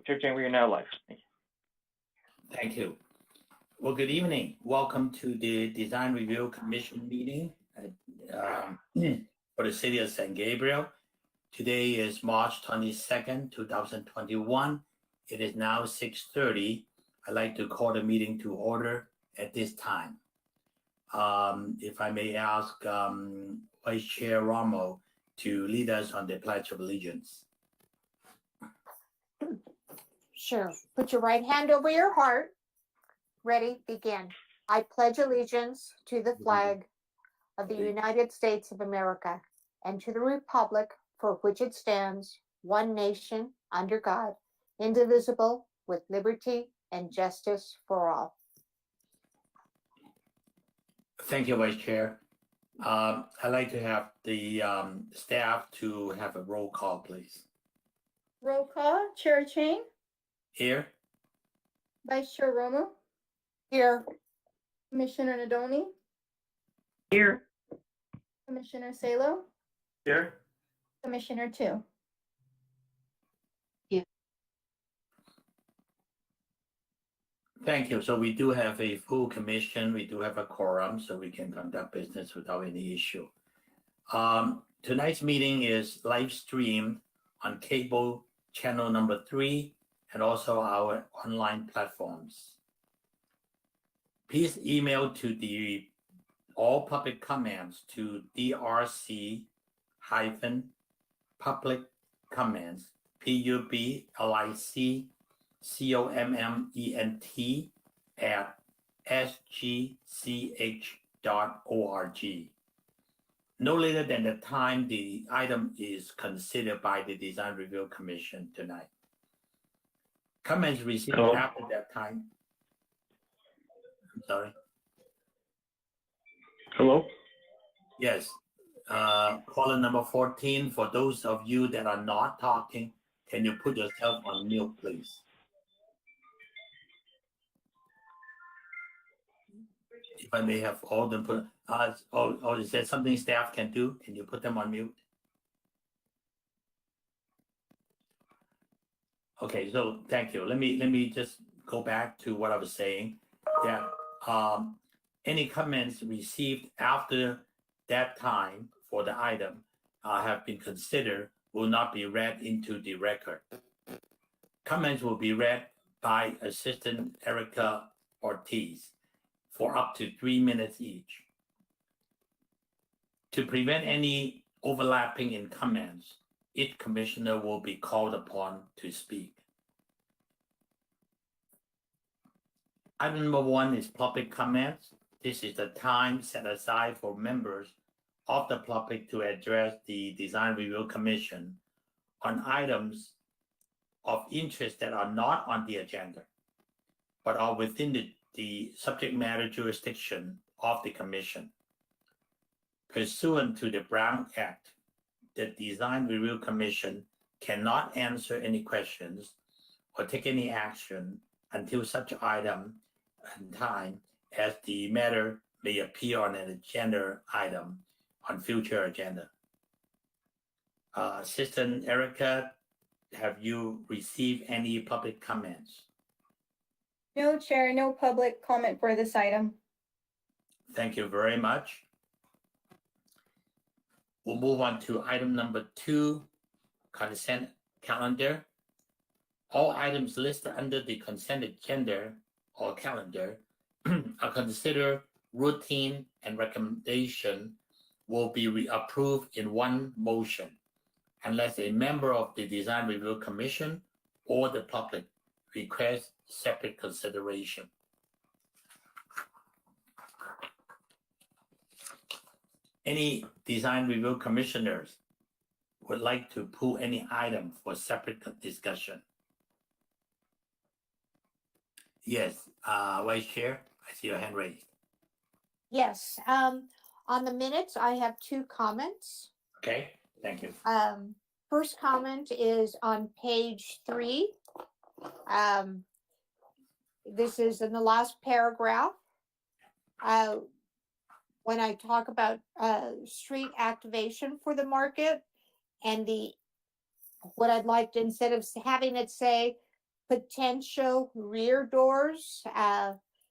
Chair Chang, we are now live. Thank you. Thank you. Well, good evening. Welcome to the Design Review Commission meeting for the City of San Gabriel. Today is March 22nd, 2021. It is now 6:30. I'd like to call the meeting to order at this time. If I may ask Vice Chair Ramo to lead us on the Pledge of Allegiance. Sure. Put your right hand over your heart. Ready, begin. I pledge allegiance to the flag of the United States of America and to the republic for which it stands, one nation, under God, indivisible, with liberty and justice for all. Thank you, Vice Chair. I'd like to have the staff to have a roll call, please. Roll call, Chair Chang, Here. Vice Chair Romo, Here. Commissioner Nadoni, Here. Commissioner Salo, Here. Commissioner Tu. Thank you. So we do have a full commission. We do have a quorum, so we can conduct business without any issue. Tonight's meeting is live streamed on cable channel number 3 and also our online platforms. Please email to the all public comments to drc-public comments, public.comment at sgch.org. No later than the time the item is considered by the Design Review Commission tonight. Comments received after that time. I'm sorry. Hello? Yes. Caller number 14, for those of you that are not talking, can you put yourself on mute, please? If I may have all them put, is there something staff can do? Can you put them on mute? Okay, so thank you. Let me just go back to what I was saying. That any comments received after that time for the item have been considered will not be read into the record. Comments will be read by Assistant Erica Ortiz for up to 3 minutes each. To prevent any overlapping in comments, each commissioner will be called upon to speak. Item number 1 is public comments. This is the time set aside for members of the public to address the Design Review Commission on items of interest that are not on the agenda, but are within the subject matter jurisdiction of the Commission. Pursuant to the Brown Act, the Design Review Commission cannot answer any questions or take any action until such item and time as the matter may appear on an agenda item on future agenda. Assistant Erica, have you received any public comments? No, Chair, no public comment for this item. Thank you very much. We'll move on to item number 2, consent calendar. All items listed under the consent agenda or calendar are considered routine and recommendation will be approved in one motion unless a member of the Design Review Commission or the public requests separate consideration. Any Design Review Commissioners would like to pull any item for separate discussion? Yes, Vice Chair, I see your hand raised. Yes. On the minutes, I have 2 comments. Okay, thank you. First comment is on page 3. This is in the last paragraph. When I talk about street activation for the market and what I'd like to, instead of having it say potential rear doors.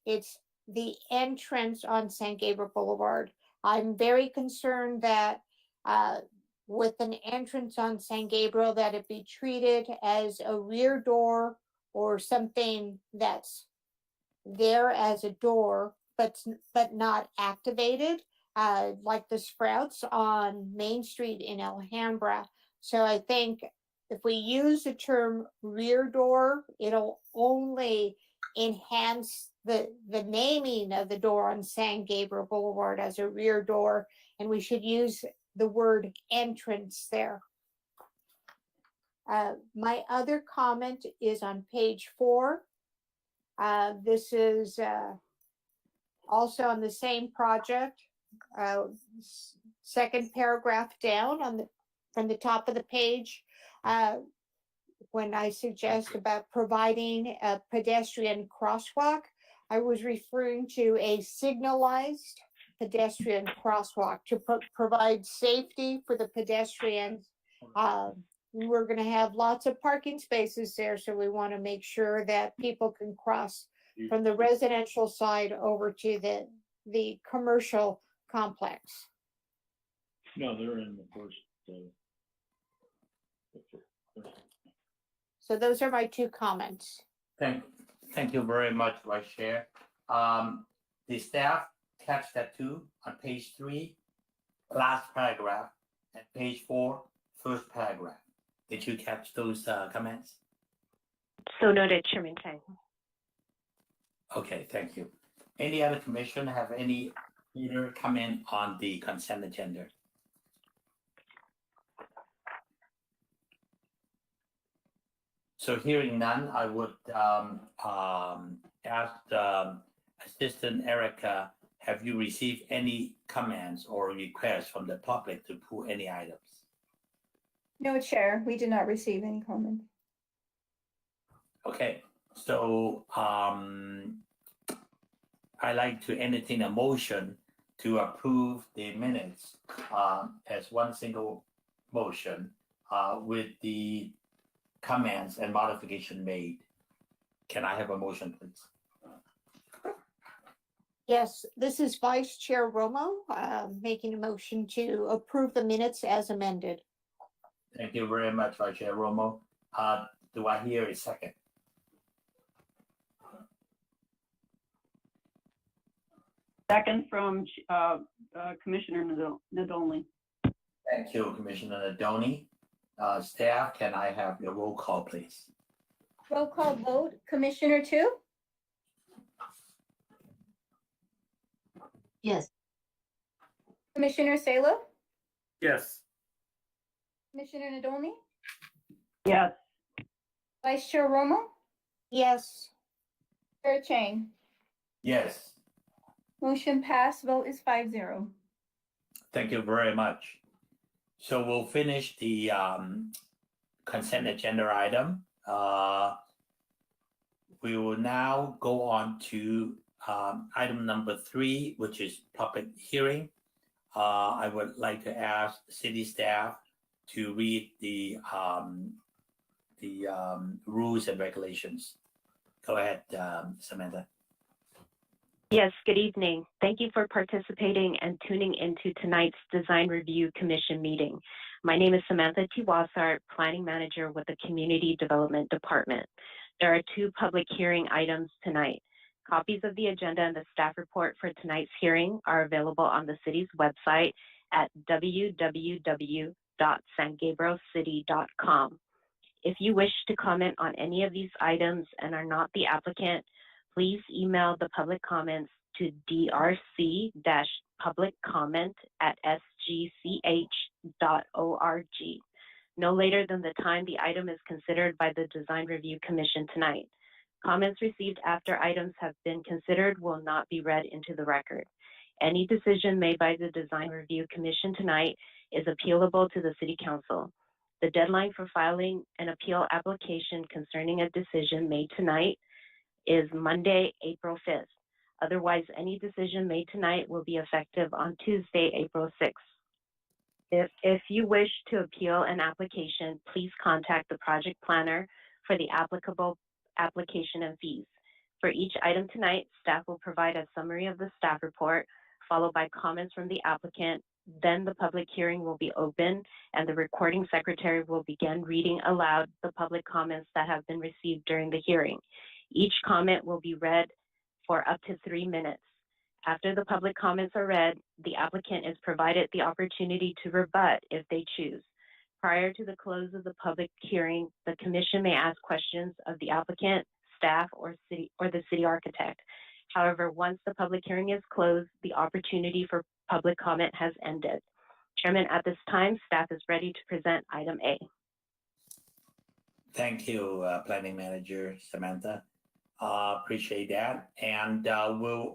It's the entrance on San Gabriel Boulevard. I'm very concerned that with an entrance on San Gabriel, that it be treated as a rear door or something that's there as a door, but not activated, like the Sprouts on Main Street in Alhambra. So I think if we use the term rear door, it'll only enhance the naming of the door on San Gabriel Boulevard as a rear door, and we should use the word entrance there. My other comment is on page 4. This is also on the same project, second paragraph down on from the top of the page. When I suggest about providing a pedestrian crosswalk, I was referring to a signalized pedestrian crosswalk to provide safety for the pedestrians. We're going to have lots of parking spaces there, so we want to make sure that people can cross from the residential side over to the commercial complex. No, they're in the first. So those are my 2 comments. Thank you very much, Vice Chair. The staff catch that too on page 3, last paragraph, and page 4, first paragraph. Did you catch those comments? So noted, Chairman Chang. Okay, thank you. Any other commission have any further comment on the consent agenda? So hearing none, I would ask Assistant Erica, have you received any comments or requests from the public to pull any items? No, Chair, we did not receive any comments. Okay, so I like to entertain a motion to approve the minutes as one single motion with the comments and modification made. Can I have a motion, please? Yes, this is Vice Chair Romo making a motion to approve the minutes as amended. Thank you very much, Vice Chair Romo. Do I hear a second? Second from Commissioner Nadolny. Thank you, Commissioner Nadolny. Staff, can I have your roll call, please? Roll call vote, Commissioner Tu? Yes. Commissioner Salo? Yes. Commissioner Nadolny? Yes. Vice Chair Romo? Yes. Chair Chang? Yes. Motion passed, vote is 5-0. Thank you very much. So we'll finish the consent agenda item. We will now go on to item number 3, which is public hearing. I would like to ask city staff to read the rules and regulations. Go ahead, Samantha. Yes, good evening. Thank you for participating and tuning into tonight's Design Review Commission meeting. My name is Samantha Tiwasart, Planning Manager with the Community Development Department. There are 2 public hearing items tonight. Copies of the agenda and the staff report for tonight's hearing are available on the city's website at www.sangabrielcity.com. If you wish to comment on any of these items and are not the applicant, please email the public comments to drc-publiccomment@sgch.org no later than the time the item is considered by the Design Review Commission tonight. Comments received after items have been considered will not be read into the record. Any decision made by the Design Review Commission tonight is appealable to the City Council. The deadline for filing an appeal application concerning a decision made tonight is Monday, April 5th. Otherwise, any decision made tonight will be effective on Tuesday, April 6th. If you wish to appeal an application, please contact the project planner for the applicable application and fees. For each item tonight, staff will provide a summary of the staff report, followed by comments from the applicant. Then the public hearing will be open and the recording secretary will begin reading aloud the public comments that have been received during the hearing. Each comment will be read for up to 3 minutes. After the public comments are read, the applicant is provided the opportunity to rebut if they choose. Prior to the close of the public hearing, the commission may ask questions of the applicant, staff, or the city architect. However, once the public hearing is closed, the opportunity for public comment has ended. Chairman, at this time, staff is ready to present item A. Thank you, Planning Manager Samantha. Appreciate that. And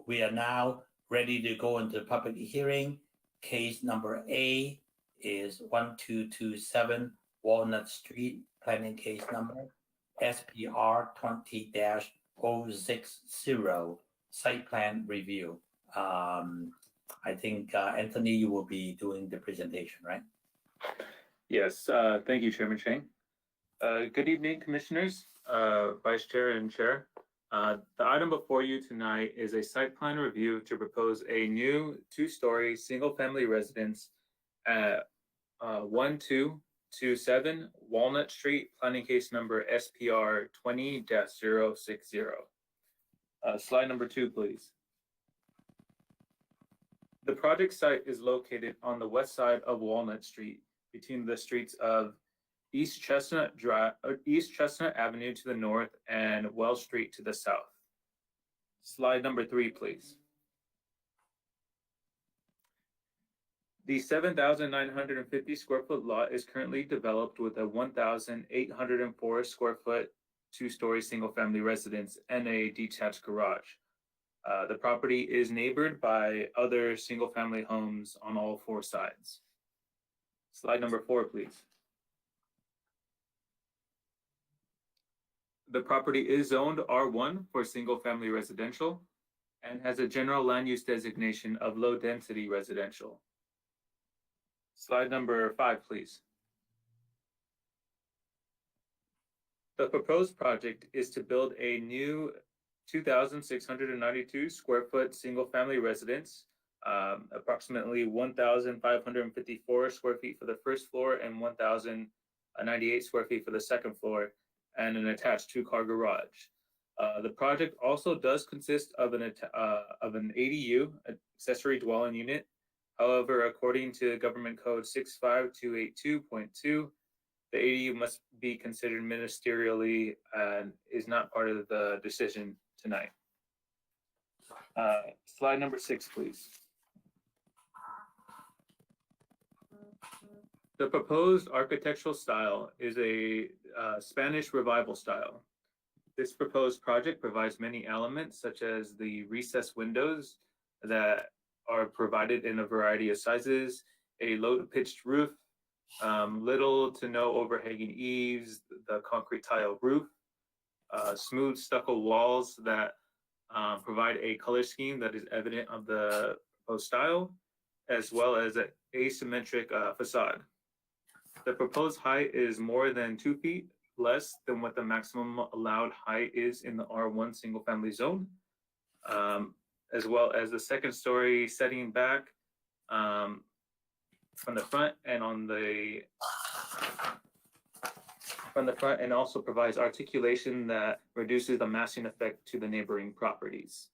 we are now ready to go into the public hearing. Case number A is 1227 Walnut Street, planning case number SPR 20-060, site plan review. I think Anthony, you will be doing the presentation, right? Yes, thank you, Chairman Chang. Good evening, Commissioners, Vice Chair and Chair. The item before you tonight is a site plan review to propose a new 2-story single-family residence at 1227 Walnut Street, planning case number SPR 20-060. Slide number 2, please. The project site is located on the west side of Walnut Street, between the streets of East Chestnut Avenue to the north and Wells Street to the south. Slide number 3, please. The 7,950 square foot lot is currently developed with a 1,804 square foot 2-story single family residence and a detached garage. The property is neighbored by other single family homes on all 4 sides. Slide number 4, please. The property is zoned R1 for single family residential and has a general land use designation of low density residential. Slide number 5, please. The proposed project is to build a new 2,692 square foot single family residence, approximately 1,554 square feet for the first floor and 1,098 square feet for the second floor, and an attached 2-car garage. The project also does consist of an ADU, accessory dwelling unit. However, according to Government Code 65282.2, the ADU must be considered ministerially and is not part of the decision tonight. Slide number 6, please. The proposed architectural style is a Spanish Revival style. This proposed project provides many elements, such as the recessed windows that are provided in a variety of sizes, a low-pitched roof, little to no overhanging eaves, the concrete tile roof, smooth stucco walls that provide a color scheme that is evident of the proposed style, as well as an asymmetric facade. The proposed height is more than 2 feet less than what the maximum allowed height is in the R1 single family zone, as well as the second story setting back from the front and also provides articulation that reduces the massing effect to the neighboring properties.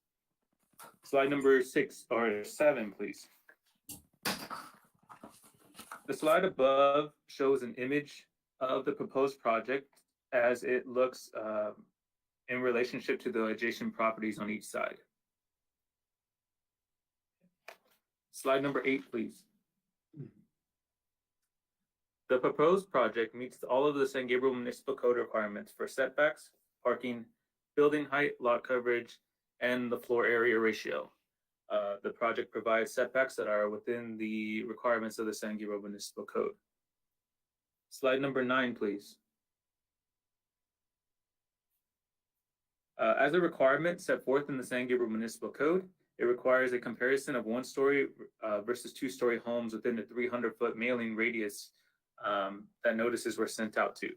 Slide number 6 or 7, please. The slide above shows an image of the proposed project as it looks in relationship to the adjacent properties on each side. Slide number 8, please. The proposed project meets all of the San Gabriel Municipal Code requirements for setbacks, parking, building height, lot coverage, and the floor area ratio. The project provides setbacks that are within the requirements of the San Gabriel Municipal Code. Slide number 9, please. As a requirement set forth in the San Gabriel Municipal Code, it requires a comparison of 1-story versus 2-story homes within the 300-foot mailing radius that notices were sent out to.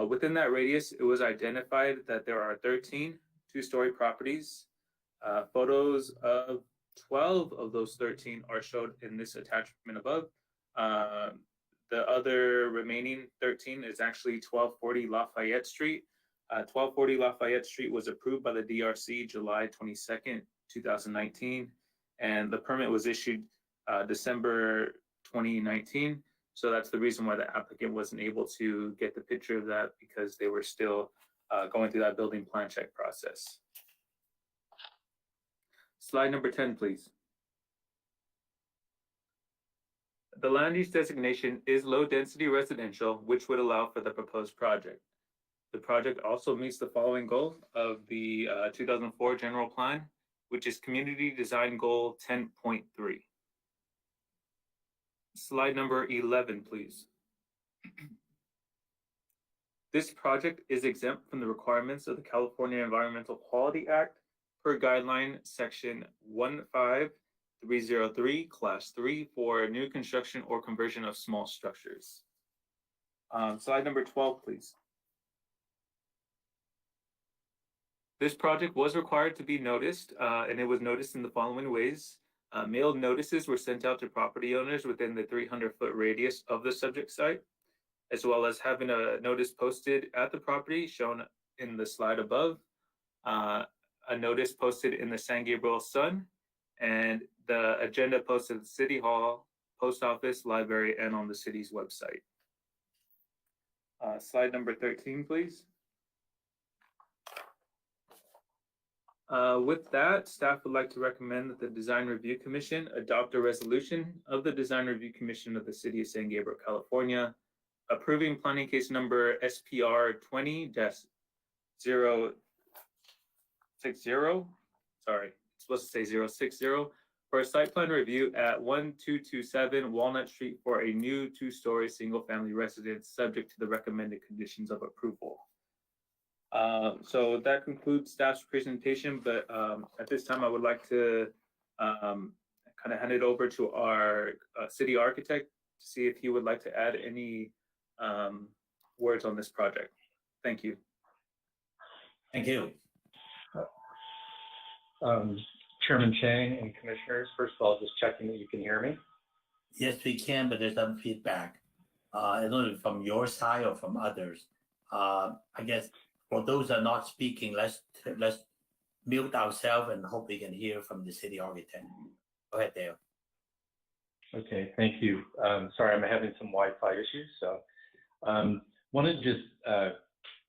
Within that radius, it was identified that there are 13 two-story properties. Photos of 12 of those 13 are shown in this attachment above. The other remaining 13 is actually 1240 Lafayette Street. 1240 Lafayette Street was approved by the DRC July 22nd, 2019, and the permit was issued December 2019. So that's the reason why the applicant wasn't able to get the picture of that, because they were still going through that building plan check process. Slide number 10, please. The land use designation is low density residential, which would allow for the proposed project. The project also meets the following goal of the 2004 general plan, which is community design goal 10.3. Slide number 11, please. This project is exempt from the requirements of the California Environmental Quality Act per guideline section 15303, class 3, for new construction or conversion of small structures. Slide number 12, please. This project was required to be noticed, and it was noticed in the following ways. Mailed notices were sent out to property owners within the 300-foot radius of the subject site, as well as having a notice posted at the property shown in the slide above, a notice posted in the San Gabriel Sun, and the agenda posted at the City Hall, Post Office, Library, and on the city's website. Slide number 13, please. With that, staff would like to recommend that the Design Review Commission adopt a resolution of the Design Review Commission of the City of San Gabriel, California, approving planning case number SPR 20-060. Sorry, it's supposed to say 060 for a site plan review at 1227 Walnut Street for a new two-story single-family residence, subject to the recommended conditions of approval. So that concludes staff's presentation, but at this time I would like to kind of hand it over to our city architect to see if he would like to add any words on this project. Thank you. Thank you. Chairman Chang and commissioners, first of all, just checking that you can hear me. Yes, we can, but there's some feedback. I don't know if from your side or from others. I guess for those that are not speaking, let's mute ourselves and hope we can hear from the city architect. Go ahead, Dale. Okay, thank you. Sorry, I'm having some Wi-Fi issues, so wanted to just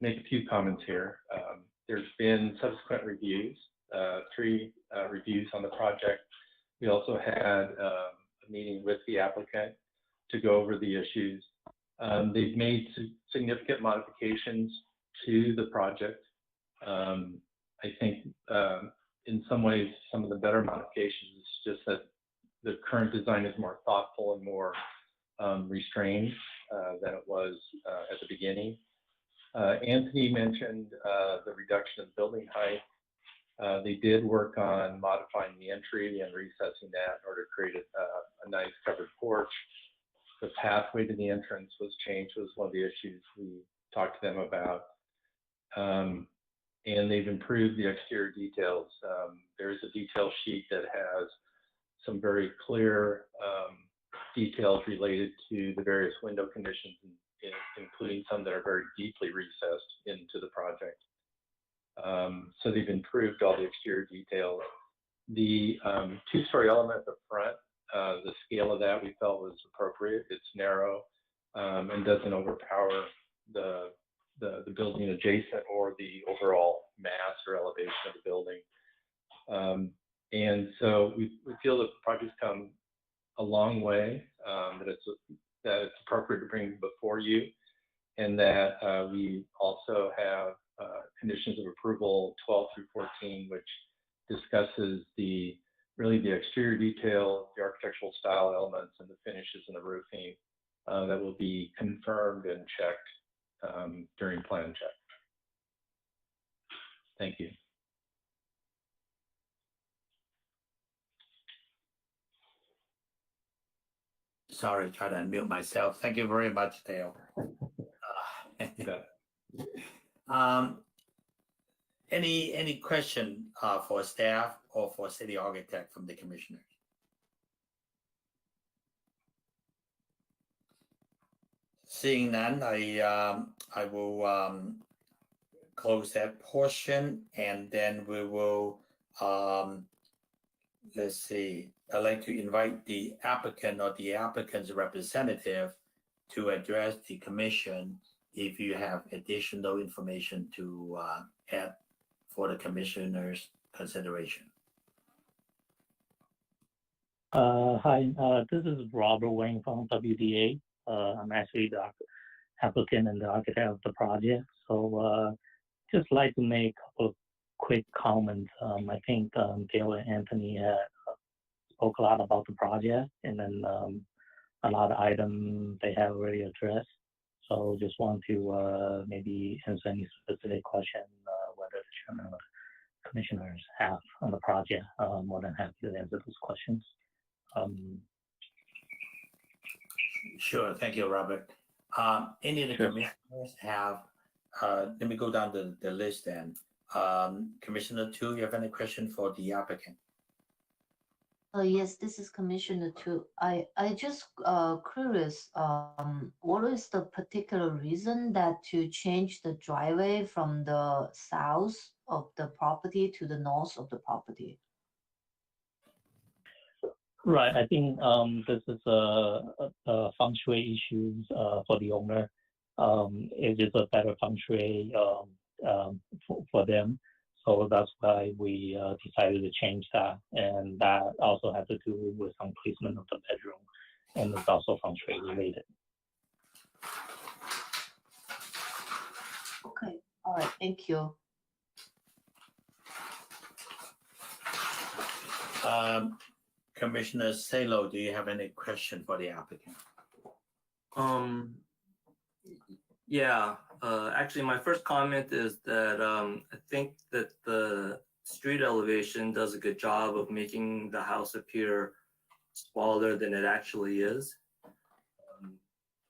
make a few comments here. There's been subsequent reviews, 3 reviews on the project. We also had a meeting with the applicant to go over the issues. They've made significant modifications to the project. I think in some ways, some of the better modifications is just that the current design is more thoughtful and more restrained than it was at the beginning. Anthony mentioned the reduction of building height. They did work on modifying the entry and recessing that in order to create a nice covered porch. The pathway to the entrance was changed, was one of the issues we talked to them about. And they've improved the exterior details. There is a detail sheet that has some very clear details related to the various window conditions, including some that are very deeply recessed into the project. So they've improved all the exterior details. The 2-story element at the front, the scale of that we felt was appropriate. It's narrow and doesn't overpower the building adjacent or the overall mass or elevation of the building. And so we feel that the project's come a long way, that it's appropriate to bring before you, and that we also have conditions of approval 12 through 14, which discusses really the exterior detail, the architectural style elements, and the finishes and the roofing that will be confirmed and checked during plan check. Thank you. Sorry, try to unmute myself. Thank you very much, Dale. Any question for staff or for city architect from the commissioners? Seeing none, I will close that portion, and then we will let's see. I'd like to invite the applicant or the applicant's representative to address the commission if you have additional information to add for the commissioner's consideration. Hi, this is Robert Wayne from WDA. I'm actually the applicant and the architect of the project. So just like to make a couple of quick comments. I think Gail and Anthony spoke a lot about the project, and then a lot of items they have already addressed. So just want to maybe answer any specific question whether the chairman or the commissioners have on the project. More than happy to answer those questions. Sure, thank you, Robert. Any of the commissioners have, let me go down the list then. Commissioner Tu, you have any question for the applicant? Yes, this is Commissioner Tu. I just curious, what is the particular reason that to change the driveway from the south of the property to the north of the property? Right, I think this is a feng shui issues for the owner. It is a better feng shui for them. So that's why we decided to change that. And that also has to do with some placement of the bedroom, and it's also feng shui related. Okay, all right, thank you. Commissioner Salo, do you have any question for the applicant? Yeah, actually my first comment is that I think that the street elevation does a good job of making the house appear smaller than it actually is.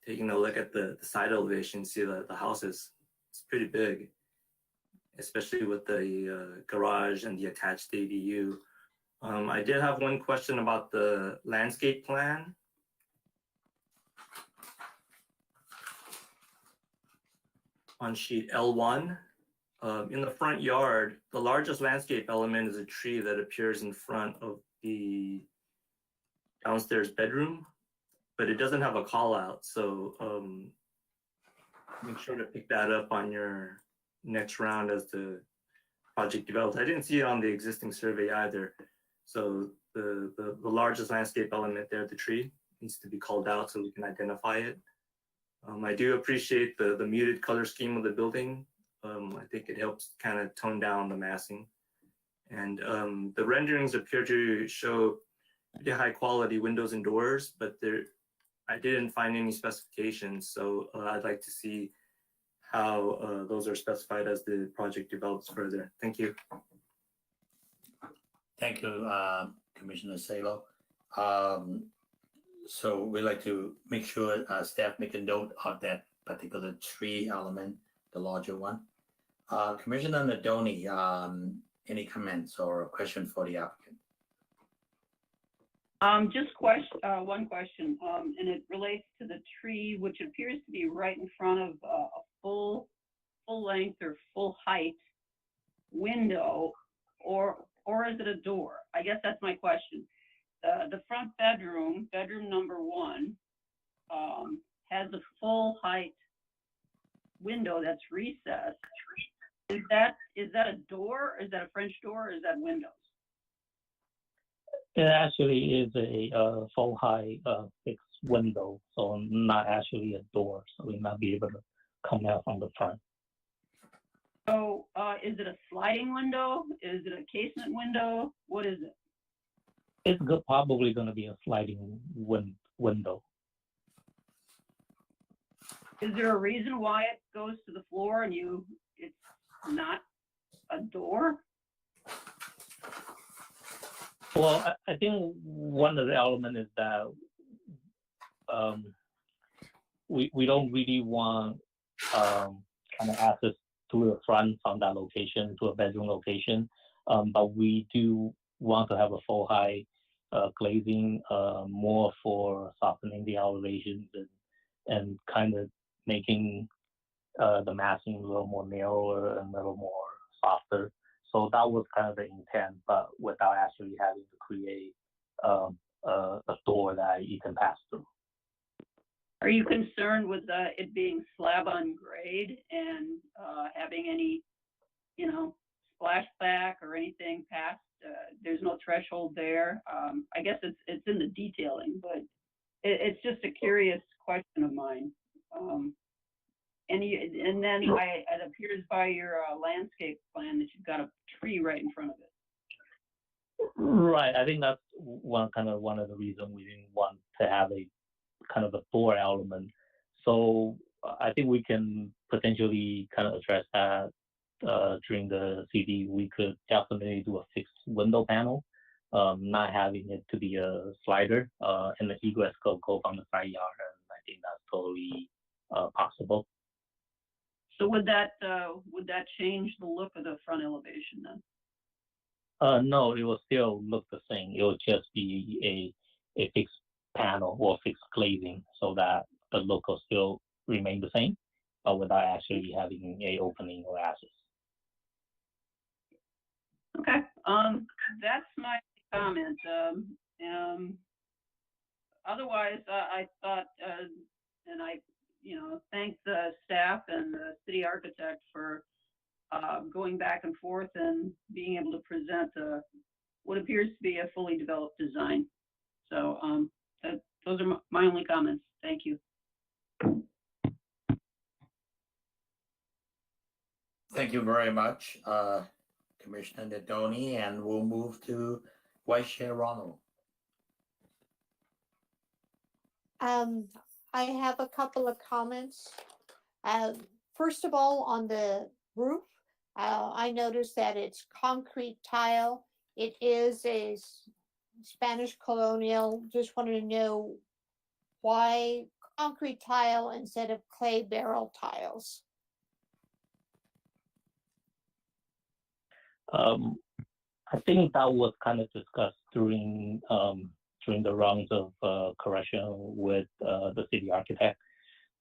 Taking a look at the side elevation, see that the house is pretty big, especially with the garage and the attached ADU. I did have one question about the landscape plan. On sheet L1, in the front yard, the largest landscape element is a tree that appears in front of the downstairs bedroom, but it doesn't have a call out. So make sure to pick that up on your next round as the project develops. I didn't see it on the existing survey either. So the largest landscape element there, the tree, needs to be called out so we can identify it. I do appreciate the muted color scheme of the building. I think it helps kind of tone down the massing. And the renderings appear to show pretty high quality windows and doors, but I didn't find any specifications. So I'd like to see how those are specified as the project develops further. Thank you. Thank you, Commissioner Salo. So we like to make sure staff make a note of that particular tree element, the larger one. Commissioner Nadoni, any comments or a question for the applicant? Just one question, and it relates to the tree, which appears to be right in front of a full length or full height window, or is it a door? I guess that's my question. The front bedroom, bedroom number 1, has a full height window that's recessed. Is that a door? Is that a French door? Or is that windows? It actually is a full height fixed window, so not actually a door, so we might be able to come out from the front. So is it a sliding window? Is it a casement window? What is it? It's probably going to be a sliding window. Is there a reason why it goes to the floor and it's not a door? Well, I think one of the elements is that we don't really want kind of access to the front from that location to a bedroom location. But we do want to have a full height glazing, more for softening the elevations and kind of making the massing a little more narrower and a little more softer. So that was kind of the intent, but without actually having to create a door that you can pass through. Are you concerned with it being slab on grade and having any, splashback or anything past? There's no threshold there. I guess it's in the detailing, but it's just a curious question of mine. And then it appears by your landscape plan that you've got a tree right in front of it. Right. I think that's one of the reasons we didn't want to have a kind of a door element. So I think we can potentially kind of address that during the CD. We could definitely do a fixed window panel, not having it to be a slider, and the egress could go from the side yard, and I think that's totally possible. So would that change the look of the front elevation then? No, it will still look the same. It will just be a fixed panel or fixed glazing, so that the look will still remain the same, but without actually having a opening or access. Okay, that's my comment. Otherwise, I thought, and I, thank the staff and the city architect for going back and forth and being able to present what appears to be a fully developed design. So those are my only comments. Thank you. Thank you very much, Commissioner Nadoni, and we'll move to Vice Chair Ronald. I have a couple of comments. First of all, on the roof, I noticed that it's concrete tile. It is a Spanish colonial. Just wanted to know why concrete tile instead of clay barrel tiles. I think that was kind of discussed during the rounds of correction with the city architect.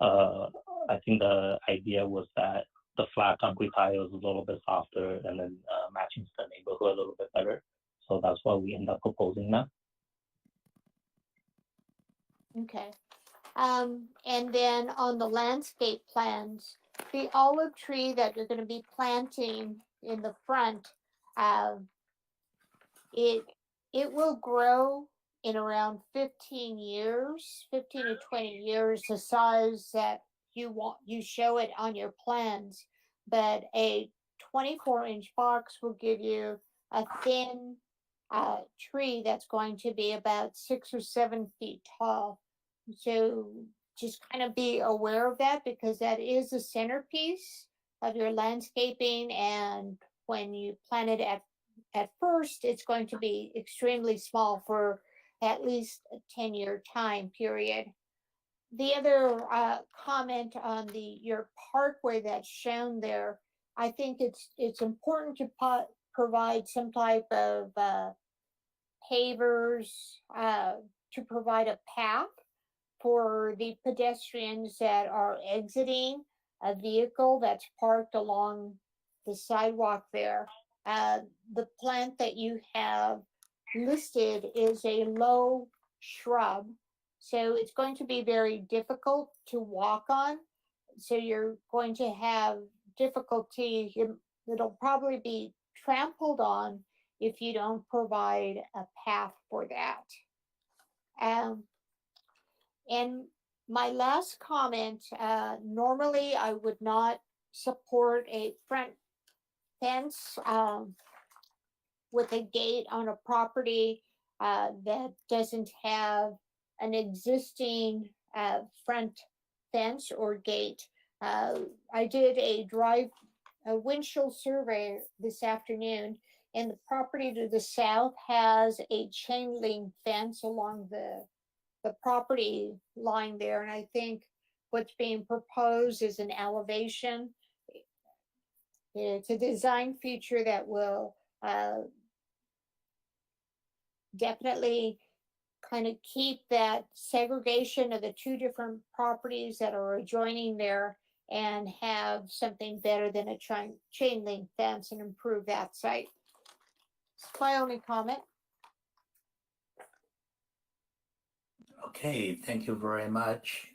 I think the idea was that the flat concrete tile is a little bit softer and then matching the neighborhood a little bit better. So that's why we end up proposing that. Okay. And then on the landscape plans, the olive tree that you're going to be planting in the front, it will grow in around 15 to 20 years, the size that you show it on your plans. But a 24-inch box will give you a thin tree that's going to be about 6 or 7 feet tall. So just kind of be aware of that, because that is the centerpiece of your landscaping, and when you plant it at first, it's going to be extremely small for at least a 10-year time period. The other comment on your parkway that's shown there, I think it's important to provide some type of pavers to provide a path for the pedestrians that are exiting a vehicle that's parked along the sidewalk there. The plant that you have listed is a low shrub, so it's going to be very difficult to walk on. So you're going to have difficulty. It'll probably be trampled on if you don't provide a path for that. And my last comment, normally I would not support a front fence with a gate on a property that doesn't have an existing front fence or gate. I did a windshield survey this afternoon, and the property to the south has a chain link fence along the property line there, and I think what's being proposed is an elevation. It's a design feature that will definitely kind of keep that segregation of the two different properties that are adjoining there and have something better than a chain link fence and improve that site. It's my only comment. Okay, thank you very much.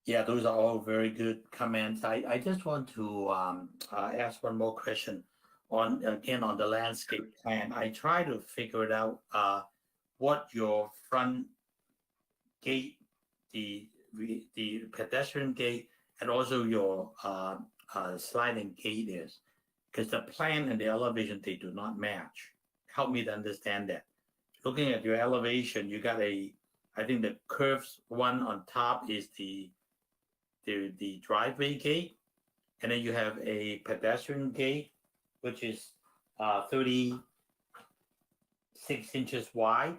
Yeah, those are all very good comments. I just want to ask one more question on the landscape plan. I try to figure it out what your front gate, the pedestrian gate, and also your sliding gate is, because the plan and the elevation, they do not match. Help me to understand that. Looking at your elevation, you got I think the curves one on top is the driveway gate, and then you have a pedestrian gate, which is 36 inches wide,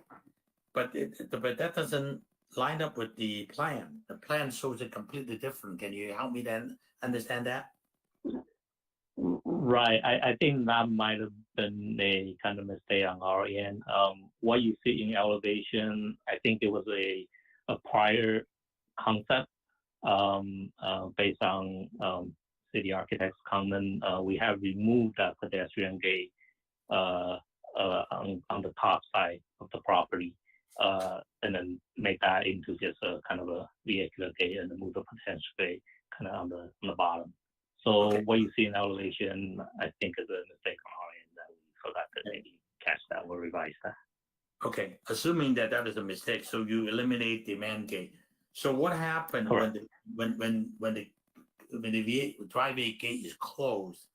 but that doesn't line up with the plan. The plan shows it completely different. Can you help me then understand that? Right. I think that might have been a kind of mistake on our end. What you see in elevation, I think there was a prior concept based on city architect's comment. We have removed that pedestrian gate on the top side of the property, and then make that into just a kind of a vehicular gate and then move the pedestrian gate kind of on the bottom. So Okay. what you see in elevation, I think, is a mistake on our end that we forgot to maybe catch that or revise that. Okay, assuming that is a mistake, so you eliminate the man gate. So what happened Correct. when the driveway gate is closed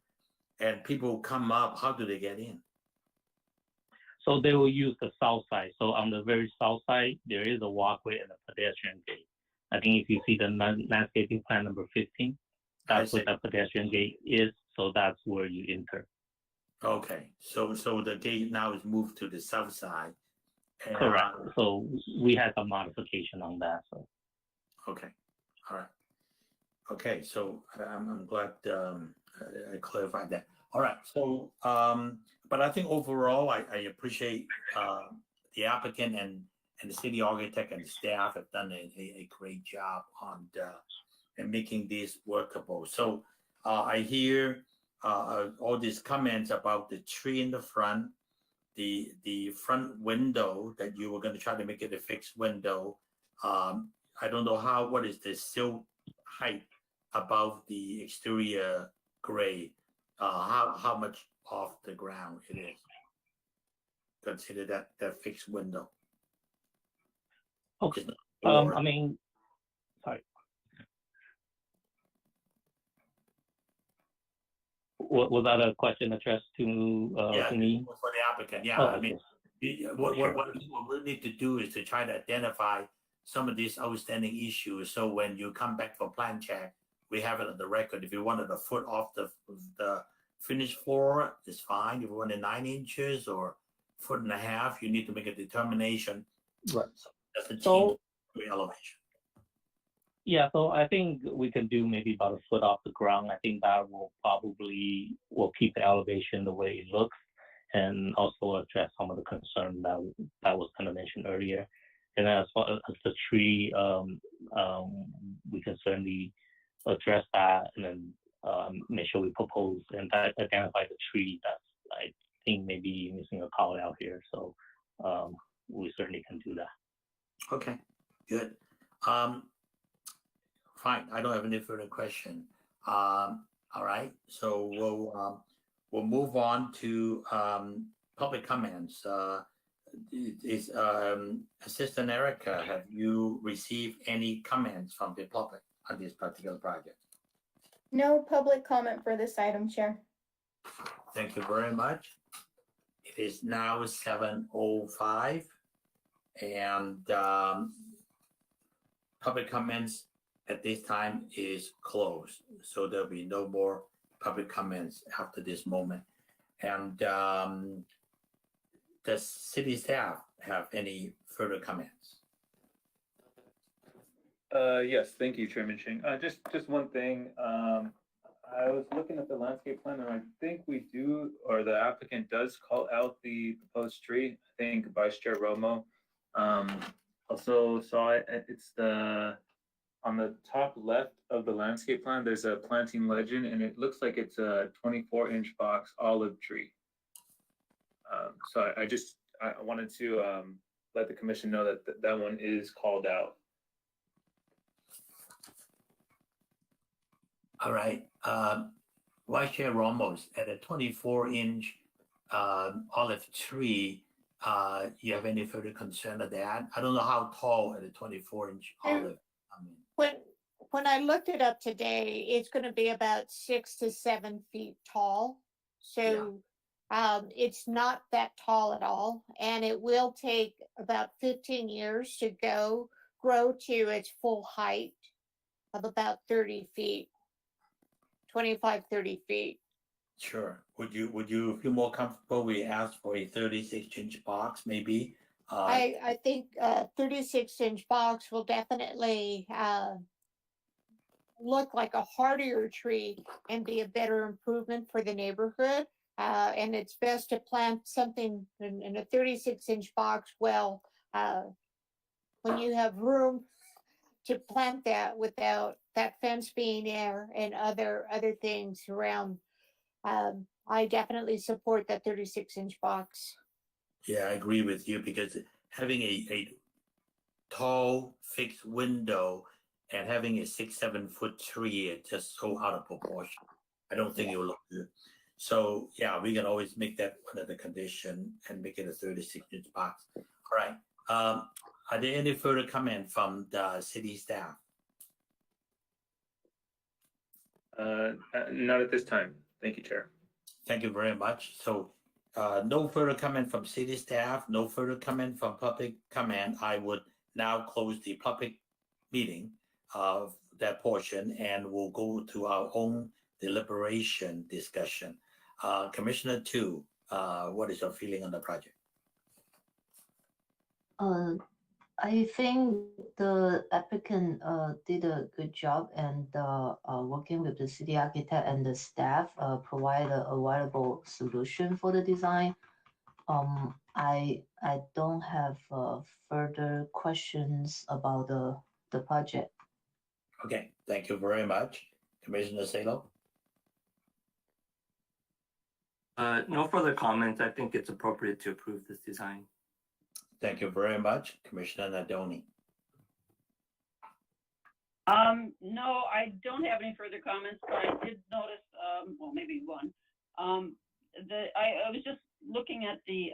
and people come up? How do they get in? So they will use the south side. So on the very south side, there is a walkway and a pedestrian gate. I think if you see the landscaping plan number 15, that's what the pedestrian gate is. So that's where you enter. Okay, so the gate now is moved to the south side. And, Correct. So we had some modification on that. So. Okay, all right. Okay, so I'm glad I clarified that. All right, so but I think overall I appreciate the applicant and the city architect and staff have done a great job on and making this workable. So I hear all these comments about the tree in the front, the front window that you were going to try to make it a fixed window. I don't know what is the sill height above the exterior grade? How much off the ground it is? Consider that fixed window. Okay. Or, I mean, sorry. Was that a question addressed to me? For the applicant. Yeah, Oh, I mean, what we need to do is to try to identify some of these outstanding issues. So when you come back for plan check, we have it on the record. If you wanted a foot off the finished floor, it's fine. If you wanted 9 inches or 1.5 feet, you need to make a determination. Right. So that's a So- change to elevation. Yeah, so I think we can do maybe about a foot off the ground. I think that will keep the elevation the way it looks, and also address some of the concern that was kind of mentioned earlier. And as far as the tree, we can certainly address that, and then make sure we propose and identify the tree that's, I think, maybe missing a call out here. So we certainly can do that. Okay, good. Fine, I don't have any further question. All right, so we'll move on to public comments. Is Assistant Erica, have you received any comments from the public on this particular project? No public comment for this item, Chair. Thank you very much. It is now 7:05, and public comments at this time is closed. So there'll be no more public comments after this moment. And does city staff have any further comments? Yes, thank you, Chairman Ching. Just one thing. I was looking at the landscape plan and I think we do, or the applicant does call out the proposed tree. I think Vice Chair Romo also saw it. It's on the top left of the landscape plan, there's a planting legend and it looks like it's a 24-inch box olive tree. So I wanted to let the commission know that that one is called out. All right. Vice Chair Ramos, at a 24-inch olive tree, you have any further concern of that? I don't know how tall at a 24-inch olive. I mean, When I looked it up today, it's going to be about 6 to 7 feet tall. So it's not that tall at all. And it will take about 15 years to grow to its full height of about 30 feet, 25, 30 feet. sure. Would you feel more comfortable? We ask for a 36-inch box, maybe. I think 36-inch box will definitely look like a hardier tree and be a better improvement for the neighborhood. And it's best to plant something in a 36-inch box well when you have room to plant that without that fence being there and other things around. I definitely support that 36-inch box. Yeah, I agree with you because having a tall fixed window and having a 6-7 foot tree is just so out of proportion. I don't think it will look good. So yeah, we can always make that one of the condition and make it a 36-inch box. All right. Are there any further comment from the city staff? Not at this time. Thank you, Chair. Thank you very much. So no further comment from city staff, no further comment from public comment. I would now close the public meeting of that portion and we'll go to our own deliberation discussion. Commissioner Tu, what is your feeling on the project? I think the applicant did a good job and working with the city architect and the staff provide a viable solution for the design. I don't have further questions about the project. Okay, thank you very much. Commissioner Salo? No further comments. I think it's appropriate to approve this design. Thank you very much. Commissioner Nadoni? No, I don't have any further comments, but I did notice, well, maybe one. I was just looking at the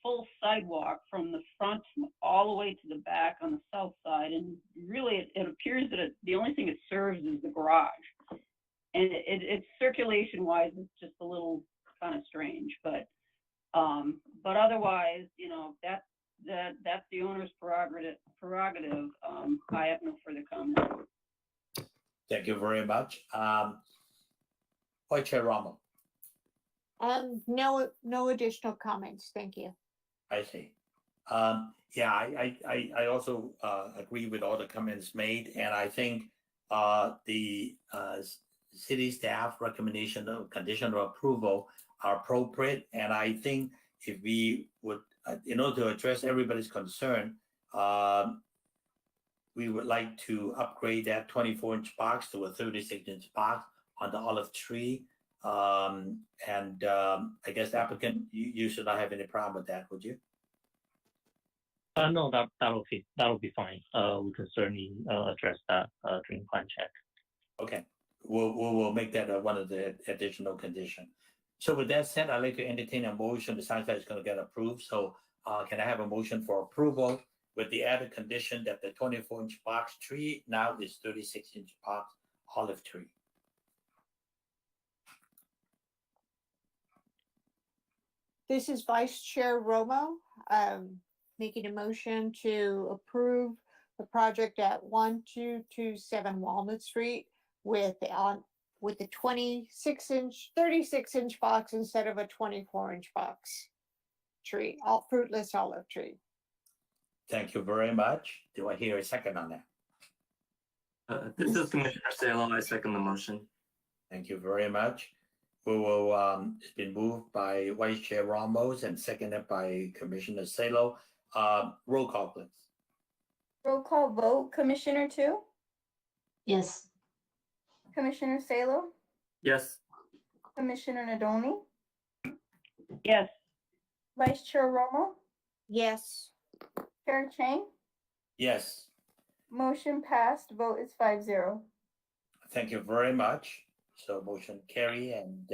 full sidewalk from the front all the way to the back on the south side, and really it appears that the only thing it serves is the garage. And it's circulation-wise, it's just a little kind of strange, but otherwise, you know, that's the owner's prerogative. I have no further comment. Thank you very much. Vice Chair Ramo? No additional comments. Thank you. I see. Yeah, I also agree with all the comments made, and I think the city staff recommendation of conditional approval are appropriate. And I think if we would, in order to address everybody's concern, we would like to upgrade that 24-inch box to a 36-inch box on the olive tree. I guess the applicant, you should not have any problem with that, would you? No, that'll be fine. We can certainly address that during plan check. Okay, we'll make that one of the additional conditions. So with that said, I'd like to entertain a motion. The science is going to get approved. So can I have a motion for approval with the added condition that the 24-inch box tree now is 36-inch box olive tree? This is Vice Chair Romo making a motion to approve the project at 1227 Walnut Street with the 36-inch box instead of a 24-inch box tree, all fruitless olive tree. Thank you very much. Do I hear a second on that? This is Commissioner Salo. I second the motion. Thank you very much. We will, it's been moved by Vice Chair Ramos and seconded by Commissioner Salo. Roll call, please. Roll call vote, Commissioner Tu, Yes. Commissioner Salo, Yes. Commissioner Nadolny, Yes. Vice Chair Romo, Yes. Chair Chang. Yes, Motion passed, vote is 5-0. thank you very much. So motion carry, and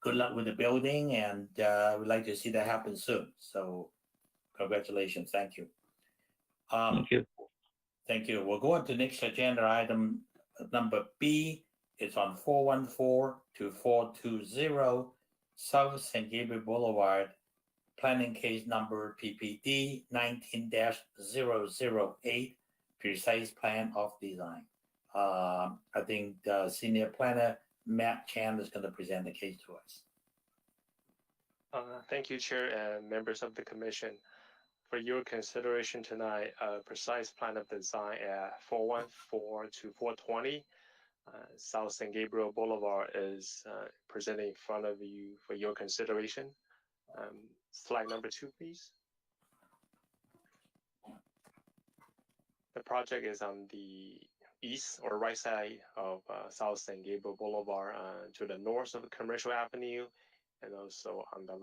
good luck with the building, and we'd like to see that happen soon. So congratulations, thank you. Thank you. Thank you. We'll go on to next agenda item number B. It's on 414 to 420 South San Gabriel Boulevard, planning case number PPD 19-008, precise plan of design. I think the senior planner, Matt Chan, is going to present the case to us. Thank you, Chair and members of the Commission. For your consideration tonight, a precise plan of design at 414 to 420 South San Gabriel Boulevard is presented in front of you for your consideration. Slide number 2, please. The project is on the east or right side of South San Gabriel Boulevard, to the north of Commercial Avenue, and also on the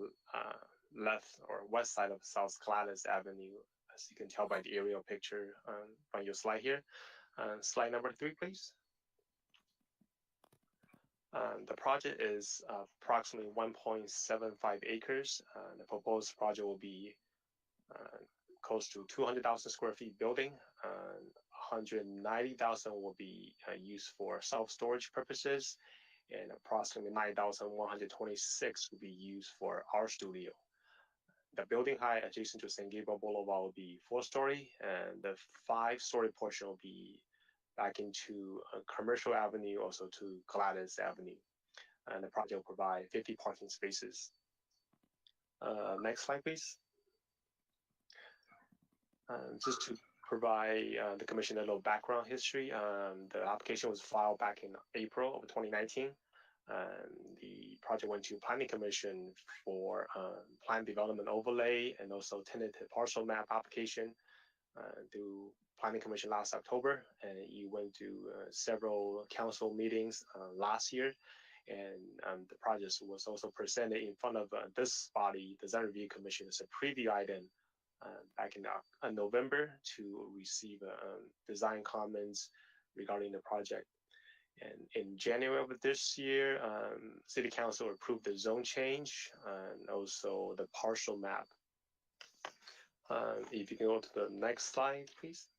left or west side of South Gladys Avenue, as you can tell by the aerial picture on your slide here. Slide number 3, please. The project is approximately 1.75 acres. The proposed project will be close to 200,000 square feet building. 190,000 will be used for self-storage purposes, and approximately 9,126 will be used for our studio. The building height adjacent to San Gabriel Boulevard will be 4-story, and the 5-story portion will be back into Commercial Avenue, also to Gladys Avenue. And the project will provide 50 parking spaces. Next slide, please. Just to provide the Commission a little background history, the application was filed back in April of 2019. The project went to Planning Commission for plan development overlay and also tentative parcel map application through Planning Commission last October, and it went to several council meetings last year. And the project was also presented in front of this body, the Design Review Commission, as a preview item back in November to receive design comments regarding the project. And in January of this year, City Council approved the zone change and also the partial map. If you can go to the next slide, please.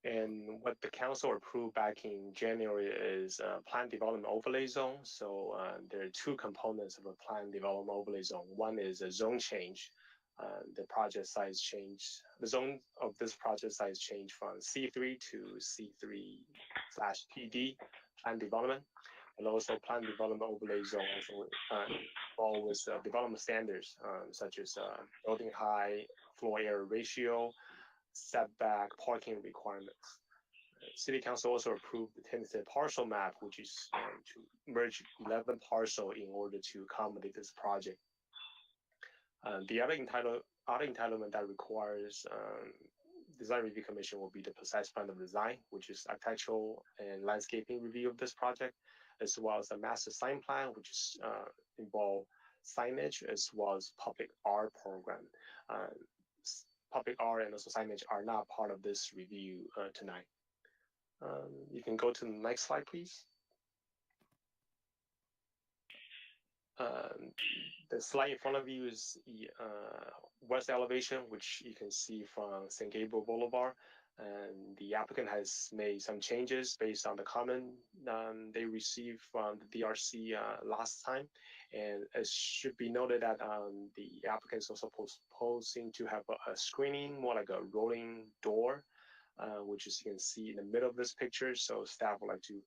And what the council approved back in January is a plan development overlay zone. So there are two components of a plan development overlay zone. One is a zone change. The project size change, the zone of this project size change from C3 to C3/PD plan development, and also plan development overlay zone also involved with development standards such as building height, floor area ratio, setback, parking requirements. City Council also approved the tentative parcel map, which is to merge 11 parcels in order to accommodate this project. The other entitlement that requires Design Review Commission will be the precise plan of design, which is architectural and landscaping review of this project, as well as a master sign plan, which is involve signage as well as public art program. Public art and also signage are not part of this review tonight. You can go to the next slide, please. The slide in front of you is the west elevation, which you can see from San Gabriel Boulevard. And the applicant has made some changes based on the comment they received from the DRC last time. And it should be noted that the applicant is also proposing to have a screening, more like a rolling door, which is you can see in the middle of this picture. So staff would like to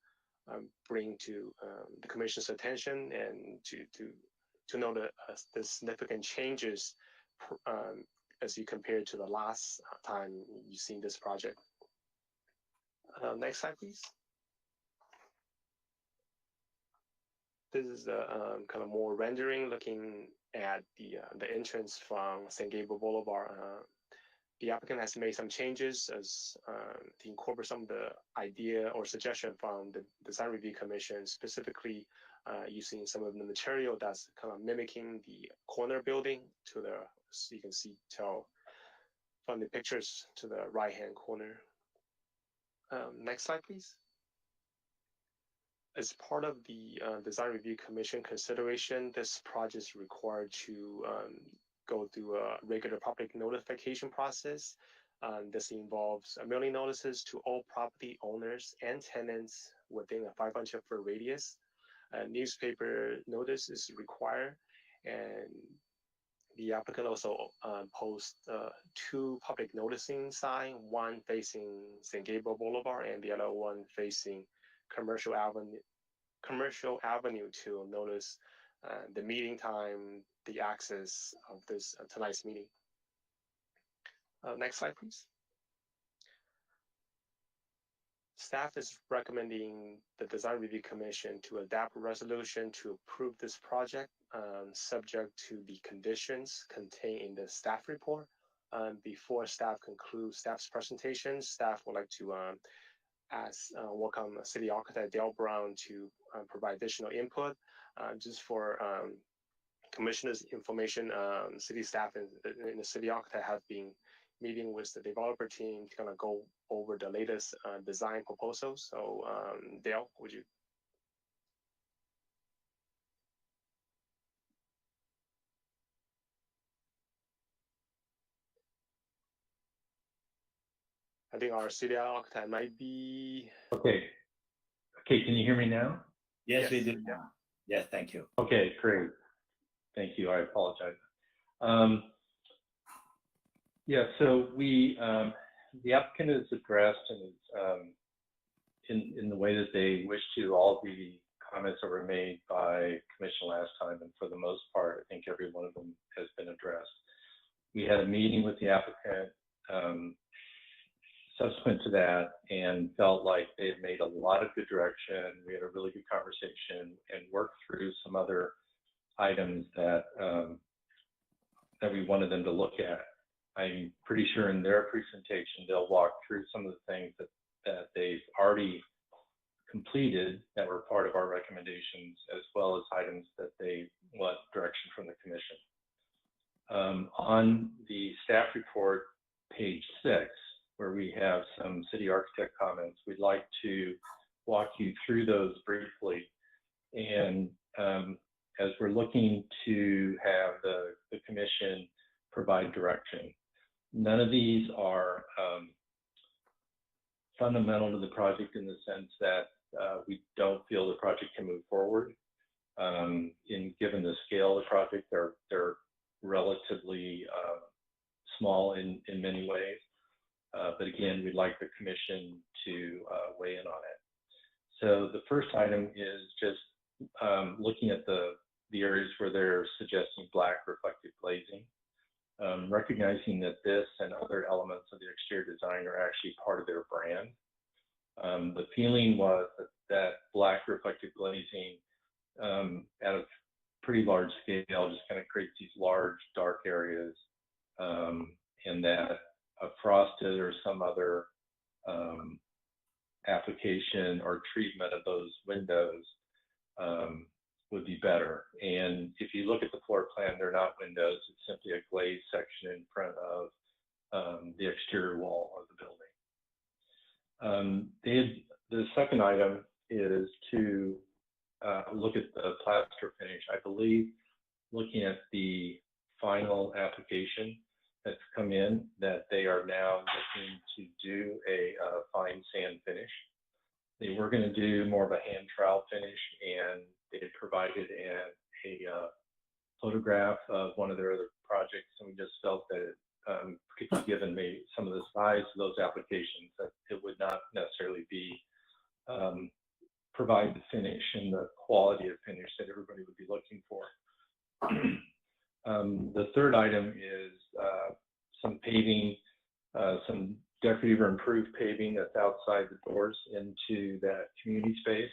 bring to the Commission's attention and to know the significant changes as you compare to the last time you've seen this project. Next slide, please. This is the kind of more rendering looking at the entrance from San Gabriel Boulevard. The applicant has made some changes as to incorporate some of the idea or suggestion from the Design Review Commission, specifically using some of the material that's kind of mimicking the corner building to the, so you can tell from the pictures to the right-hand corner. Next slide, please. As part of the Design Review Commission consideration, this project is required to go through a regular public notification process. This involves mailing notices to all property owners and tenants within a 500-foot radius. A newspaper notice is required, and the applicant also posts 2 public noticing signs, one facing San Gabriel Boulevard and the other one facing Commercial Avenue to notice the meeting time, the access of this tonight's meeting. Next slide, please. Staff is recommending the Design Review Commission to adopt a resolution to approve this project, subject to the conditions contained in the staff report. Before staff concludes staff's presentation, staff would like to welcome City Architect Dale Brown to provide additional input. Just for Commissioner's information, city staff and the City Architect have been meeting with the developer team to kind of go over the latest design proposals. So Dale, would you? I think our city architect might be. Okay. Okay, can you hear me now? Yes, we do now. Yes, thank you. Okay, great. Thank you. I apologize. Yeah, so the applicant is addressed and is in the way that they wish to all the comments that were made by commission last time, and for the most part, I think every one of them has been addressed. We had a meeting with the applicant subsequent to that and felt like they had made a lot of good direction. We had a really good conversation and worked through some other items that that we wanted them to look at. I'm pretty sure in their presentation, they'll walk through some of the things that they've already completed that were part of our recommendations, as well as items that they want direction from the commission. On the staff report, page 6, where we have some city architect comments, we'd like to walk you through those briefly. And as we're looking to have the commission provide direction, none of these are fundamental to the project in the sense that we don't feel the project can move forward. Given the scale of the project, they're relatively small in many ways. But again, we'd like the commission to weigh in on it. So the first item is just looking at the areas where they're suggesting black reflective glazing. Recognizing that this and other elements of the exterior design are actually part of their brand. The feeling was that black reflective glazing at a pretty large scale just kind of creates these large dark areas, and that a frosted or some other application or treatment of those windows would be better. And if you look at the floor plan, they're not windows, it's simply a glazed section in front of the exterior wall of the building. The second item is to look at the plaster finish. I believe looking at the final application that's come in, that they are now looking to do a fine sand finish. They were going to do more of a hand trowel finish, and they had provided a photograph of one of their other projects, and we just felt that, particularly given maybe some of the size of those applications, that it would not necessarily be provide the finish and the quality of finish that everybody would be looking for. The third item is some paving, some decorative or improved paving that's outside the doors into that community space.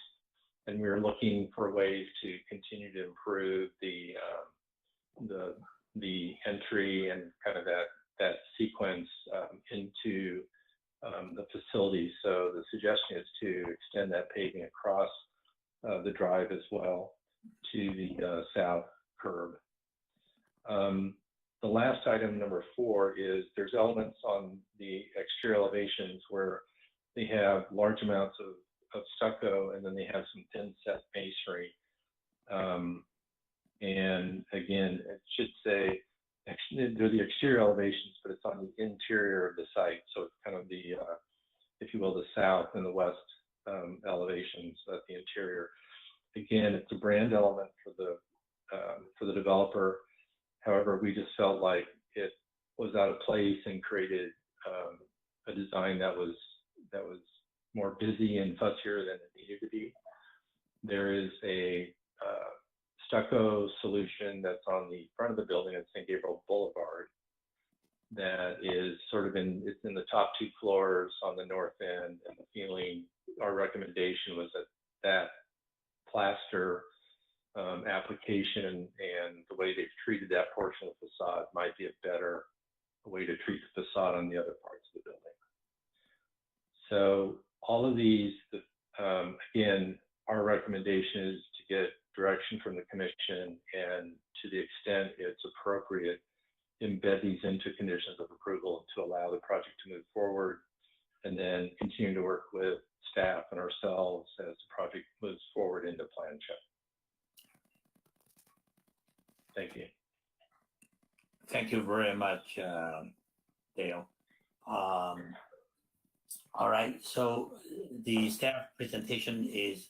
and we were looking for ways to continue to improve the entry and kind of that sequence into the facility. So the suggestion is to extend that paving across the drive as well to the south curb. The last item, number 4, is there's elements on the exterior elevations where they have large amounts of stucco, and then they have some thin set masonry. And again, it should say they're the exterior elevations, but it's on the interior of the site. So it's kind of the, if you will, the south and the west elevations at the interior. Again, it's a brand element for the developer. However, we just felt like it was out of place and created a design that was more busy and fussier than it needed to be. There is a stucco solution that's on the front of the building at St. Gabriel Boulevard that is sort of it's in the top 2 floors on the north end, and the feeling, our recommendation was that plaster application and the way they've treated that portion of the facade might be a better way to treat the facade on the other parts of the building. So all of these, again, our recommendation is to get direction from the commission, and to the extent it's appropriate, embed these into conditions of approval to allow the project to move forward, and then continue to work with staff and ourselves as the project moves forward into plan check. Thank you. Thank you very much, Dale. All right, so the staff presentation is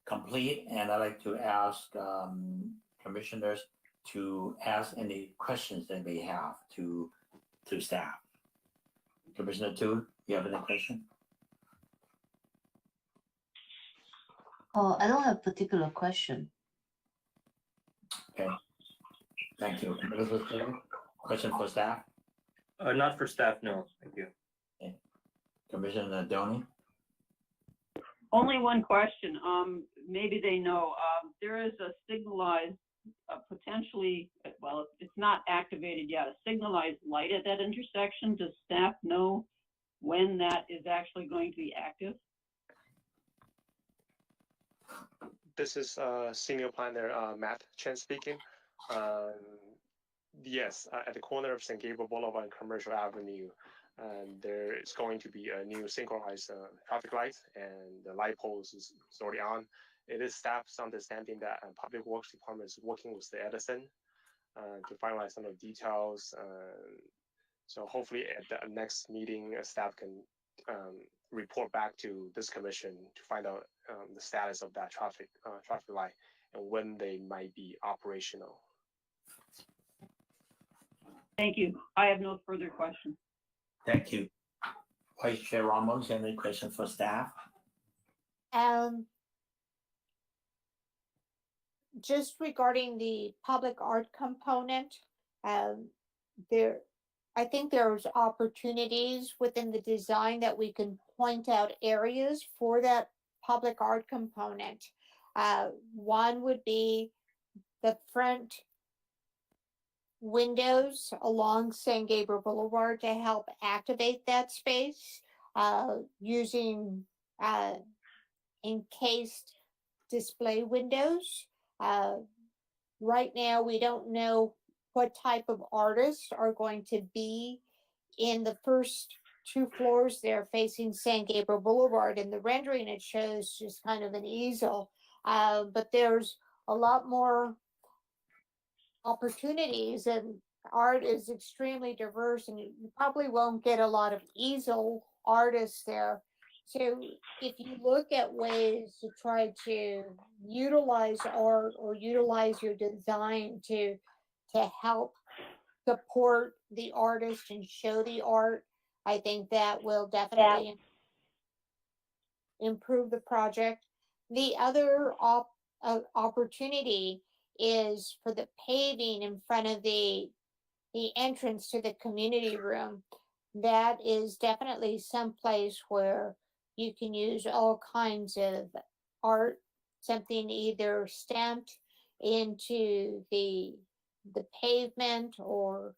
complete, and I'd like to ask commissioners to ask any questions they may have to staff. Commissioner Tu, you have any question? I don't have a particular question. Okay. Thank you. Question for staff? Not for staff, no. Thank you. Okay. Commissioner Donny? Only one question. Maybe they know. There is a signalized, potentially, well, it's not activated yet, a signalized light at that intersection. Does staff know when that is actually going to be active? This is Senior Planner Matt Chen speaking. Yes, at the corner of St. Gabriel Boulevard and Commercial Avenue, there is going to be a new synchronized traffic light, and the light post is already on. It is staff's understanding that Public Works Department is working with the Edison to finalize some of the details. So hopefully at the next meeting, staff can report back to this commission to find out the status of that traffic light and when they might be operational. Thank you. I have no further questions. Thank you. Vice Chair Ramos, any question for staff? Just regarding the public art component, I think there's opportunities within the design that we can point out areas for that public art component. One would be the front windows along San Gabriel Boulevard to help activate that space using encased display windows. Right now, we don't know what type of artists are going to be in the first 2 floors there facing San Gabriel Boulevard. In the rendering, it shows just kind of an easel, but there's a lot more opportunities, and art is extremely diverse, and you probably won't get a lot of easel artists there. So if you look at ways to try to utilize art or utilize your design to help support the artist and show the art, I think that will definitely improve the project. The other opportunity is for the paving in front of the entrance to the community room. That is definitely some place where you can use all kinds of art something either stamped into the pavement, or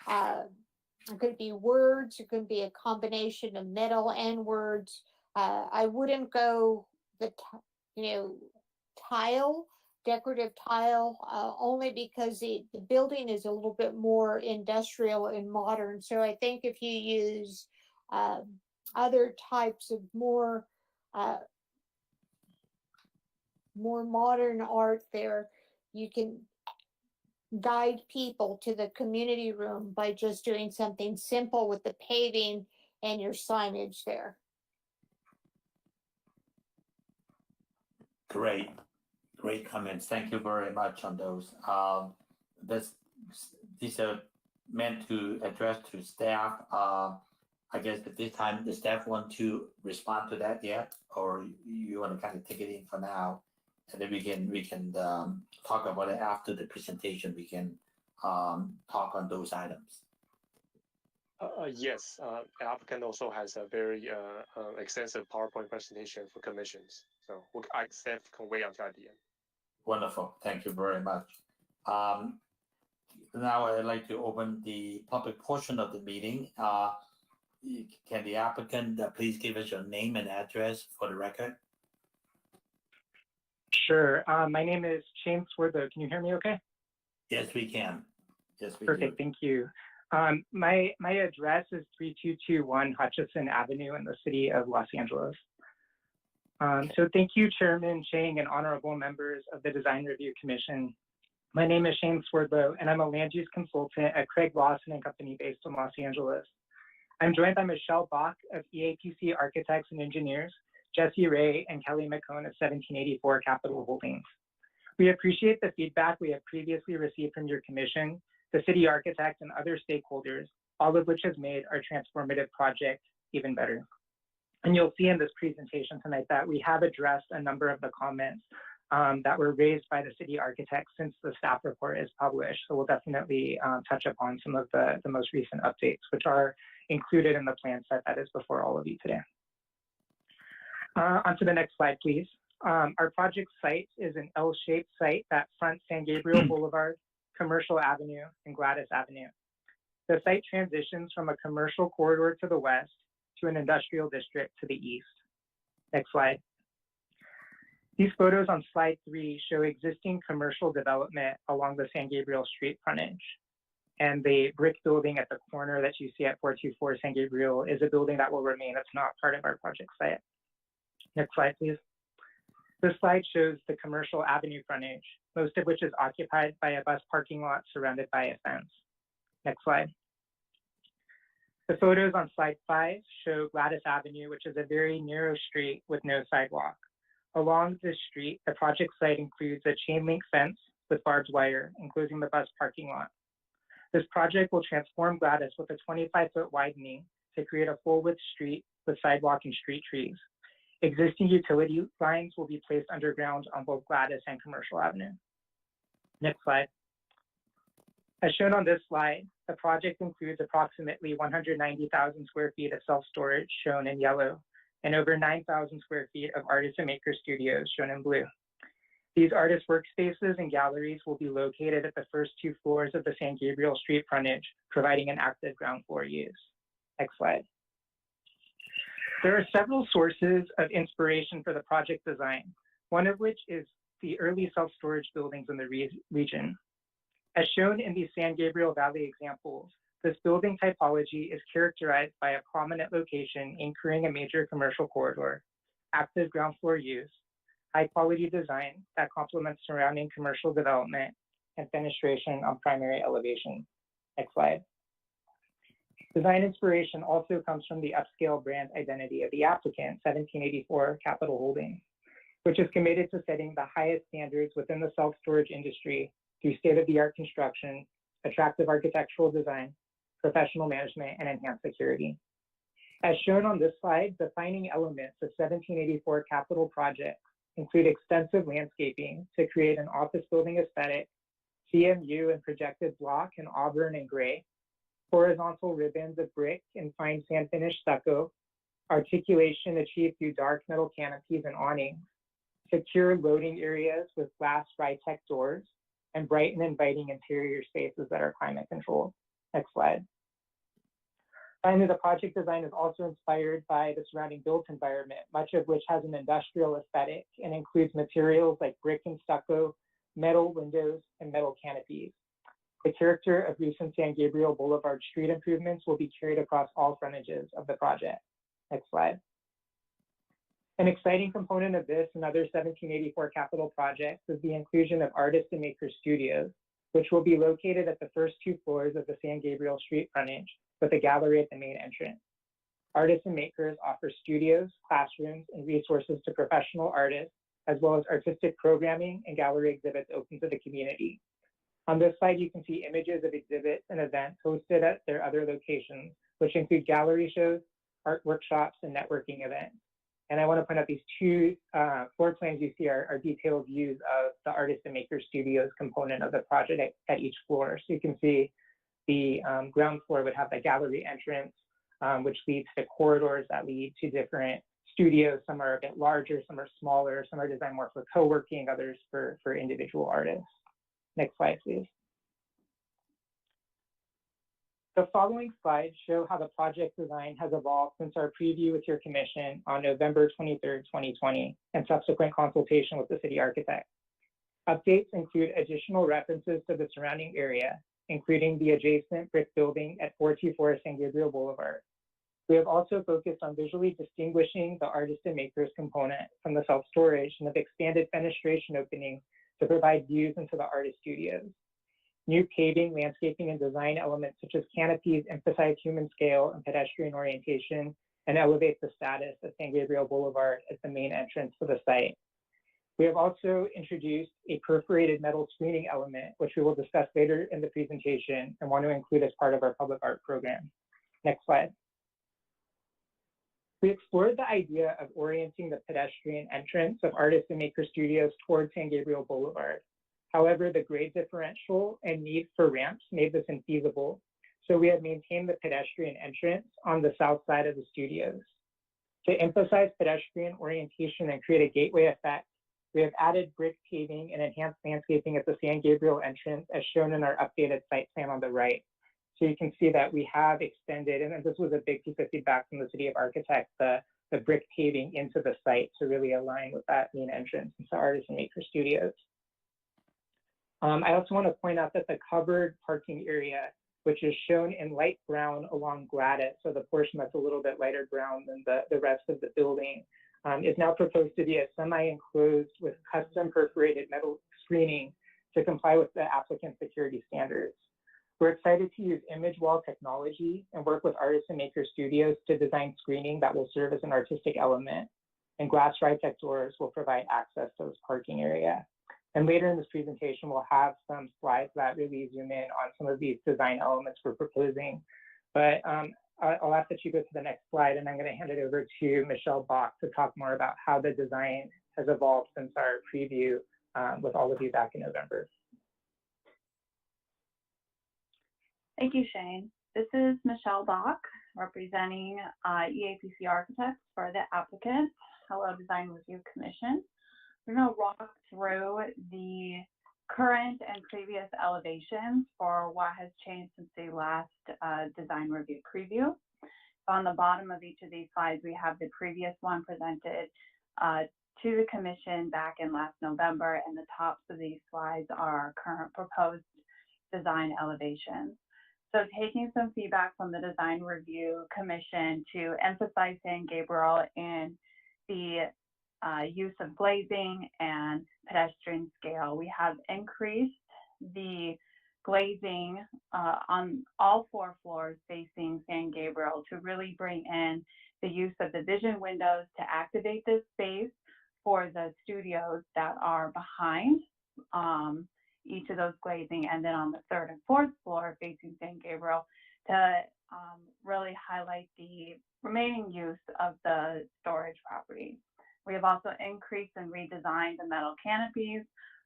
it could be words, it could be a combination of metal and words. I wouldn't go the tile, decorative tile, only because the building is a little bit more industrial and modern. So I think if you use other types of more modern art there, you can guide people to the community room by just doing something simple with the paving and your signage there. Great comments. Thank you very much on those. These are meant to address to staff. I guess at this time, the staff want to respond to that yet, or you want to kind of take it in for now, and then we can talk about it after the presentation. We can talk on those items. Yes, applicant also has a very extensive PowerPoint presentation for commissions. So staff can wait until the end. Wonderful. Thank you very much. Now I'd like to open the public portion of the meeting. Can the applicant please give us your name and address for the record? Sure. My name is Shane Swerdlow. Can you hear me okay? Yes, we can. Yes, we Perfect. do. Thank you. My address is 3221 Hutchison Avenue in the city of Los Angeles. So thank you, Chairman Chang and honorable members of the Design Review Commission. My name is Shane Swerdlow, and I'm a land use consultant at Craig Lawson and Company based in Los Angeles. I'm joined by Michelle Bach of EAPC Architects and Engineers, Jesse Ray, and Kelly McCone of 1784 Capital Holdings. We appreciate the feedback we have previously received from your commission, the city architect, and other stakeholders, all of which has made our transformative project even better. And you'll see in this presentation tonight that we have addressed a number of the comments that were raised by the city architect since the staff report is published. So we'll definitely touch upon some of the most recent updates, which are included in the plan set that is before all of you today. On to the next slide, please. Our project site is an L-shaped site that fronts San Gabriel Boulevard, Commercial Avenue, and Gladys Avenue. The site transitions from a commercial corridor to the west to an industrial district to the east. Next slide. These photos on slide 3 show existing commercial development along the San Gabriel Street frontage. And the brick building at the corner that you see at 424 San Gabriel is a building that will remain. It's not part of our project site. Next slide, please. This slide shows the Commercial Avenue frontage, most of which is occupied by a bus parking lot surrounded by a fence. Next slide. The photos on slide 5 show Gladys Avenue, which is a very narrow street with no sidewalk. Along this street, the project site includes a chain link fence with barbed wire, enclosing the bus parking lot. This project will transform Gladys with a 25-foot widening to create a full-width street with sidewalk and street trees. Existing utility lines will be placed underground on both Gladys and Commercial Avenue. Next slide. As shown on this slide, the project includes approximately 190,000 square feet of self-storage, shown in yellow, and over 9,000 square feet of artist and maker studios, shown in blue. These artist workspaces and galleries will be located at the first 2 floors of the San Gabriel Street frontage, providing an active ground floor use. Next slide. There are several sources of inspiration for the project design, one of which is the early self-storage buildings in the region. As shown in these San Gabriel Valley examples, this building typology is characterized by a prominent location anchoring a major commercial corridor, active ground floor use, high-quality design that complements surrounding commercial development, and fenestration on primary elevation. Next slide. Design inspiration also comes from the upscale brand identity of the applicant, 1784 Capital Holdings, which is committed to setting the highest standards within the self-storage industry through state-of-the-art construction, attractive architectural design, professional management, and enhanced security. As shown on this slide, defining elements of 1784 Capital projects include extensive landscaping to create an office building aesthetic, CMU and projected block in auburn and gray, horizontal ribbons of brick and fine sand finish stucco, articulation achieved through dark metal canopies and awnings, secure loading areas with glass Ritec doors, and bright and inviting interior spaces that are climate controlled. Next slide. Finally, the project design is also inspired by the surrounding built environment, much of which has an industrial aesthetic and includes materials like brick and stucco, metal windows, and metal canopies. The character of recent San Gabriel Boulevard street improvements will be carried across all frontages of the project. Next slide. An exciting component of this and other 1784 capital projects is the inclusion of artist and maker studios, which will be located at the first 2 floors of the San Gabriel street frontage with a gallery at the main entrance. Artists and makers offer studios, classrooms, and resources to professional artists, as well as artistic programming and gallery exhibits open to the community. On this slide, you can see images of exhibits and events hosted at their other locations, which include gallery shows, art workshops, and networking events. And I want to point out these 2 floor plans you see are detailed views of the artist and maker studios component of the project at each floor. So you can see the ground floor would have the gallery entrance, which leads to corridors that lead to different studios. Some are a bit larger, some are smaller, some are designed more for co-working, others for individual artists. Next slide, please. The following slides show how the project design has evolved since our preview with your commission on November 23rd, 2020, and subsequent consultation with the city architect. Updates include additional references to the surrounding area, including the adjacent brick building at 424 San Gabriel Boulevard. We have also focused on visually distinguishing the artist and makers component from the self-storage and have expanded fenestration openings to provide views into the artist studios. New paving, landscaping, and design elements such as canopies emphasize human scale and pedestrian orientation and elevate the status of San Gabriel Boulevard as the main entrance to the site. We have also introduced a perforated metal screening element, which we will discuss later in the presentation and want to include as part of our public art program. Next slide. We explored the idea of orienting the pedestrian entrance of artist and maker studios towards San Gabriel Boulevard. However, the grade differential and need for ramps made this infeasible, so we have maintained the pedestrian entrance on the south side of the studios. To emphasize pedestrian orientation and create a gateway effect, we have added brick paving and enhanced landscaping at the San Gabriel entrance as shown in our updated site plan on the right. So you can see that we have extended, and this was a big piece of feedback from the City of Architects, the brick paving into the site to really align with that main entrance into artist and maker studios. I also want to point out that the covered parking area, which is shown in light brown along Gladys, so the portion that's a little bit lighter brown than the rest of the building, is now proposed to be a semi-enclosed with custom perforated metal screening to comply with the applicant security standards. We're excited to use image wall technology and work with artists and maker studios to design screening that will serve as an artistic element, and glass Ritec doors will provide access to this parking area. And later in this presentation, we'll have some slides that really zoom in on some of these design elements we're proposing. But I'll ask that you go to the next slide, and I'm going to hand it over to Michelle Bach to talk more about how the design has evolved since our preview with all of you back in November. Thank you, Shane. This is Michelle Bach, representing EAPC Architects for the applicant, Hello Design Review Commission. We're going to walk through the current and previous elevations for what has changed since the last design review preview. So on the bottom of each of these slides, we have the previous one presented to the commission back in last November, and the tops of these slides are current proposed design elevations. So taking some feedback from the Design Review Commission to emphasize San Gabriel in the use of glazing and pedestrian scale, we have increased the glazing on all 4 floors facing San Gabriel to really bring in the use of the vision windows to activate this space for the studios that are behind each of those glazing, and then on the 3rd and 4th floor facing San Gabriel to really highlight the remaining use of the storage property. We have also increased and redesigned the metal canopies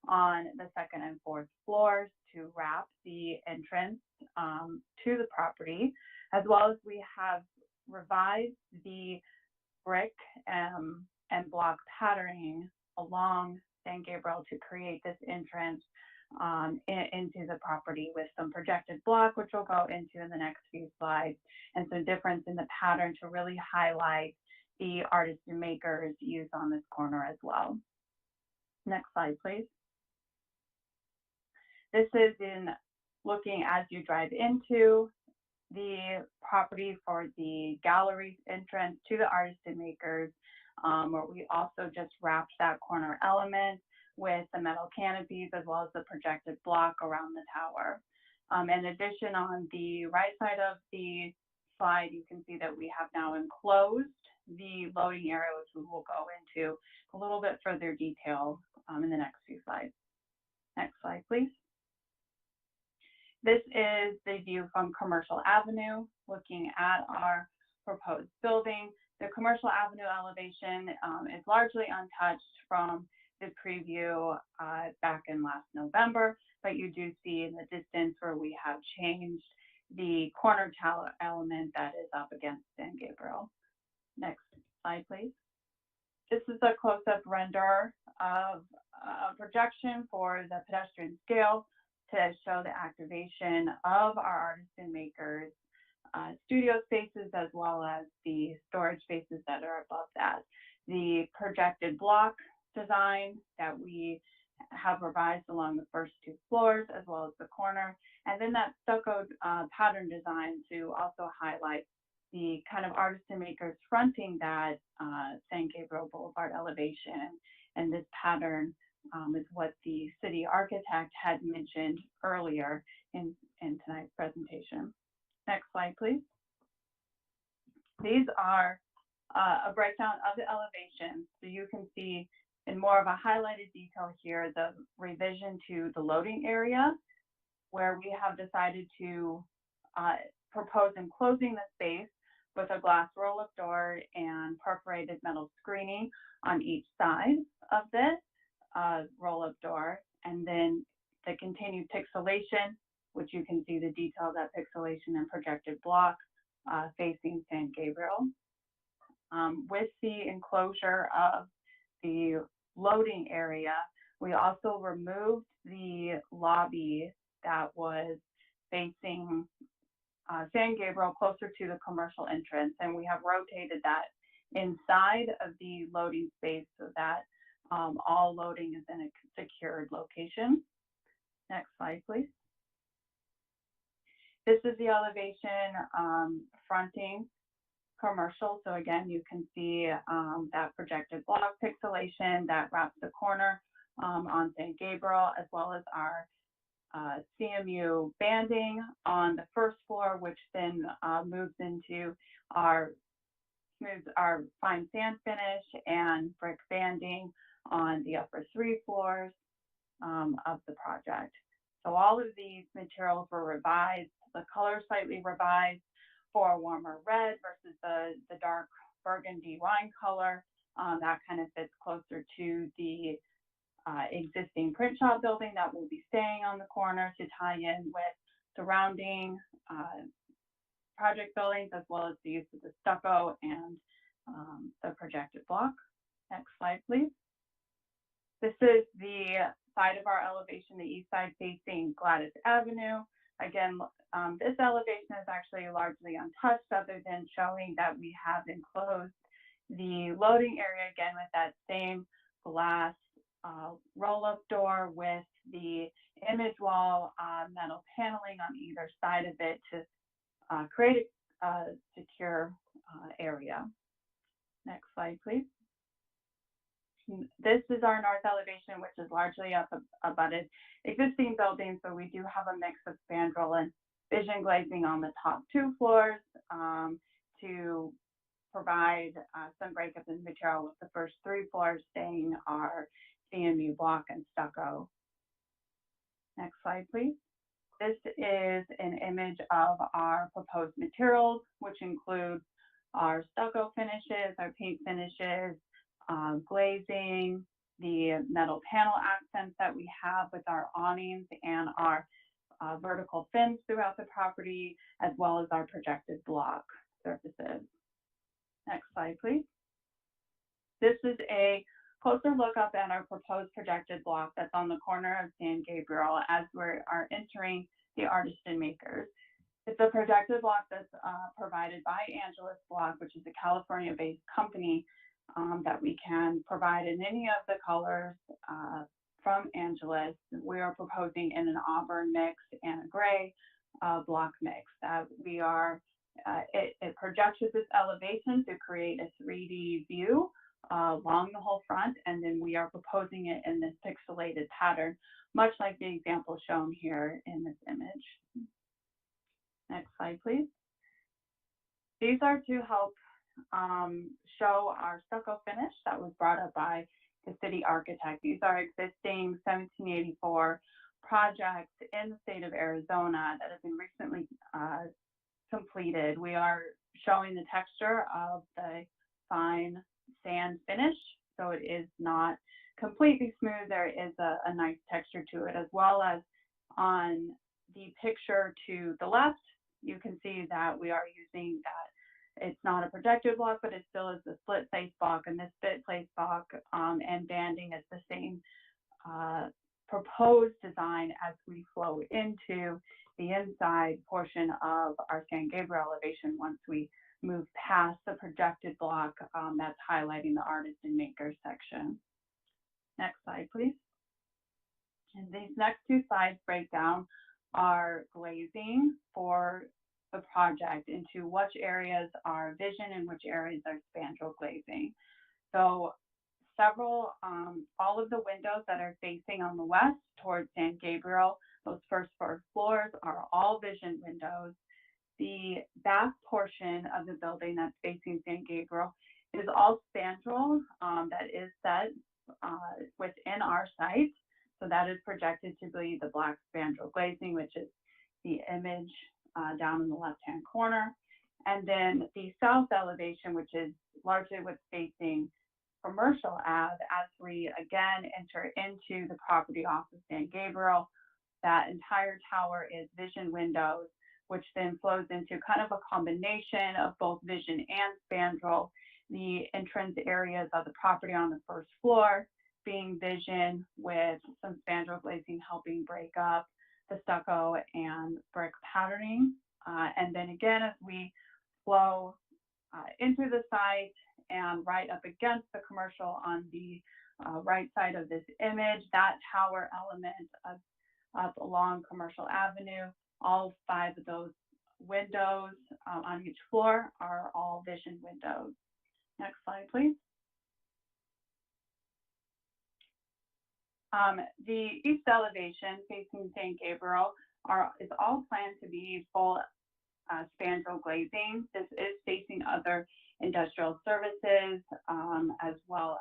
on the 2nd and 4th floors to wrap the entrance to the property, as well as we have revised the brick and block patterning along San Gabriel to create this entrance into the property with some projected block, which we'll go into in the next few slides, and some difference in the pattern to really highlight the artists and makers used on this corner as well. Next slide, please. This is in looking as you drive into the property for the gallery entrance to the artists and makers, where we also just wrapped that corner element with the metal canopies as well as the projected block around the tower. In addition, on the right side of the slide, you can see that we have now enclosed the loading area, which we will go into a little bit further detail in the next few slides. Next slide, please. This is the view from Commercial Avenue, looking at our proposed building. The Commercial Avenue elevation is largely untouched from the preview back in last November, but you do see in the distance where we have changed the corner tower element that is up against San Gabriel. Next slide, please. This is a close-up render of a projection for the pedestrian scale to show the activation of our artists and makers studio spaces as well as the storage spaces that are above that. The projected block design that we have revised along the first 2 floors as well as the corner, and then that stucco pattern design to also highlight the kind of artists and makers fronting that San Gabriel Boulevard elevation. And this pattern is what the city architect had mentioned earlier in tonight's presentation. Next slide, please. These are a breakdown of the elevation. So you can see in more of a highlighted detail here, the revision to the loading area, where we have decided to propose enclosing the space with a glass roll-up door and perforated metal screening on each side of this roll-up door, and then the continued pixelation, which you can see the detail of that pixelation and projected block facing San Gabriel. With the enclosure of the loading area, we also removed the lobby that was facing San Gabriel closer to the commercial entrance, and we have rotated that inside of the loading space so that all loading is in a secured location. Next slide, please. This is the elevation fronting commercial. So again, you can see that projected block pixelation that wraps the corner on San Gabriel, as well as our CMU banding on the first floor, which then moves into our fine sand finish and brick banding on the upper 3 floors of the project. So all of these materials were revised, the color slightly revised for a warmer red versus the dark burgundy wine color. That kind of fits closer to the existing print shop building that will be staying on the corner to tie in with surrounding project buildings, as well as the use of the stucco and the projected block. Next slide, please. This is the side of our elevation, the east side facing Gladys Avenue. Again, this elevation is actually largely untouched, other than showing that we have enclosed the loading area again with that same glass roll-up door with the image wall metal paneling on either side of it to create a secure area. Next slide, please. This is our north elevation, which is largely up abutted existing buildings, so we do have a mix of spandrel and vision glazing on the top 2 floors to provide some breakup in material, with the first 3 floors staying our CMU block and stucco. Next slide, please. This is an image of our proposed materials, which include our stucco finishes, our paint finishes, glazing, the metal panel accents that we have with our awnings and our vertical fins throughout the property, as well as our projected block surfaces. Next slide, please. This is a closer look up at our proposed projected block that's on the corner of San Gabriel as we are entering the Artisan Makers. It's a projected block that's provided by Angelus Block, which is a California-based company that we can provide in any of the colors from Angelus. We are proposing in an auburn mix and a gray block mix that we are, it projects with this elevation to create a 3D view along the whole front, and then we are proposing it in this pixelated pattern, much like the example shown here in this image. Next slide, please. These are to help show our stucco finish that was brought up by the city architect. These are existing 1784 projects in the state of Arizona that have been recently completed. We are showing the texture of the fine sand finish, so it is not completely smooth. There is a nice texture to it, as well as on the picture to the left, you can see that we are using that. It's not a projected block, but it still is a split face block, and this split face block and banding is the same proposed design as we flow into the inside portion of our San Gabriel elevation once we move past the projected block that's highlighting the Artisan Makers section. Next slide, please. And these next two slides break down our glazing for the project into which areas are vision and which areas are spandrel glazing. So several, all of the windows that are facing on the west towards San Gabriel, those first 4 floors are all vision windows. The back portion of the building that's facing San Gabriel is all spandrel that is set within our site. So that is projected to be the black spandrel glazing, which is the image down in the left-hand corner. And then the south elevation, which is largely what's facing Commercial Ave, as we again enter into the property off of San Gabriel, that entire tower is vision windows, which then flows into kind of a combination of both vision and spandrel. The entrance areas of the property on the first floor being vision with some spandrel glazing helping break up the stucco and brick patterning. And then again, as we flow into the site and right up against the commercial on the right side of this image, that tower element up along Commercial Avenue, all 5 of those windows on each floor are all vision windows. Next slide, please. The east elevation facing San Gabriel is all planned to be full spandrel glazing. This is facing other industrial services, as well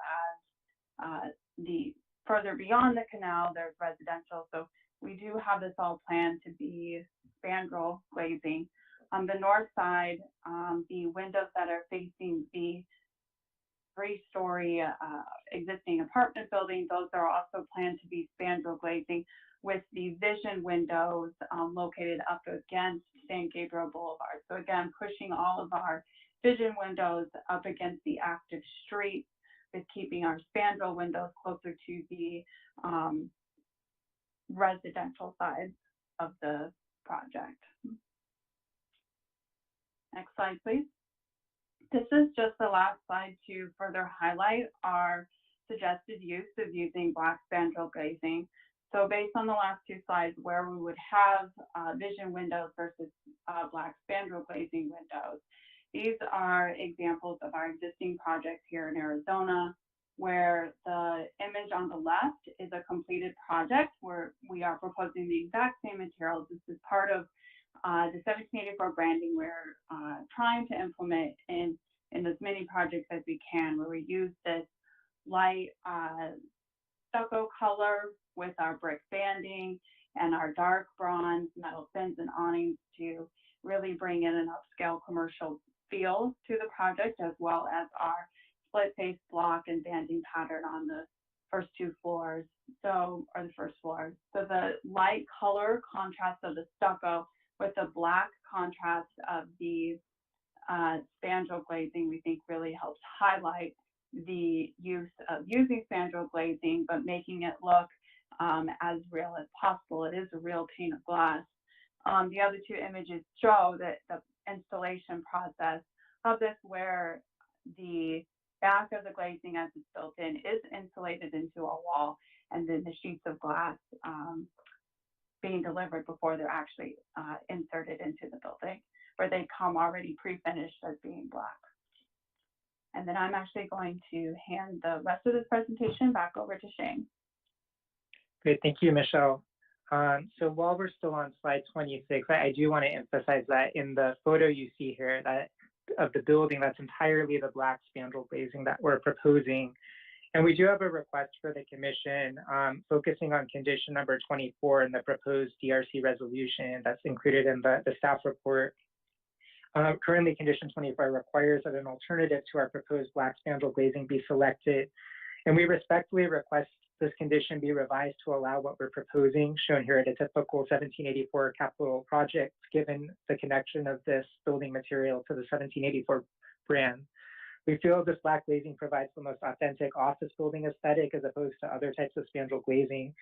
as the further beyond the canal, there's residential. So we do have this all planned to be spandrel glazing. On the north side, the windows that are facing the 3-story existing apartment building, those are also planned to be spandrel glazing with the vision windows located up against San Gabriel Boulevard. So again, pushing all of our vision windows up against the active street with keeping our spandrel windows closer to the residential side of the project. Next slide, please. This is just the last slide to further highlight our suggested use of using black spandrel glazing. So based on the last 2 slides where we would have vision windows versus black spandrel glazing windows, these are examples of our existing projects here in Arizona, where the image on the left is a completed project where we are proposing the exact same materials. This is part of the 1784 branding we're trying to implement in as many projects as we can, where we use this light stucco color with our brick banding and our dark bronze metal fins and awnings to really bring in an upscale commercial feel to the project, as well as our split face block and banding pattern on the first 2 floors, or the first floor. So the light color contrast of the stucco with the black contrast of the spandrel glazing, we think really helps highlight the use of using Spandrel glazing, but making it look as real as possible. It is a real pane of glass. The other two images show that the installation process of this, where the back of the glazing as it's built in is insulated into a wall, and then the sheets of glass being delivered before they're actually inserted into the building, where they come already pre-finished as being black. And then I'm actually going to hand the rest of this presentation back over to Shane. Great, thank you, Michelle. So while we're still on slide 26, I do want to emphasize that in the photo you see here that of the building, that's entirely the black spandrel glazing that we're proposing. And we do have a request for the commission focusing on condition number 24 in the proposed DRC resolution that's included in the staff report. Currently, condition 24 requires that an alternative to our proposed black spandrel glazing be selected. And we respectfully request this condition be revised to allow what we're proposing, shown here at a typical 1784 capital project, given the connection of this building material to the 1784 brand. We feel this black glazing provides the most authentic office building aesthetic as opposed to other types of spandrel glazing.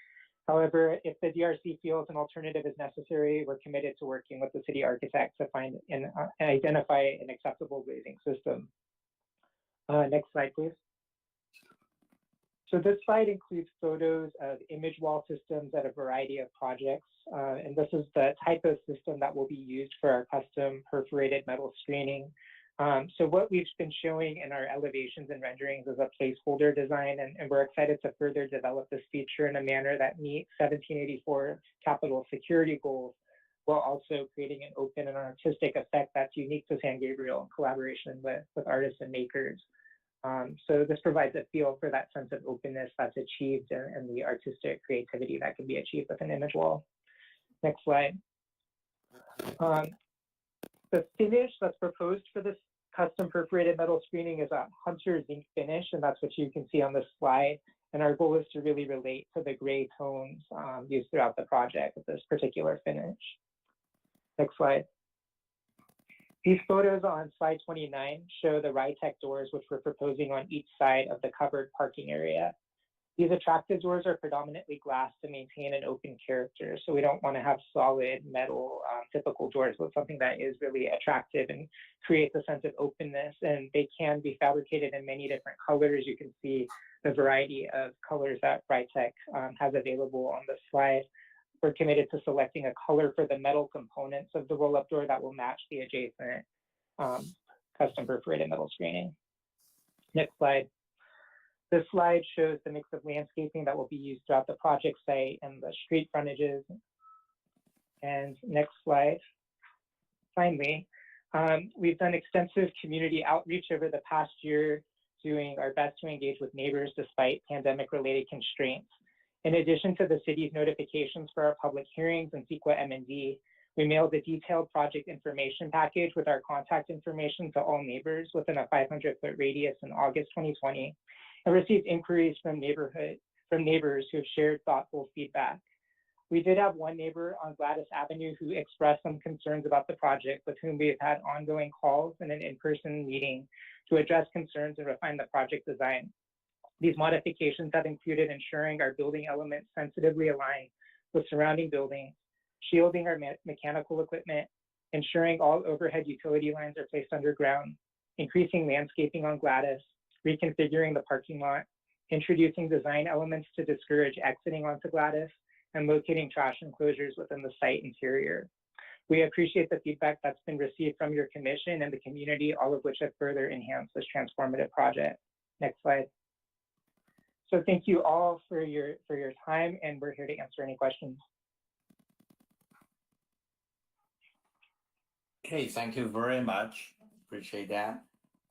However, if the DRC feels an alternative is necessary, we're committed to working with the city architect to find and identify an acceptable glazing system. Next slide, please. So this slide includes photos of image wall systems at a variety of projects. And this is the type of system that will be used for our custom perforated metal screening. So what we've been showing in our elevations and renderings is a placeholder design, and we're excited to further develop this feature in a manner that meets 1784 capital security goals, while also creating an open and artistic effect that's unique to San Gabriel in collaboration with artists and makers. So this provides a feel for that sense of openness that's achieved and the artistic creativity that can be achieved with an image wall. Next slide. The finish that's proposed for this custom perforated metal screening is a hunter zinc finish, and that's what you can see on this slide. And our goal is to really relate to the gray tones used throughout the project with this particular finish. Next slide. These photos on slide 29 show the Rytec doors, which we're proposing on each side of the covered parking area. These attractive doors are predominantly glass to maintain an open character, so we don't want to have solid metal typical doors, but something that is really attractive and creates a sense of openness. And they can be fabricated in many different colors. You can see the variety of colors that Rytec has available on the slide. We're committed to selecting a color for the metal components of the roll-up door that will match the adjacent custom perforated metal screening. Next slide. This slide shows the mix of landscaping that will be used throughout the project site and the street frontages. And next slide. Finally, we've done extensive community outreach over the past year, doing our best to engage with neighbors despite pandemic-related constraints. In addition to the city's notifications for our public hearings and CEQA M&D, we mailed a detailed project information package with our contact information to all neighbors within a 500-foot radius in August 2020, and received inquiries from neighbors who have shared thoughtful feedback. We did have one neighbor on Gladys Avenue who expressed some concerns about the project, with whom we have had ongoing calls and an in-person meeting to address concerns and refine the project design. These modifications have included ensuring our building elements sensitively align with surrounding buildings, shielding our mechanical equipment, ensuring all overhead utility lines are placed underground, increasing landscaping on Gladys, reconfiguring the parking lot, introducing design elements to discourage exiting onto Gladys, and locating trash enclosures within the site interior. We appreciate the feedback that's been received from your commission and the community, all of which have further enhanced this transformative project. Next slide. So thank you all for your time, and we're here to answer any questions. Okay, thank you very much. Appreciate that.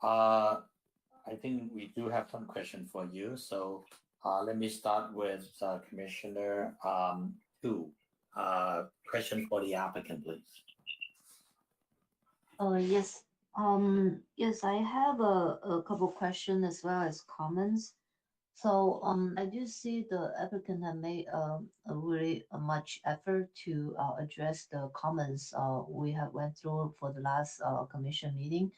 I think we do have some questions for you. So let me start with Commissioner Tu. Question for the applicant, please. Yes. Yes, I have a couple questions as well as comments. So I do see the applicant have made a really much effort to address the comments we have went through for the last commission meeting.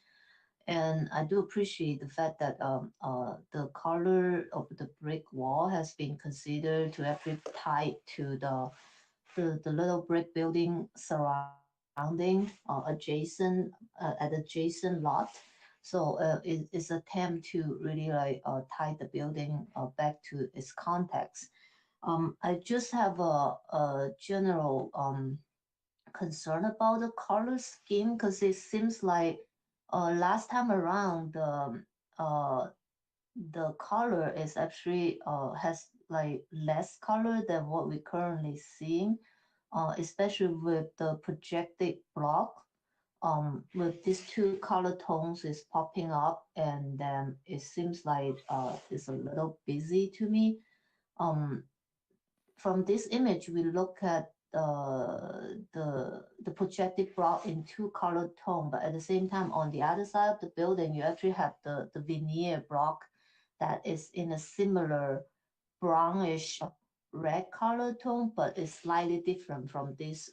And I do appreciate the fact that the color of the brick wall has been considered to actually tie to the little brick building surrounding adjacent at adjacent lot. So it's attempt to really like tie the building back to its context. I just have a general concern about the color scheme because it seems like last time around the color is actually has like less color than what we're currently seeing, especially with the projected block. With these two color tones is popping up, and then it seems like it's a little busy to me. From this image, we look at the projected block in two color tone, but at the same time, on the other side of the building, you actually have the veneer block that is in a similar brownish red color tone, but it's slightly different from this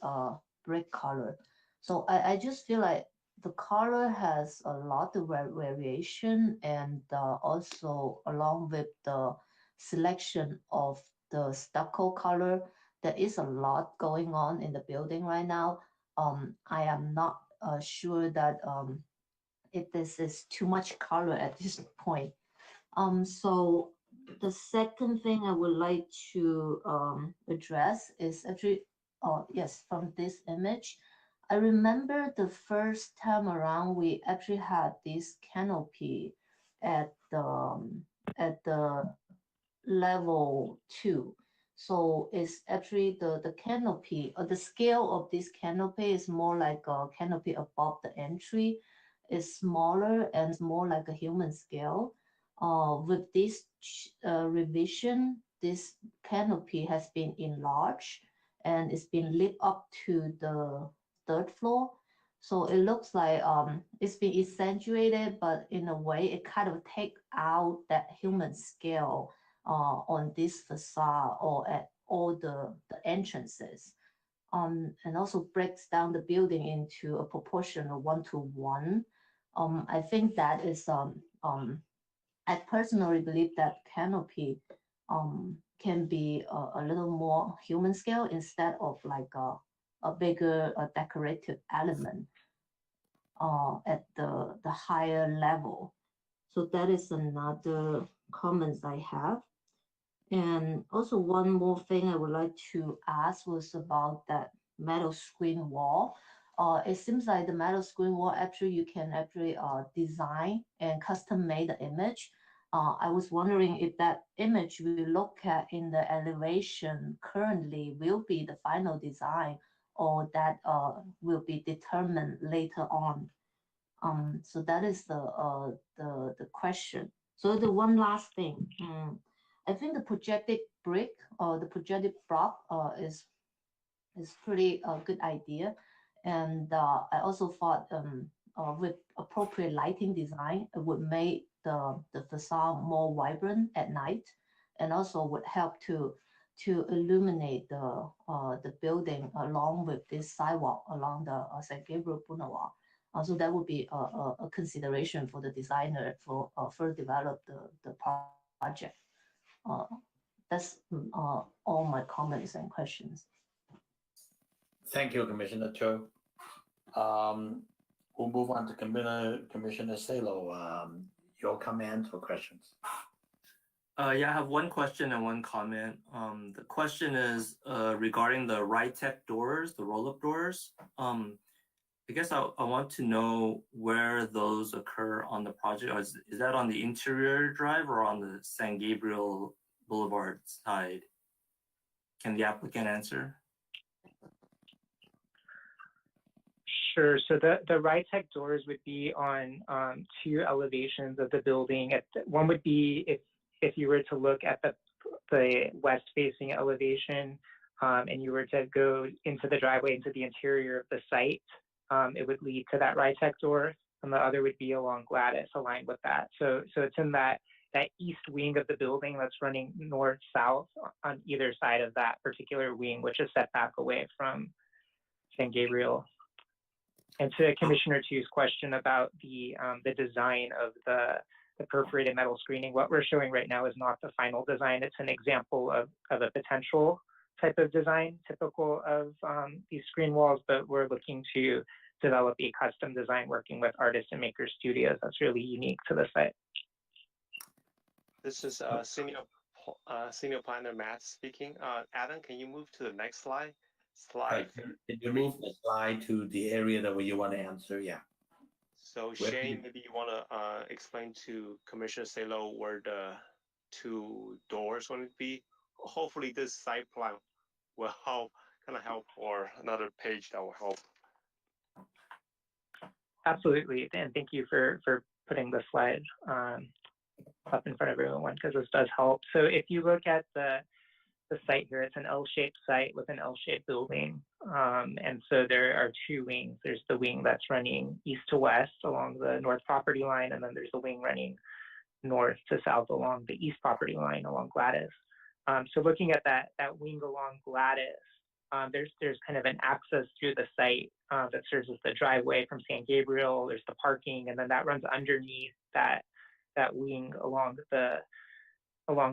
brick color. So I just feel like the color has a lot of variation, and also along with the selection of the stucco color, there is a lot going on in the building right now. I am not sure that if this is too much color at this point. So the second thing I would like to address is actually, yes, from this image. I remember the first time around, we actually had this canopy at the level 2. So it's actually the canopy, or the scale of this canopy is more like a canopy above the entry. It's smaller and more like a human scale. With this revision, this canopy has been enlarged and it's been lit up to the 3rd floor. So it looks like it's been accentuated, but in a way it kind of take out that human scale on this facade or at all the entrances. And also breaks down the building into a proportion of 1:1. I think that is I personally believe that canopy can be a little more human scale instead of like a bigger decorative element at the higher level. So that is another comments I have. And also one more thing I would like to ask was about that metal screen wall. It seems like the metal screen wall, actually you can actually design and custom made the image. I was wondering if that image we look at in the elevation currently will be the final design, or that will be determined later on. So that is the question. So the one last thing, I think the projected brick or the projected block is pretty good idea, and I also thought with appropriate lighting design, it would make the facade more vibrant at night, and also would help to illuminate the building along with this sidewalk along the San Gabriel Boulevard. So that would be a consideration for the designer for further develop the project. That's all my comments and questions. Thank you, Commissioner Cho. We'll move on to Commissioner Salo. Your comments or questions? Yeah, I have one question and one comment. The question is regarding the Ritec doors, the roll-up doors. I guess I want to know where those occur on the project. Is that on the interior drive or on the San Gabriel Boulevard side? Can the applicant answer? Sure. So the Ritec doors would be on 2 elevations of the building. One would be if you were to look at the west-facing elevation, and you were to go into the driveway into the interior of the site, it would lead to that Ritec door, and the other would be along Gladys, aligned with that. So it's in that east wing of the building that's running north-south on either side of that particular wing, which is set back away from San Gabriel. And to Commissioner Tu's question about the design of the perforated metal screening, what we're showing right now is not the final design. It's an example of a potential type of design typical of these screen walls, but we're looking to develop a custom design working with artists and maker studios that's really unique to the site. This is senior planner Matt speaking. Adam, can you move to the next slide? Right. Can you move the slide to the area that you want to answer? Yeah. So Shane, maybe you want to explain to Commissioner Salo where the two doors going to be. Hopefully this site plan will help, or another page that will help. Absolutely, and thank you for putting the slide up in front of everyone, because this does help. So if you look at the site here, it's an L-shaped site with an L-shaped building. And so there are two wings. There's the wing that's running east to west along the north property line, and then there's a wing running north to south along the east property line along Gladys. So looking at that wing along Gladys, there's kind of an access through the site that serves as the driveway from San Gabriel. There's the parking, and then that runs underneath that wing along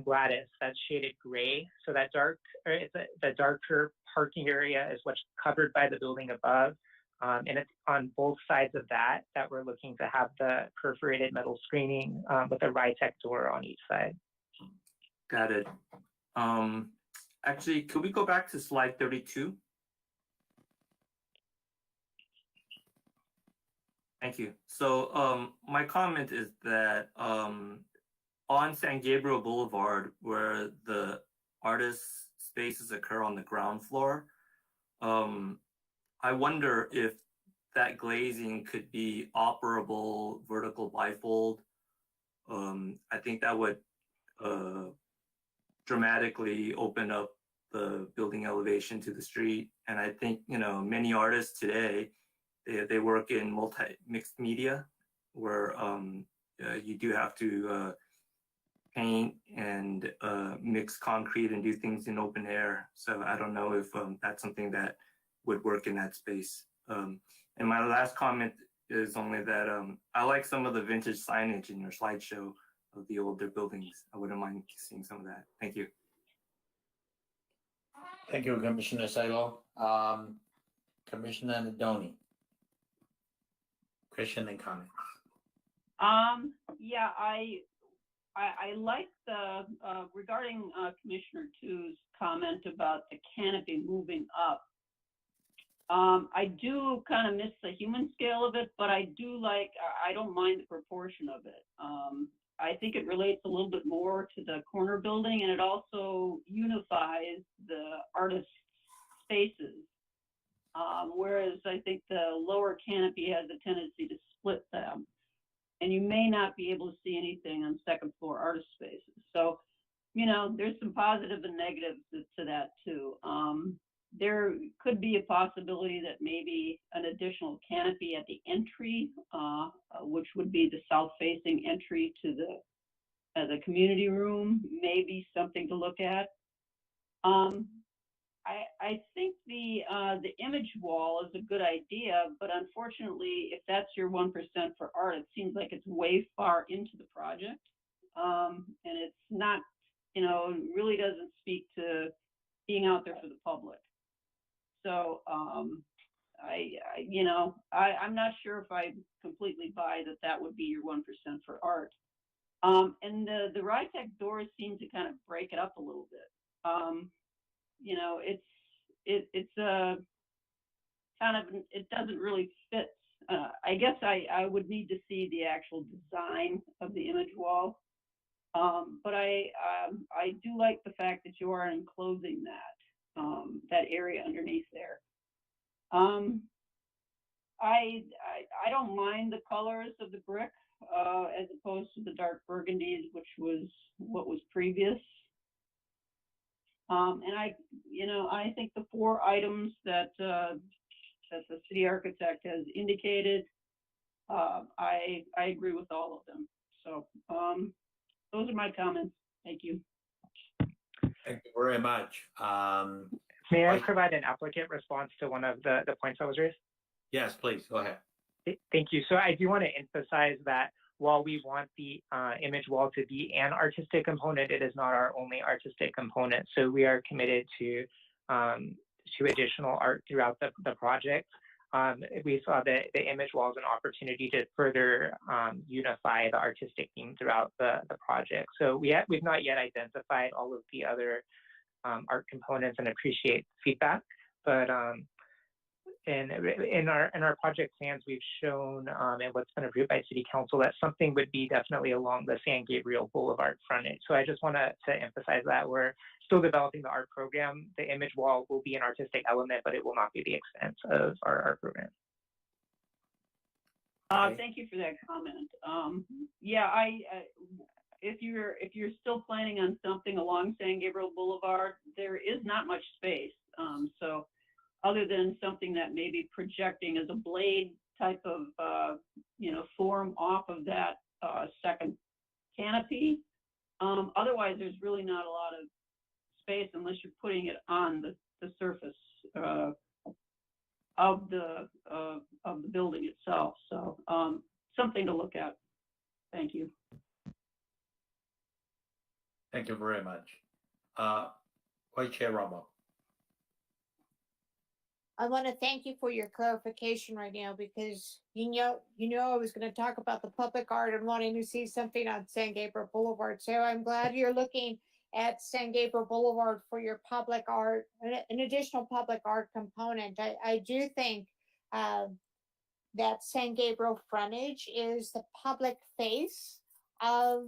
Gladys. That's shaded gray. So that the darker parking area is what's covered by the building above. And it's on both sides of that we're looking to have the perforated metal screening with a Rytec door on each side. Got it. Actually, could we go back to slide 32? Thank you. So my comment is that on San Gabriel Boulevard, where the artist spaces occur on the ground floor, I wonder if that glazing could be operable vertical bifold. I think that would dramatically open up the building elevation to the street. And I think, many artists today, they work in mixed media, where you do have to paint and mix concrete and do things in open air. So I don't know if that's something that would work in that space. And my last comment is only that I like some of the vintage signage in your slideshow of the older buildings. I wouldn't mind seeing some of that. Thank you. Thank you, Commissioner Salo. Commissioner Nadoni. Question and comment. Yeah, I like the regarding Commissioner Tu's comment about the canopy moving up. I do kind of miss the human scale of it, but I don't mind the proportion of it. I think it relates a little bit more to the corner building, and it also unifies the artist spaces. Whereas I think the lower canopy has a tendency to split them, and you may not be able to see anything on second floor artist spaces. So, there's some positives and negatives to that too. There could be a possibility that maybe an additional canopy at the entry, which would be the south-facing entry to the community room, may be something to look at. I think the image wall is a good idea, but unfortunately, if that's your 1% for art, it seems like it's way far into the project, and it's not, it really doesn't speak to being out there for the public. So I'm not sure if I completely buy that would be your 1% for art. And the Rytec doors seem to kind of break it up a little bit. It's a kind of, it doesn't really fit. I guess I would need to see the actual design of the image wall. But I do like the fact that you are enclosing that area underneath there. I don't mind the colors of the brick as opposed to the dark burgundies, which was what was previous. And I think the 4 items that the city architect has indicated, I agree with all of them. So those are my comments. Thank you. Thank you very much. May I provide an applicant response to one of the points that was raised? Yes, please, go ahead. Thank you. So I do want to emphasize that while we want the image wall to be an artistic component, it is not our only artistic component. So we are committed to additional art throughout the project. We saw the image wall as an opportunity to further unify the artistic theme throughout the project. So we've not yet identified all of the other art components and appreciate feedback, but in our project plans, we've shown and what's been approved by City Council that something would be definitely along the San Gabriel Boulevard frontage. So I just want to emphasize that we're still developing the art program. The image wall will be an artistic element, but it will not be the extent of our art program. Thank you for that comment. Yeah, if you're still planning on something along San Gabriel Boulevard, there is not much space. So other than something that may be projecting as a blade type of form off of that second canopy, otherwise there's really not a lot of space unless you're putting it on the surface of the building itself. So something to look at. Thank you. Thank you very much. Vice Chair Ramos. I want to thank you for your clarification right now because you know I was going to talk about the public art and wanting to see something on San Gabriel Boulevard. So I'm glad you're looking at San Gabriel Boulevard for your public art, an additional public art component. I do think that San Gabriel frontage is the public face of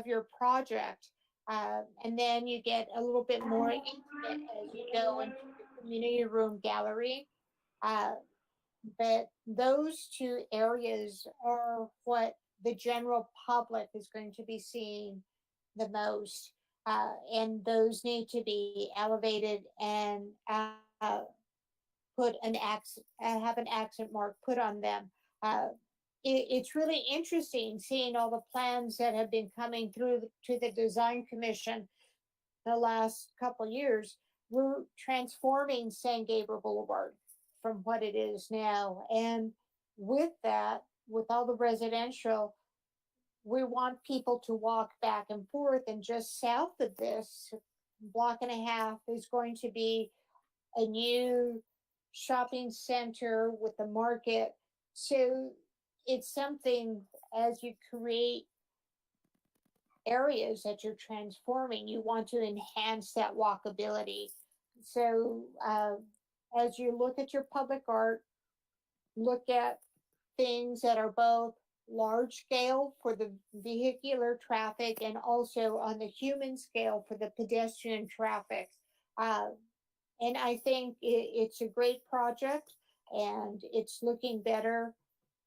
your project. And then you get a little bit more intimate as you go into the community room gallery. But those two areas are what the general public is going to be seeing the most. And those need to be elevated and have an accent mark put on them. It's really interesting seeing all the plans that have been coming through to the design commission the last couple years. We're transforming San Gabriel Boulevard from what it is now. And with that, with all the residential, we want people to walk back and forth. And just south of this, block and a half, is going to be a new shopping center with a market. So it's something, as you create areas that you're transforming, you want to enhance that walkability. So as you look at your public art, look at things that are both large scale for the vehicular traffic and also on the human scale for the pedestrian traffic. And I think it's a great project and it's looking better.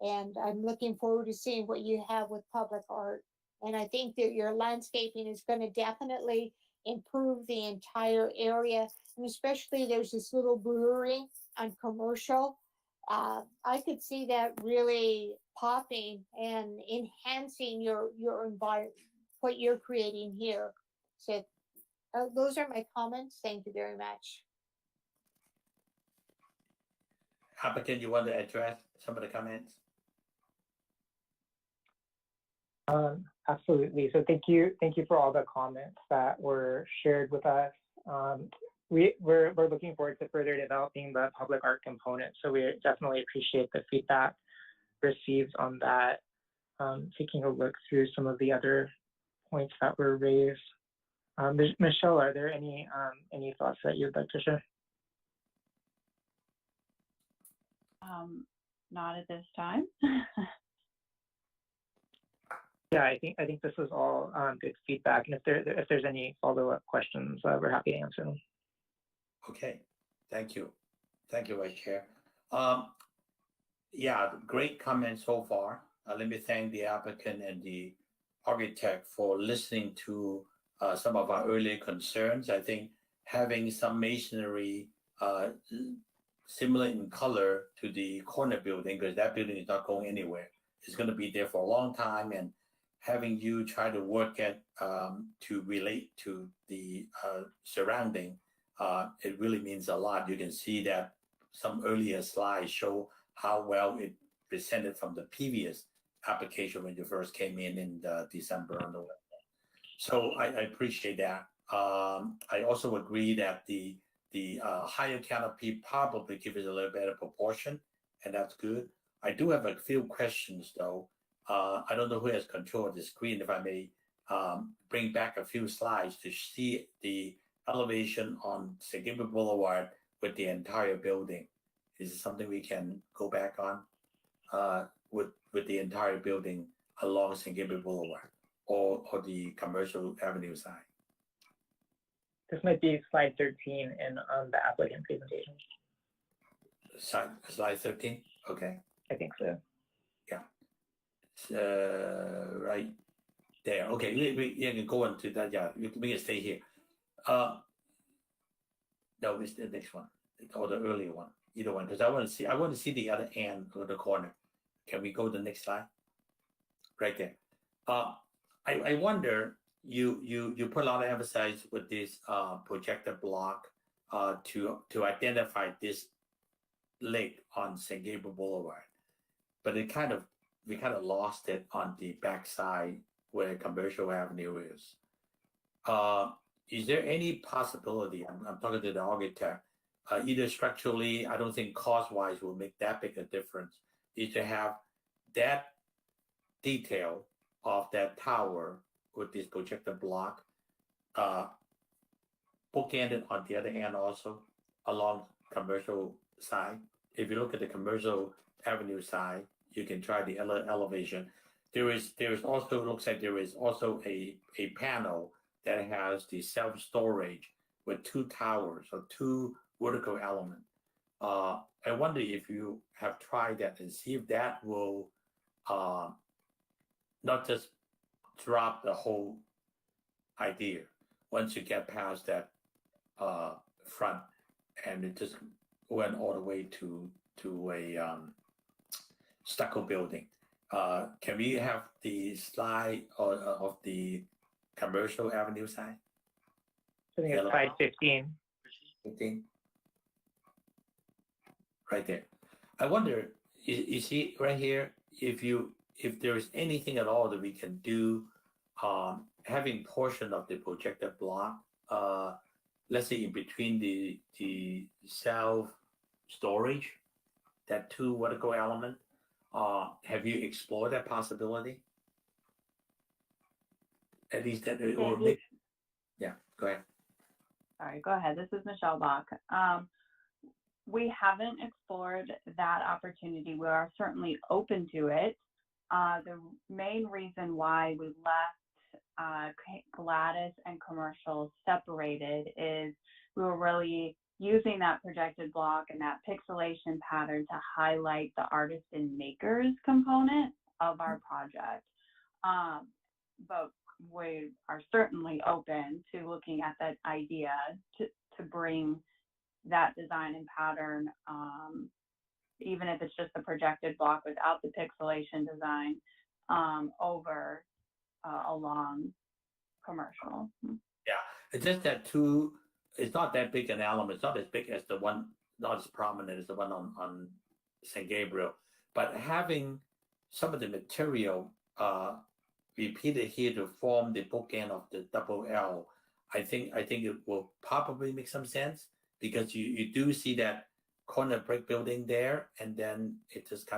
And I'm looking forward to seeing what you have with public art. And I think that your landscaping is going to definitely improve the entire area. And especially there's this little brewery on Commercial. I could see that really popping and enhancing your environment, what you're creating here. So those are my comments. Thank you very much. Applicant, you want to address some of the comments? Absolutely. So thank you for all the comments that were shared with us. We're looking forward to further developing the public art component. So we definitely appreciate the feedback received on that. Taking a look through some of the other points that were raised. Michelle, are there any thoughts that you'd like to share? Not at this time. Yeah, I think this is all good feedback, and if there's any follow-up questions, we're happy to answer them. Okay, thank you, Vice Chair. Yeah, great comments so far. Let me thank the applicant and the architect for listening to some of our earlier concerns. I think having some masonry similar in color to the corner building, because that building is not going anywhere. It's going to be there for a long time, and having you try to work at to relate to the surrounding, it really means a lot. You can see that some earlier slides show how well it presented from the previous application when you first came in December on the web. So I appreciate that. I also agree that the higher canopy probably gives it a little better proportion, and that's good. I do have a few questions though. I don't know who has control of the screen. If I may bring back a few slides to see the elevation on St. Gabriel Boulevard with the entire building. Is it something we can go back on with the entire building along St. Gabriel Boulevard or the commercial avenue side? This might be slide 13 in the applicant presentation. Slide 13? Okay. I think so. Yeah. It's, right there. Okay, we can go into that. Yeah, we can stay here. No, it's the next one or the earlier one, either one, because I want to see the other end of the corner. Can we go to the next slide? Right there. I wonder, you put a lot of emphasis with this projector block to identify this lake on St. Gabriel Boulevard, but we kind of lost it on the backside where Commercial Avenue is. Is there any possibility? I'm talking to the architect. Either structurally, I don't think cost-wise will make that big a difference. Is to have that detail of that tower with this projector block bookended on the other end also along commercial side. If you look at the Commercial Avenue side, you can try the elevation. There is also, looks like there is also a panel that has the self-storage with two towers or two vertical elements. I wonder if you have tried that and see if that will not just drop the whole idea once you get past that front, and it just went all the way to a stucco building. Can we have the slide of the Commercial Avenue side? I think it's slide 15. 15. Right there. I wonder, you see right here, if there's anything at all that we can do, having portion of the projector block, let's say in between the self storage, that two vertical element, have you explored that possibility? At least that, or maybe, yeah, go ahead. Sorry, go ahead. This is Michelle Bach. We haven't explored that opportunity. We are certainly open to it. The main reason why we left Gladys and commercial separated is we were really using that projected block and that pixelation pattern to highlight the artist and makers component of our project. But we are certainly open to looking at that idea to bring that design and pattern, even if it's just the projected block without the pixelation design, over along commercial. Yeah, it's just that it's not that big an element. It's not as big as the one, not as prominent as the one on St. Gabriel. But having some of the material repeated here to form the bookend of the double L, I think it will probably make some sense, because you do see that corner brick building there, and then it just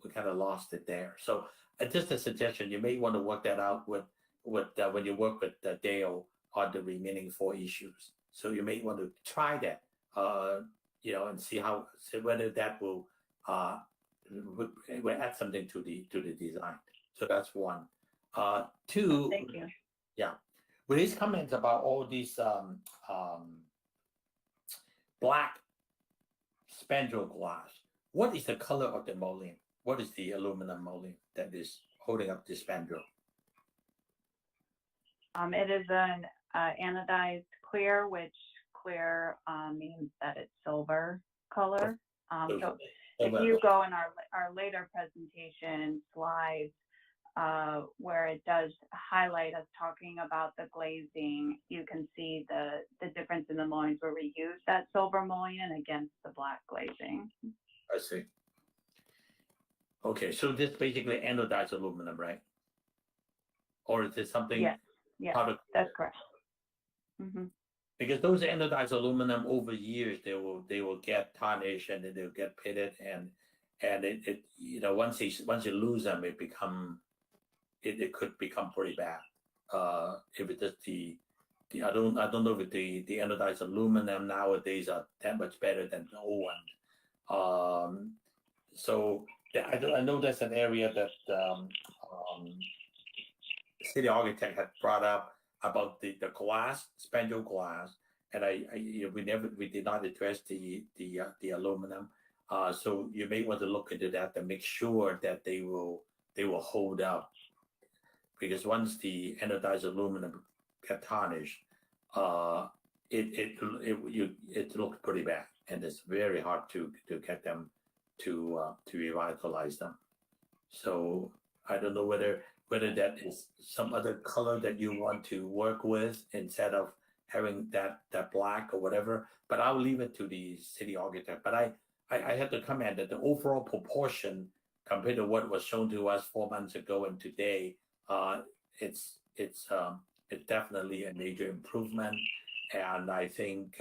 we kind of lost it there. So just a suggestion, you may want to work that out with when you work with Dale on the remaining 4 issues. So you may want to try that, and see whether that will add something to the design. So that's one. 2. Thank you. Yeah, with his comments about all these black spandrel glass, what is the color of the mullion? What is the aluminum mullion that is holding up the spandrel? It is an anodized clear, which clear means that it's silver color. So if you go in our later presentation slides, where it does highlight us talking about the glazing, you can see the difference in the mullions where we use that silver mullion against the black glazing. I see. Okay, so this basically anodized aluminum, right? Or is it something? Yes, yes, powder- that's correct. Mm-hmm. Because those anodized aluminum over years they will get tarnished and then they'll get pitted and it you know once you lose them it could become pretty bad. If it's just I don't know if the anodized aluminum nowadays are that much better than the old one. So I know that's an area that the city architect had brought up about the glass, spandrel glass, and we did not address the aluminum. So you may want to look into that to make sure that they will hold up, because once the anodized aluminum get tarnished, it looks pretty bad, and it's very hard to get them to revitalize them. So I don't know whether that is some other color that you want to work with instead of having that black or whatever, but I'll leave it to the city architect. But I have to comment that the overall proportion compared to what was shown to us 4 months ago and today, it's definitely a major improvement, and I think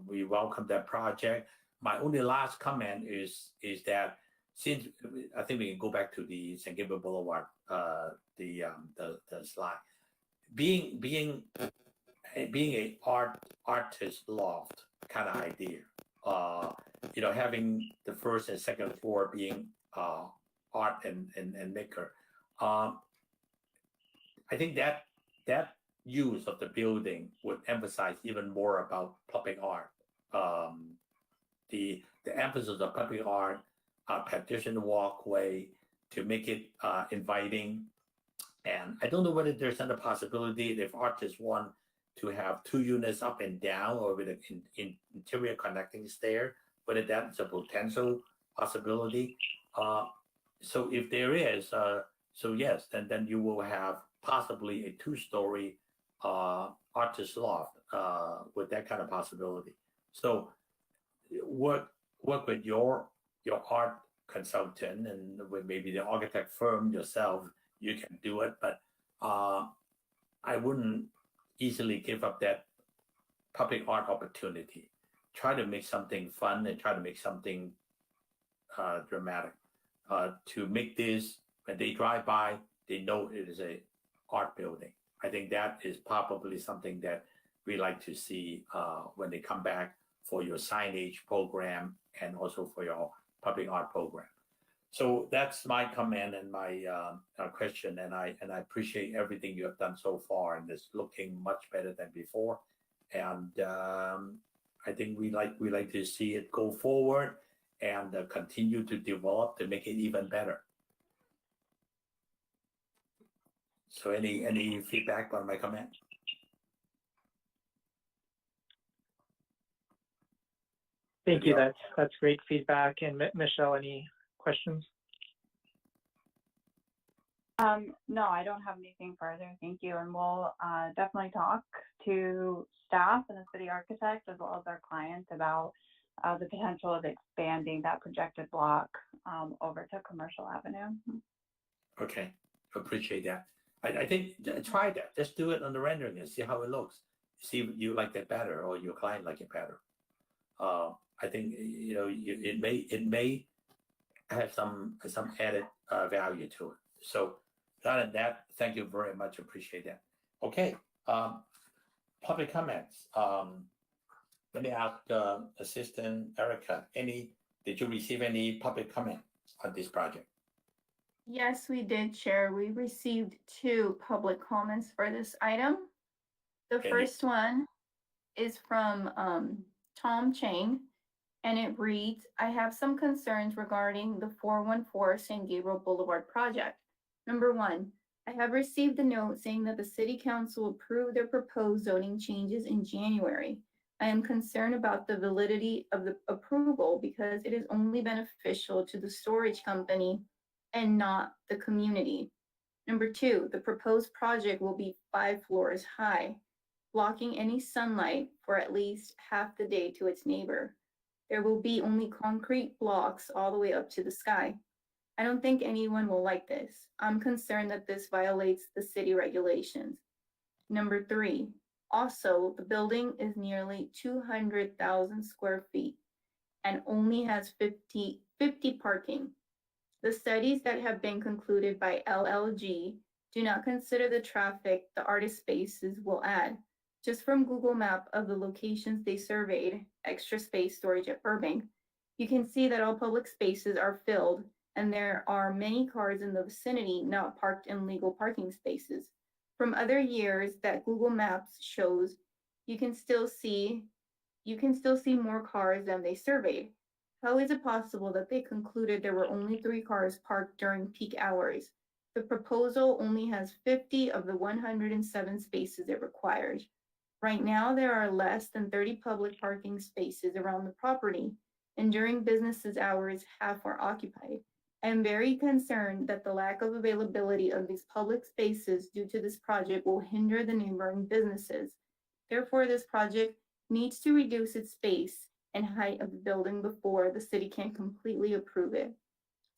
we welcome that project. My only last comment is that since I think we can go back to the San Gabriel Boulevard, the slide, being a artist loft kind of idea, having the first and second floor being art and maker. I think that use of the building would emphasize even more about public art. The emphasis of public art, pedestrian walkway to make it inviting. And I don't know whether there's another possibility if artists want to have 2 units up and down or with an interior connecting stair, whether that's a potential possibility. So if there is, so yes, then you will have possibly a 2-story artist loft with that kind of possibility. So work with your art consultant and with maybe the architect firm yourself, you can do it, but I wouldn't easily give up that public art opportunity. Try to make something fun and try to make something dramatic to make this, when they drive by, they know it is a art building. I think that is probably something that we like to see when they come back for your signage program and also for your public art program. So that's my comment and my question, and I appreciate everything you have done so far, and it's looking much better than before. And I think we like to see it go forward and continue to develop to make it even better. So any feedback on my comment? Thank you. That's great feedback. And Michelle, any questions? No, I don't have anything further. Thank you. And we'll definitely talk to staff and the city architect as well as our clients about the potential of expanding that projected block over to Commercial Avenue. Okay, appreciate that. I think try that. Just do it on the rendering and see how it looks. See if you like that better or your client like it better. I think it may have some added value to it. So other than that, thank you very much. Appreciate that. Okay, public comments. Let me ask Assistant Erica. Did you receive any public comment on this project? Yes, we did, Chair. We received 2 public comments for this item. The first one is from Tom Chang, and it reads, I have some concerns regarding the 414 San Gabriel Boulevard project. Number 1, I have received a note saying that the City Council approved their proposed zoning changes in January. I am concerned about the validity of the approval because it is only beneficial to the storage company and not the community. Number 2, the proposed project will be 5 floors high, blocking any sunlight for at least half the day to its neighbor. There will be only concrete blocks all the way up to the sky. I don't think anyone will like this. I'm concerned that this violates the city regulations. Number 3, also, the building is nearly 200,000 square feet and only has 50 parking. The studies that have been concluded by LLG do not consider the traffic the artist spaces will add. Just from Google Map of the locations they surveyed, extra space storage at Burbank, you can see that all public spaces are filled and there are many cars in the vicinity not parked in legal parking spaces. From other years that Google Maps shows, you can still see more cars than they surveyed. How is it possible that they concluded there were only 3 cars parked during peak hours? The proposal only has 50 of the 107 spaces it requires. Right now, there are less than 30 public parking spaces around the property, and during business hours, half are occupied. I am very concerned that the lack of availability of these public spaces due to this project will hinder the neighboring businesses. Therefore, this project needs to reduce its space and height of the building before the city can completely approve it.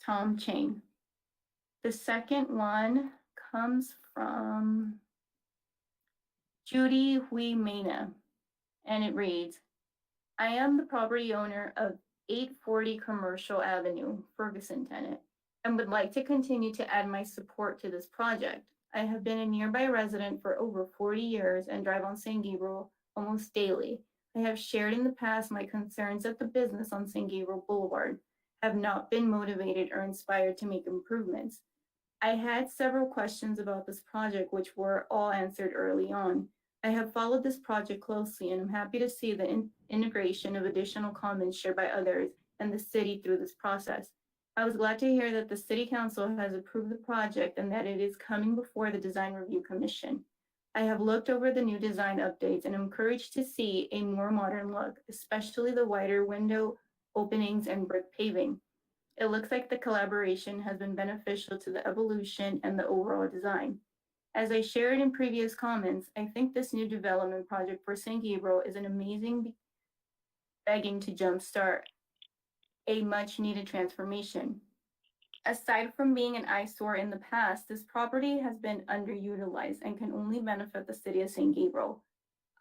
Tom Chang. The second one comes from Judy Hui Mena, and it reads, I am the property owner of 840 Commercial Avenue, Ferguson tenant, and would like to continue to add my support to this project. I have been a nearby resident for over 40 years and drive on San Gabriel almost daily. I have shared in the past my concerns that the business on San Gabriel Boulevard have not been motivated or inspired to make improvements. I had several questions about this project, which were all answered early on. I have followed this project closely and I'm happy to see the integration of additional comments shared by others and the city through this process. I was glad to hear that the City Council has approved the project and that it is coming before the Design Review Commission. I have looked over the new design updates and am encouraged to see a more modern look, especially the wider window openings and brick paving. It looks like the collaboration has been beneficial to the evolution and the overall design. As I shared in previous comments, I think this new development project for San Gabriel is an amazing begging to jumpstart a much needed transformation. Aside from being an eyesore in the past, this property has been underutilized and can only benefit the city of San Gabriel.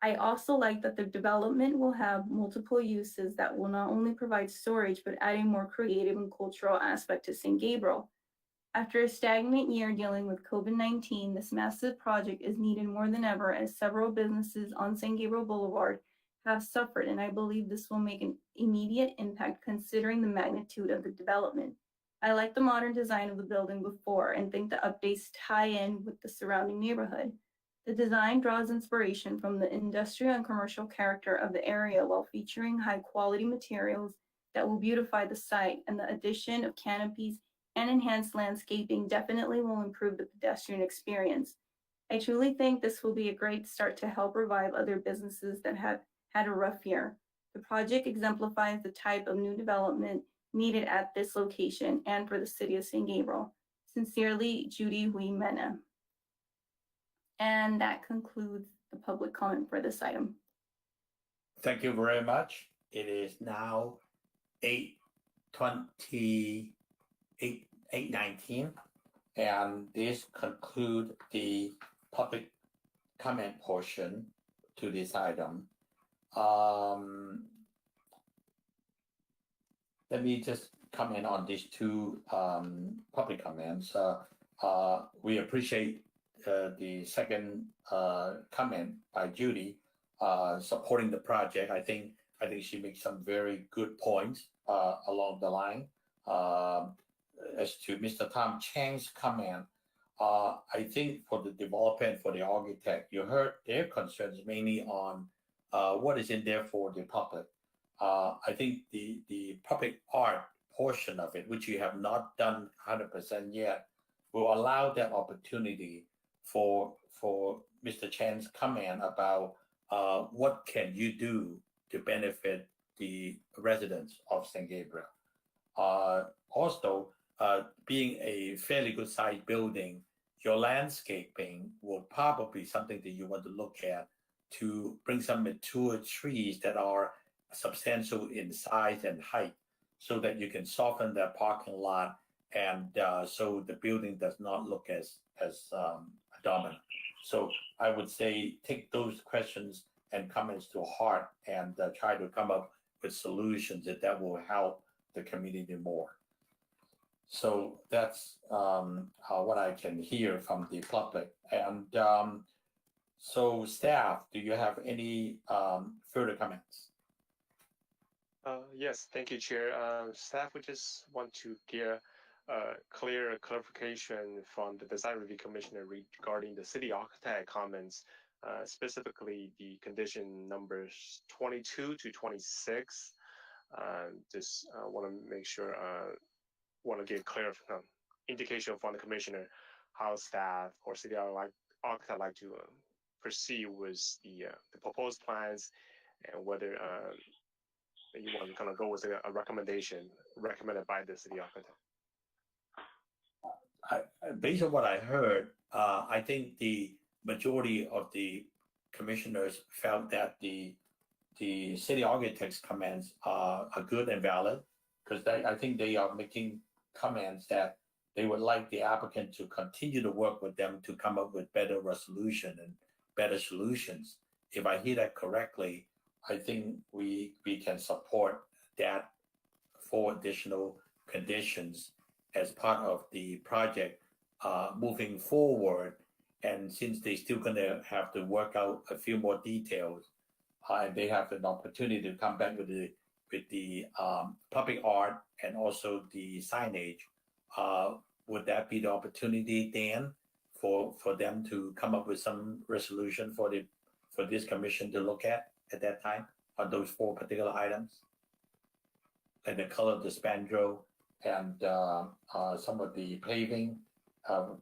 I also like that the development will have multiple uses that will not only provide storage, but add a more creative and cultural aspect to San Gabriel. After a stagnant year dealing with COVID-19, this massive project is needed more than ever as several businesses on San Gabriel Boulevard have suffered, and I believe this will make an immediate impact considering the magnitude of the development. I like the modern design of the building before and think the updates tie in with the surrounding neighborhood. The design draws inspiration from the industrial and commercial character of the area while featuring high-quality materials that will beautify the site, and the addition of canopies and enhanced landscaping definitely will improve the pedestrian experience. I truly think this will be a great start to help revive other businesses that have had a rough year. The project exemplifies the type of new development needed at this location and for the city of San Gabriel. Sincerely, Judy Hui Mena. And that concludes the public comment for this item. Thank you very much. It is now 8:20, 8:19, and this concludes the public comment portion to this item. Let me just comment on these two public comments. We appreciate the second comment by Judy supporting the project. I think she makes some very good points along the line. As to Mr. Tom Chang's comment, I think for the developer and for the architect, you heard their concerns mainly on what is in there for the public. I think the public art portion of it, which you have not done 100% yet, will allow that opportunity for Mr. Chan's comment about what can you do to benefit the residents of San Gabriel. Also, being a fairly good sized building, your landscaping will probably be something that you want to look at to bring some mature trees that are substantial in size and height so that you can soften that parking lot and so the building does not look as dominant. So I would say take those questions and comments to heart and try to come up with solutions that will help the community more. So that's what I can hear from the public. And so staff, do you have any further comments? Yes, thank you, Chair. Staff would just want to get clear clarification from the Design Review Commissioner regarding the city architect comments, specifically the condition numbers 22 to 26. Just want to make sure, want to get clear indication from the Commissioner how staff or city architect like to proceed with the proposed plans, and whether you want to kind of go with a recommendation recommended by the city architect. Based on what I heard, I think the majority of the commissioners felt that the city architect's comments are good and valid, because I think they are making comments that they would like the applicant to continue to work with them to come up with better resolution and better solutions. If I hear that correctly, I think we can support that 4 additional conditions as part of the project moving forward. And since they're still going to have to work out a few more details, and they have an opportunity to come back with the public art and also the signage, would that be the opportunity, Dan, for them to come up with some resolution for this commission to look at that time on those 4 particular items, like the color of the spandrel and some of the paving,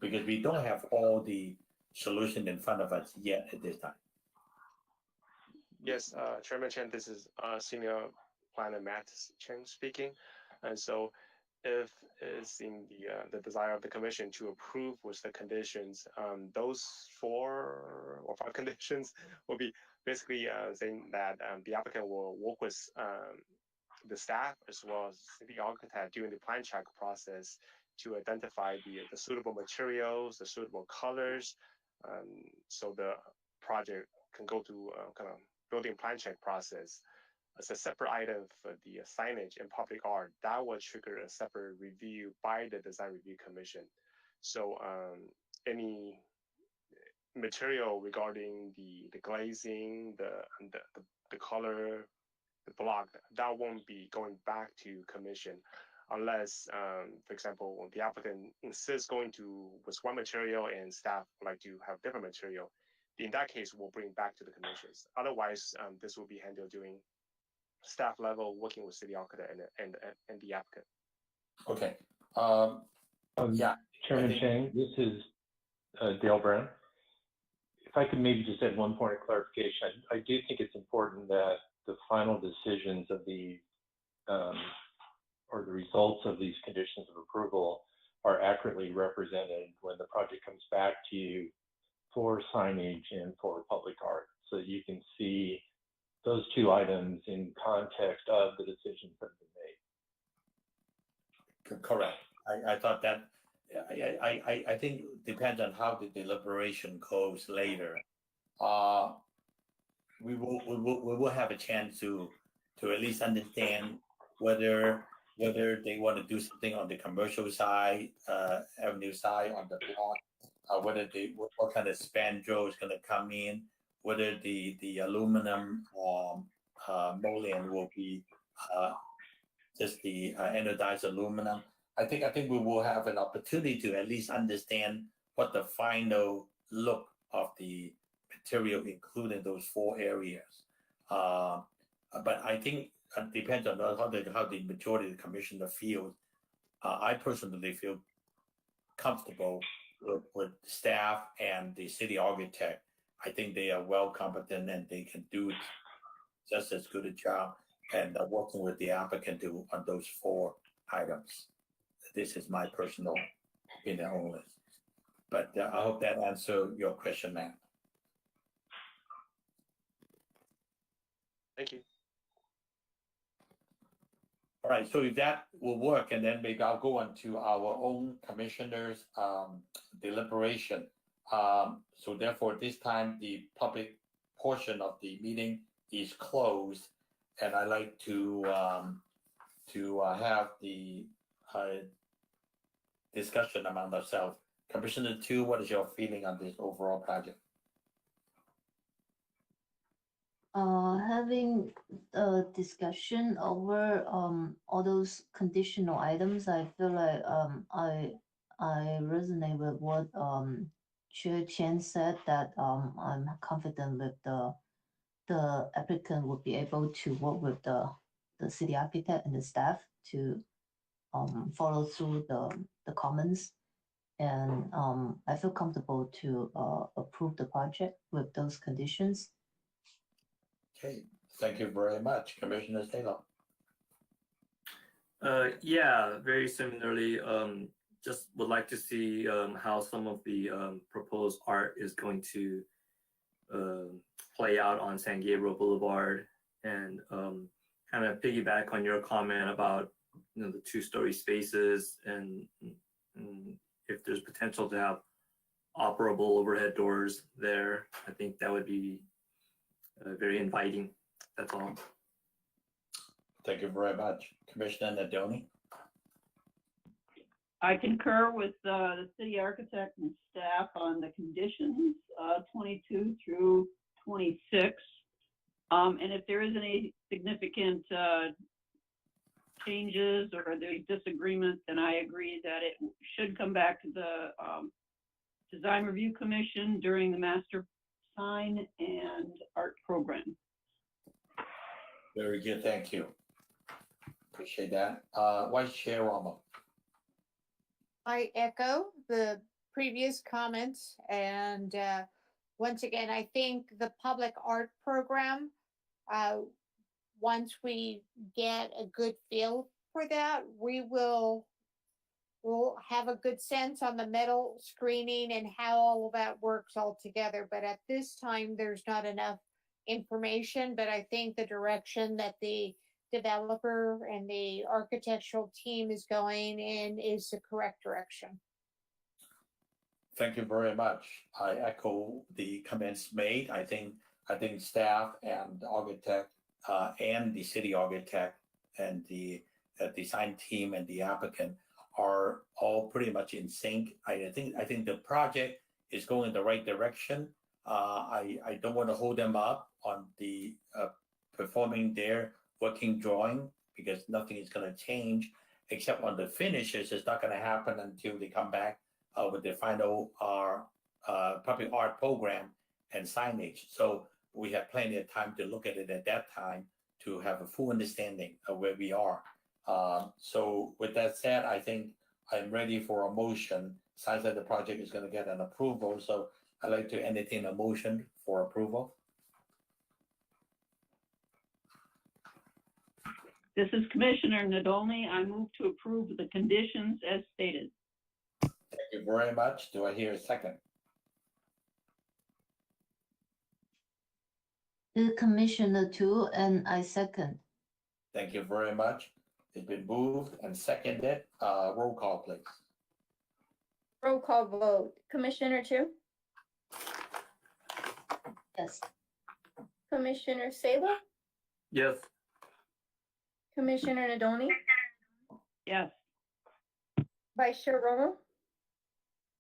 because we don't have all the solution in front of us yet at this time. Yes, Chairman Chen, this is Senior Planner Matt Chen speaking. And so if it's in the desire of the commission to approve with the conditions, those 4 or 5 conditions will be basically saying that the applicant will work with the staff as well as the architect during the plan check process to identify the suitable materials, the suitable colors, so the project can go through kind of building plan check process. As a separate item for the signage and public art, that will trigger a separate review by the Design Review Commission. So any material regarding the glazing, the color, the block, that won't be going back to commission unless, for example, the applicant insists going to with one material and staff like to have different material. In that case, we'll bring back to the commissions. Otherwise, this will be handled during staff level, working with city architect and the applicant. Okay. Yeah. Chairman Chang, this is Dale Brown. If I could maybe just add one point of clarification, I do think it's important that the final decisions of the or the results of these conditions of approval are accurately represented when the project comes back to you for signage and for public art, so that you can see those 2 items in context of the decisions that have been made. Correct. I thought that. I think it depends on how the deliberation goes later. We will have a chance to at least understand whether they want to do something on the commercial side, avenue side, on the block, whether what kind of spandrel is going to come in, whether the aluminum mullion will be just the anodized aluminum. I think we will have an opportunity to at least understand what the final look of the material, including those 4 areas. But I think it depends on how the majority of the commissioner feels. I personally feel comfortable with staff and the city architect. I think they are well competent and they can do just as good a job and working with the applicant on those 4 items. This is my personal opinion only. But I hope that answers your question, Matt. Thank you. All right, so if that will work, and then maybe I'll go on to our own commissioners' deliberation. So therefore, this time, the public portion of the meeting is closed, and I'd like to have the discussion among ourselves. Commissioner Tu, what is your feeling on this overall project? Having a discussion over all those conditional items, I feel like I resonate with what Chair Chen said, that I'm confident with the applicant would be able to work with the city architect and the staff to follow through the comments. And I feel comfortable to approve the project with those conditions. Okay, thank you very much, Commissioner Taylor. Yeah, very similarly. Just would like to see how some of the proposed art is going to play out on San Gabriel Boulevard, and kind of piggyback on your comment about the two-story spaces, and if there's potential to have operable overhead doors there. I think that would be very inviting. That's all. Thank you very much, Commissioner Nadoni. I concur with the city architect and staff on the conditions, 22 through 26. And if there is any significant changes or there's disagreement, then I agree that it should come back to the Design Review Commission during the master sign and art program. Very good, thank you. Appreciate that. Vice Chair Ramos. I echo the previous comments, and once again, I think the public art program, once we get a good feel for that, we'll have a good sense on the metal screening and how all of that works all together. But at this time, there's not enough information, but I think the direction that the developer and the architectural team is going in is the correct direction. Thank you very much. I echo the comments made. I think staff and the architect and the city architect and the design team and the applicant are all pretty much in sync. I think the project is going in the right direction. I don't want to hold them up on the performing their working drawing, because nothing is going to change except on the finishes. It's not going to happen until they come back with the final public art program and signage. So we have plenty of time to look at it at that time to have a full understanding of where we are. So with that said, I think I'm ready for a motion. Sounds like the project is going to get an approval. So I'd like to entertain a motion for approval. This is Commissioner Nadolny. I move to approve the conditions as stated. Thank you very much. Do I hear a second? Commissioner Tu, and I second. Thank you very much. It's been moved and seconded. Roll call, please. Roll call vote. Commissioner Tu? Yes. Commissioner Salo? Yes. Commissioner Nadolny? Yes. Vice Chair Romo?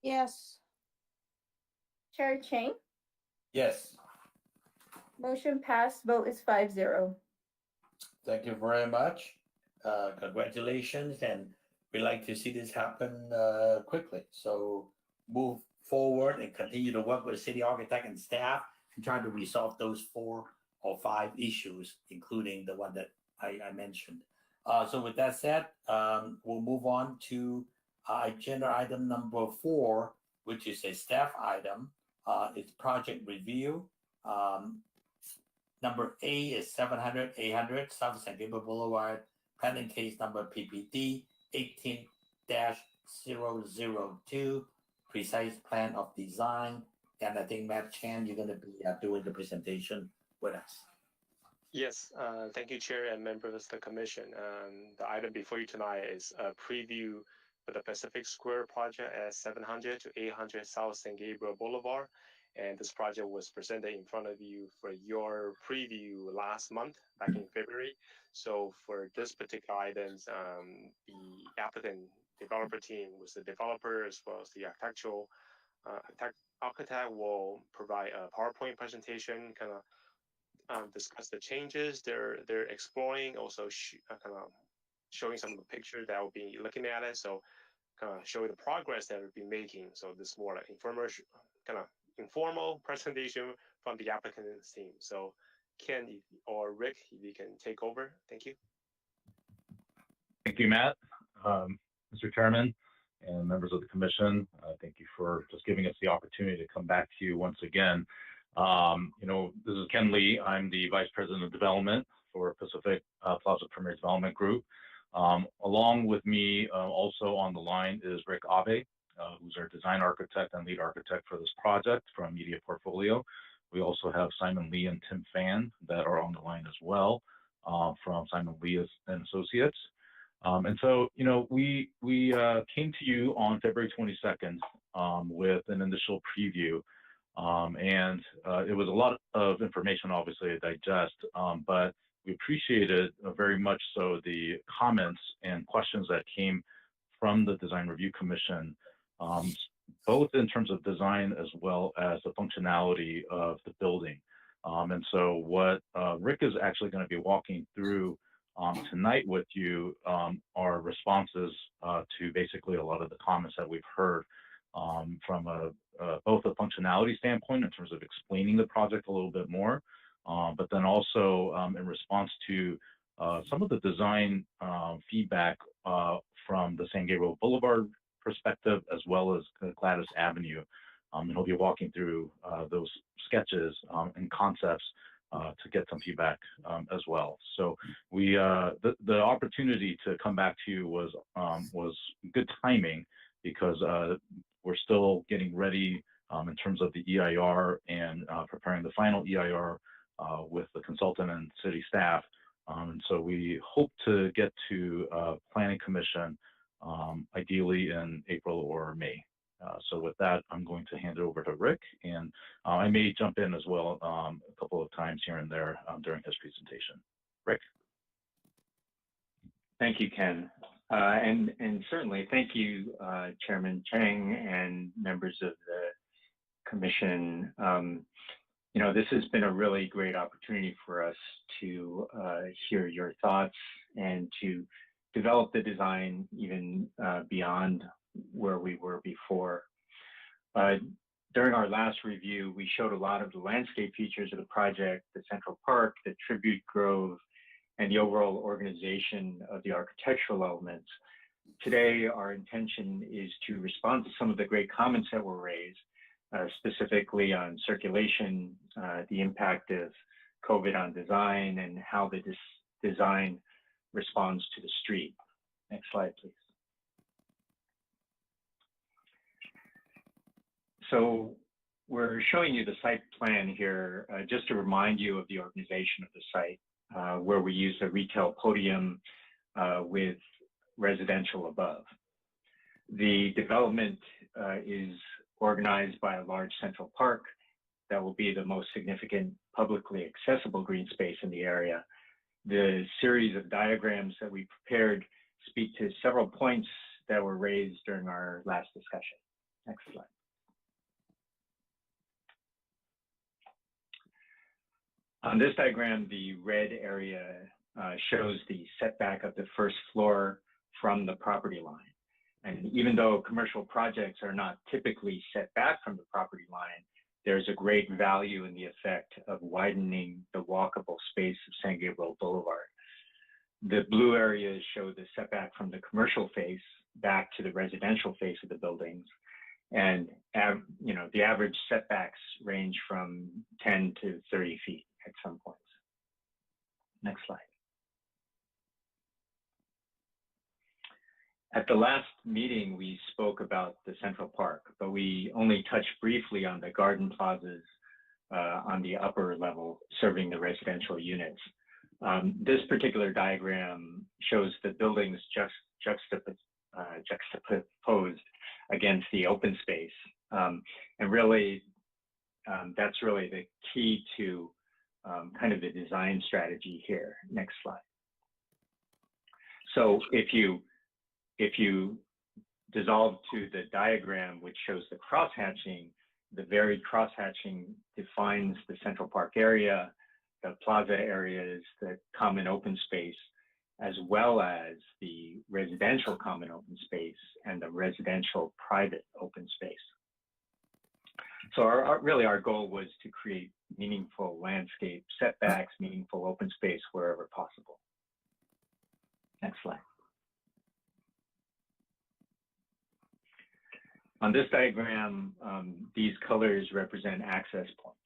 Yes. Chair Chang? Yes. Motion passed. Vote is 5-0. Thank you very much. Congratulations, and we'd like to see this happen quickly. So move forward and continue to work with the city architect and staff and try to resolve those 4 or 5 issues, including the one that I mentioned. So with that said, we'll move on to agenda item number 4, which is a staff item. It's project review. Number A is 700-800 South San Gabriel Boulevard, pending case number PPD 18-002, precise plan of design. And I think Matt Chan, you're going to be doing the presentation with us. Yes, thank you, Chair and members of the Commission. The item before you tonight is a preview for the Pacific Square project at 700 to 800 South San Gabriel Boulevard. And this project was presented in front of you for your preview last month, back in February. So for this particular items, the applicant developer team was the developer as well as the architectural architect will provide a PowerPoint presentation, kind of discuss the changes they're exploring, also kind of showing some of the pictures that will be looking at it. So kind of showing the progress that we've been making. So this more like informal presentation from the applicant's team. So Ken or Rick, if you can take over. Thank you. Thank you, Matt. Mr. Chairman and members of the commission, thank you for just giving us the opportunity to come back to you once again. This is Ken Lee. I'm the Vice President of Development for Pacific Plaza Premier Development Group. Along with me, also on the line is Rick Abe, who's our design architect and lead architect for this project from Media Portfolio. We also have Simon Lee and Tim Fan that are on the line as well from Simon Lee and Associates. And so, we came to you on February 22nd with an initial preview. And it was a lot of information, obviously, to digest, but we appreciated very much so the comments and questions that came from the Design Review Commission, both in terms of design as well as the functionality of the building. And so what Rick is actually going to be walking through tonight with you are responses to basically a lot of the comments that we've heard from both a functionality standpoint in terms of explaining the project a little bit more, but then also in response to some of the design feedback from the San Gabriel Boulevard perspective, as well as Gladys Avenue. And he'll be walking through those sketches and concepts to get some feedback as well. So the opportunity to come back to you was good timing, because we're still getting ready in terms of the EIR and preparing the final EIR with the consultant and city staff. And so we hope to get to Planning Commission ideally in April or May. So with that, I'm going to hand it over to Rick, and I may jump in as well a couple of times here and there during his presentation. Rick? Thank you, Ken. And certainly thank you, Chairman Chang and members of the commission. This has been a really great opportunity for us to hear your thoughts and to develop the design even beyond where we were before. During our last review, we showed a lot of the landscape features of the project, the Central Park, the Tribute Grove, and the overall organization of the architectural elements. Today, our intention is to respond to some of the great comments that were raised, specifically on circulation, the impact of COVID on design, and how the design responds to the street. Next slide, please. So we're showing you the site plan here, just to remind you of the organization of the site, where we use a retail podium with residential above. The development is organized by a large central park that will be the most significant publicly accessible green space in the area. The series of diagrams that we prepared speak to several points that were raised during our last discussion. Next slide. On this diagram, the red area shows the setback of the first floor from the property line. And even though commercial projects are not typically set back from the property line, there's a great value in the effect of widening the walkable space of San Gabriel Boulevard. The blue areas show the setback from the commercial face back to the residential face of the buildings. And the average setbacks range from 10 to 30 feet at some points. Next slide. At the last meeting, we spoke about the Central Park, but we only touched briefly on the garden plazas on the upper level serving the residential units. This particular diagram shows the buildings juxtaposed against the open space. And really, that's really the key to kind of the design strategy here. Next slide. So if you dissolve to the diagram, which shows the crosshatching, the varied crosshatching defines the Central Park area, the plaza areas, the common open space, as well as the residential common open space and the residential private open space. So really our goal was to create meaningful landscape setbacks, meaningful open space wherever possible. Next slide. On this diagram, these colors represent access points.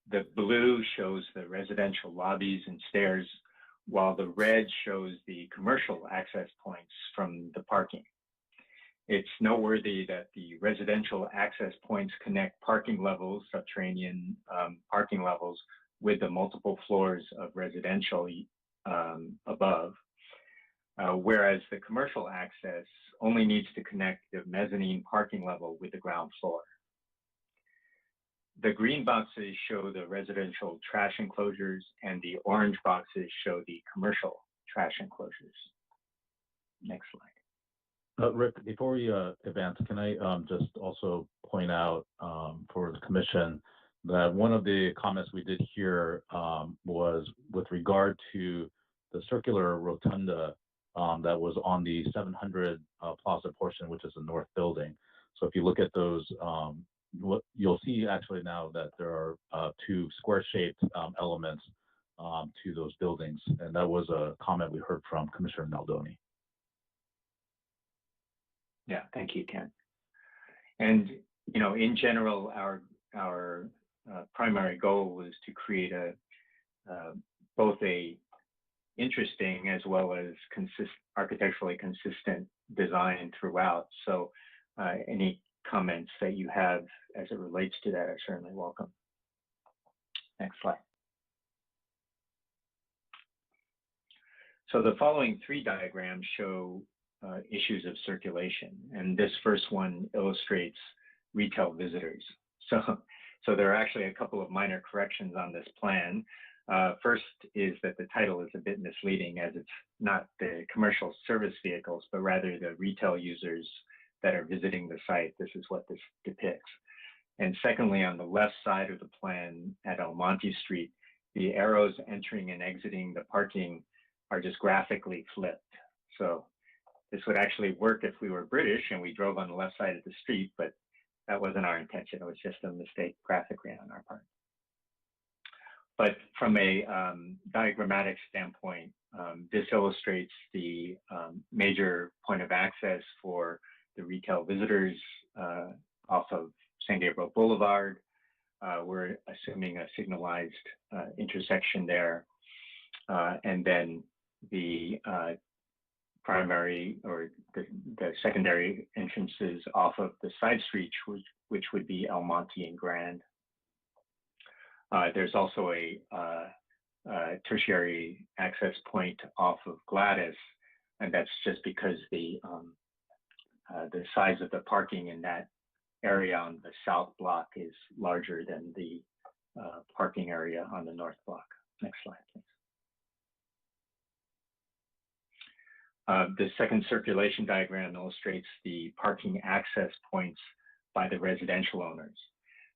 The blue shows the residential lobbies and stairs, while the red shows the commercial access points from the parking. It's noteworthy that the residential access points connect parking levels, subterranean parking levels, with the multiple floors of residential above, whereas the commercial access only needs to connect the mezzanine parking level with the ground floor. The green boxes show the residential trash enclosures and the orange boxes show the commercial trash enclosures. Next slide. Rick, before we advance, can I just also point out for the commission that one of the comments we did hear was with regard to the circular rotunda that was on the 700 plaza portion, which is the north building. So if you look at those, what you'll see actually now that there are two square-shaped elements to those buildings, and that was a comment we heard from Commissioner Naldoni. Yeah, thank you, Ken. And you know, in general, our primary goal was to create a both a interesting as well as architecturally consistent design throughout. So any comments that you have as it relates to that are certainly welcome. Next slide. So the following three diagrams show issues of circulation, and this first one illustrates retail visitors. So there are actually a couple of minor corrections on this plan. First is that the title is a bit misleading, as it's not the commercial service vehicles, but rather the retail users that are visiting the site. This is what this depicts. And secondly, on the left side of the plan at El Monte Street, the arrows entering and exiting the parking are just graphically flipped. So this would actually work if we were British and we drove on the left side of the street, but that wasn't our intention. It was just a mistake graphically on our part. But from a diagrammatic standpoint, this illustrates the major point of access for the retail visitors off of San Gabriel Boulevard. We're assuming a signalized intersection there. And then the primary or the secondary entrances off of the side streets, which would be El Monte and Grand. There's also a tertiary access point off of Gladys, and that's just because the size of the parking in that area on the south block is larger than the parking area on the north block. Next slide, please. The second circulation diagram illustrates the parking access points by the residential owners.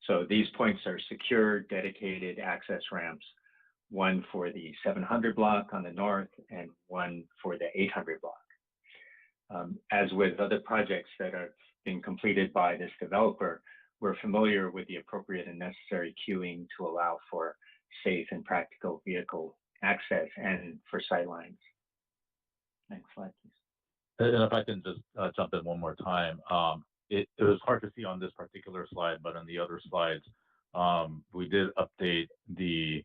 So these points are secure, dedicated access ramps, one for the 700 block on the north and one for the 800 block. As with other projects that have been completed by this developer, we're familiar with the appropriate and necessary queuing to allow for safe and practical vehicle access and for sightlines. Next slide, please. And if I can just jump in one more time, it was hard to see on this particular slide, but on the other slides, we did update the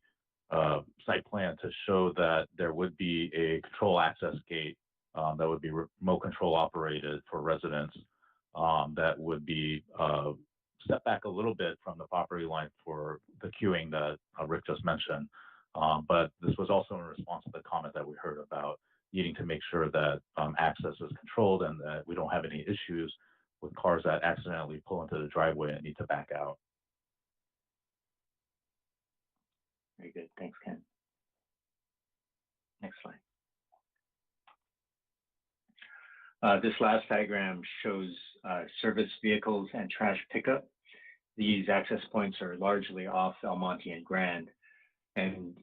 site plan to show that there would be a control access gate that would be remote control operated for residents that would be step back a little bit from the property line for the queuing that Rick just mentioned. But this was also in response to the comment that we heard about needing to make sure that access is controlled and that we don't have any issues with cars that accidentally pull into the driveway and need to back out. Very good. Thanks, Ken. Next slide. This last diagram shows service vehicles and trash pickup. These access points are largely off Almonte and Grand. And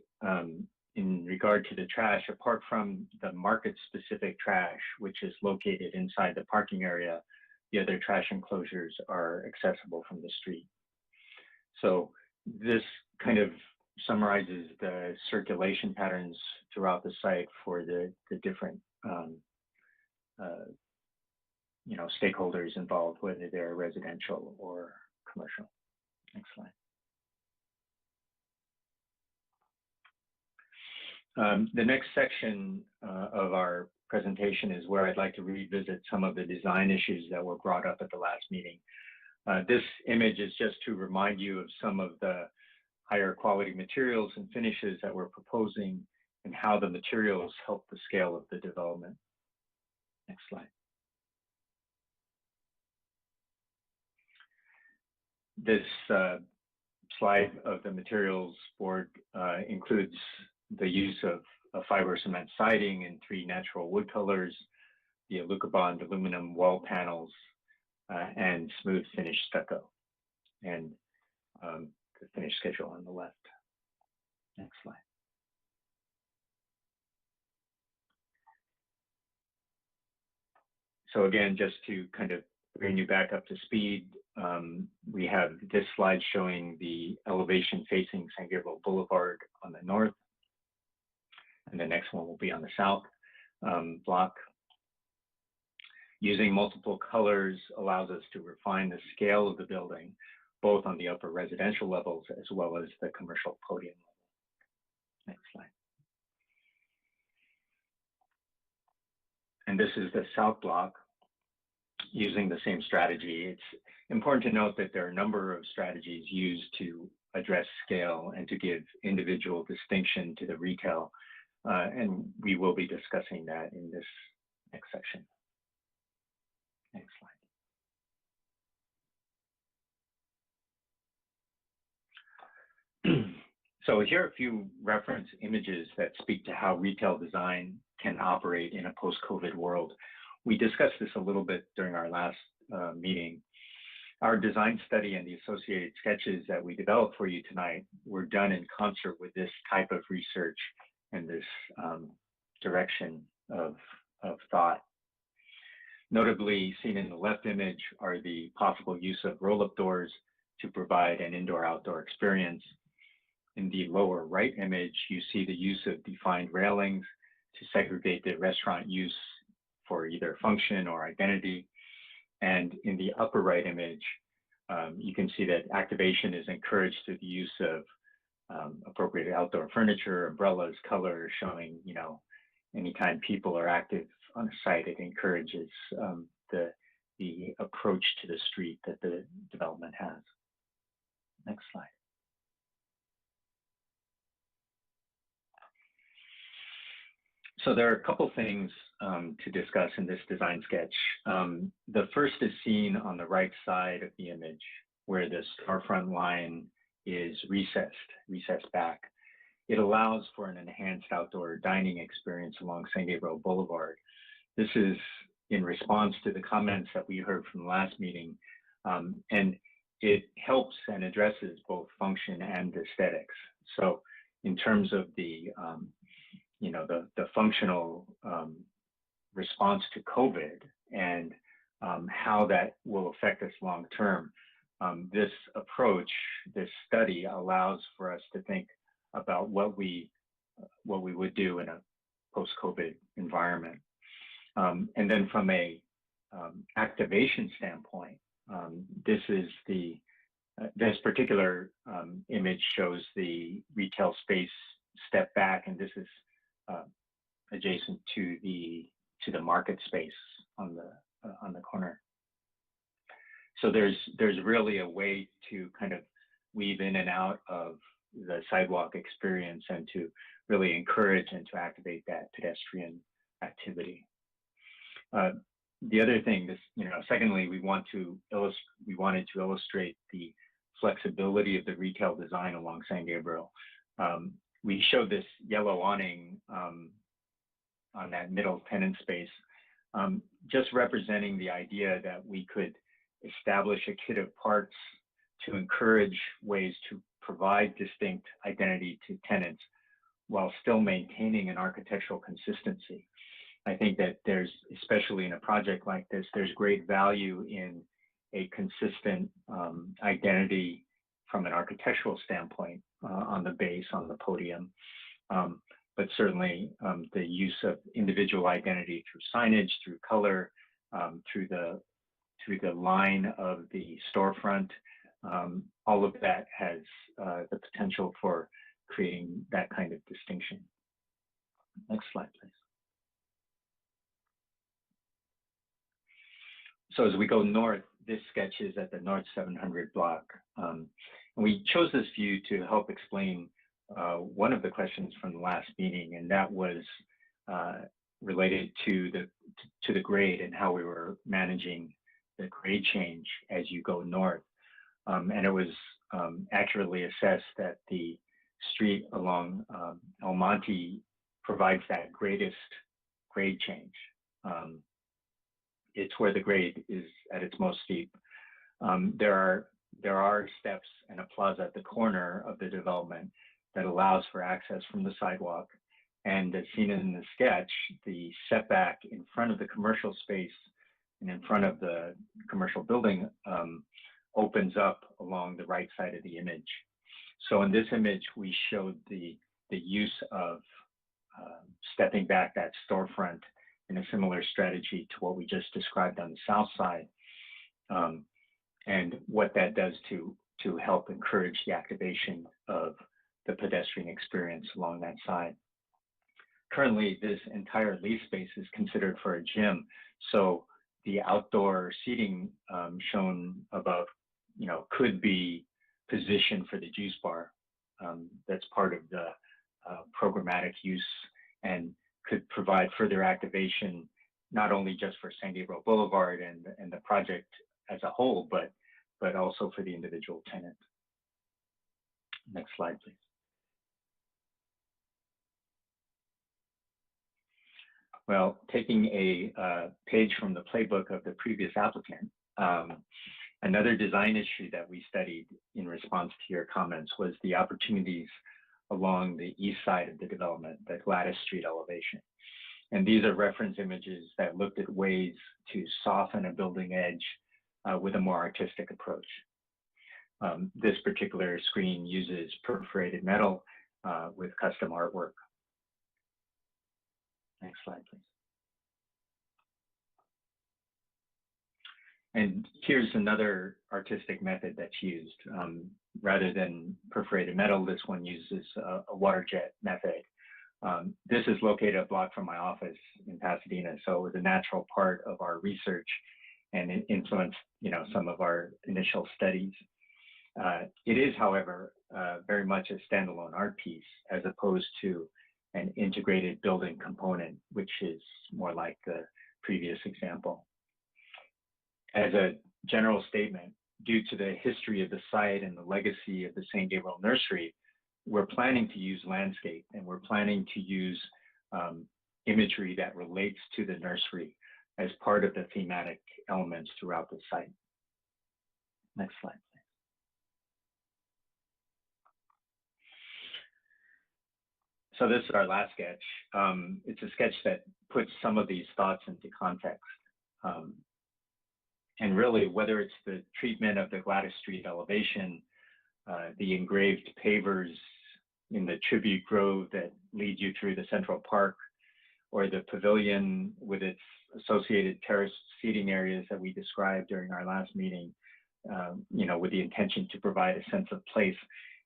in regard to the trash, apart from the market-specific trash, which is located inside the parking area, the other trash enclosures are accessible from the street. So this kind of summarizes the circulation patterns throughout the site for the different stakeholders involved, whether they're residential or commercial. Next slide. The next section of our presentation is where I'd like to revisit some of the design issues that were brought up at the last meeting. This image is just to remind you of some of the higher quality materials and finishes that we're proposing and how the materials help the scale of the development. Next slide. This slide of the materials board includes the use of a fiber cement siding in 3 natural wood colors, the Alucobond aluminum wall panels, and smooth finish stucco, and the finish schedule on the left. Next slide. So again, just to kind of bring you back up to speed, we have this slide showing the elevation facing San Gabriel Boulevard on the north, and the next one will be on the south block. Using multiple colors allows us to refine the scale of the building, both on the upper residential levels as well as the commercial podium level. Next slide. And this is the south block using the same strategy. It's important to note that there are a number of strategies used to address scale and to give individual distinction to the retail. And we will be discussing that in this next section. Next slide. So here are a few reference images that speak to how retail design can operate in a post-COVID world. We discussed this a little bit during our last meeting. Our design study and the associated sketches that we developed for you tonight were done in concert with this type of research and this direction of thought. Notably seen in the left image are the possible use of roll-up doors to provide an indoor-outdoor experience. In the lower right image, you see the use of defined railings to segregate the restaurant use for either function or identity. And in the upper right image, you can see that activation is encouraged through the use of appropriate outdoor furniture, umbrellas, colors, showing, anytime people are active on a site, it encourages the approach to the street that the development has. Next slide. So there are a couple things to discuss in this design sketch. The first is seen on the right side of the image, where the storefront line is recessed back. It allows for an enhanced outdoor dining experience along San Gabriel Boulevard. This is in response to the comments that we heard from the last meeting, and it helps and addresses both function and aesthetics. So in terms of the functional response to COVID and how that will affect us long term, this approach, this study allows for us to think about what we would do in a post-COVID environment. And then from a activation standpoint, this particular image shows the retail space step back, and this is adjacent to the market space on the corner. So there's really a way to kind of weave in and out of the sidewalk experience and to really encourage and to activate that pedestrian activity. The other thing, secondly, we wanted to illustrate the flexibility of the retail design along San Gabriel. We showed this yellow awning on that middle tenant space, just representing the idea that we could establish a kit of parts to encourage ways to provide distinct identity to tenants while still maintaining an architectural consistency. I think that there's, especially in a project like this, there's great value in a consistent identity from an architectural standpoint on the base, on the podium. But certainly the use of individual identity through signage, through color, through the line of the storefront, all of that has the potential for creating that kind of distinction. Next slide, please. So as we go north, this sketch is at the North 700 block. And we chose this view to help explain one of the questions from the last meeting, and that was related to the grade and how we were managing the grade change as you go north. And it was accurately assessed that the street along El Monte provides that greatest grade change. It's where the grade is at its most steep. There are steps and a plaza at the corner of the development that allows for access from the sidewalk. And as seen in the sketch, the setback in front of the commercial space and in front of the commercial building opens up along the right side of the image. So in this image, we showed the use of stepping back that storefront in a similar strategy to what we just described on the south side, and what that does to help encourage the activation of the pedestrian experience along that side. Currently, this entire lease space is considered for a gym, so the outdoor seating shown above, could be positioned for the juice bar. That's part of the programmatic use and could provide further activation, not only just for San Gabriel Boulevard and the project as a whole, but also for the individual tenant. Next slide, please. Well, taking a page from the playbook of the previous applicant, another design issue that we studied in response to your comments was the opportunities along the east side of the development, the Gladys Street elevation. And these are reference images that looked at ways to soften a building edge with a more artistic approach. This particular screen uses perforated metal with custom artwork. Next slide, please. And here's another artistic method that's used. Rather than perforated metal, this one uses a Waterjet Method. This is located a block from my office in Pasadena, so it was a natural part of our research and it influenced, some of our initial studies. It is, however, very much a standalone art piece as opposed to an integrated building component, which is more like the previous example. As a general statement, due to the history of the site and the legacy of the San Gabriel Nursery, we're planning to use landscape and we're planning to use imagery that relates to the nursery as part of the thematic elements throughout the site. Next slide, please. So this is our last sketch. It's a sketch that puts some of these thoughts into context. And really, whether it's the treatment of the Gladys Street elevation, the engraved pavers in the tribute grove that lead you through the Central Park, or the pavilion with its associated terraced seating areas that we described during our last meeting, with the intention to provide a sense of place.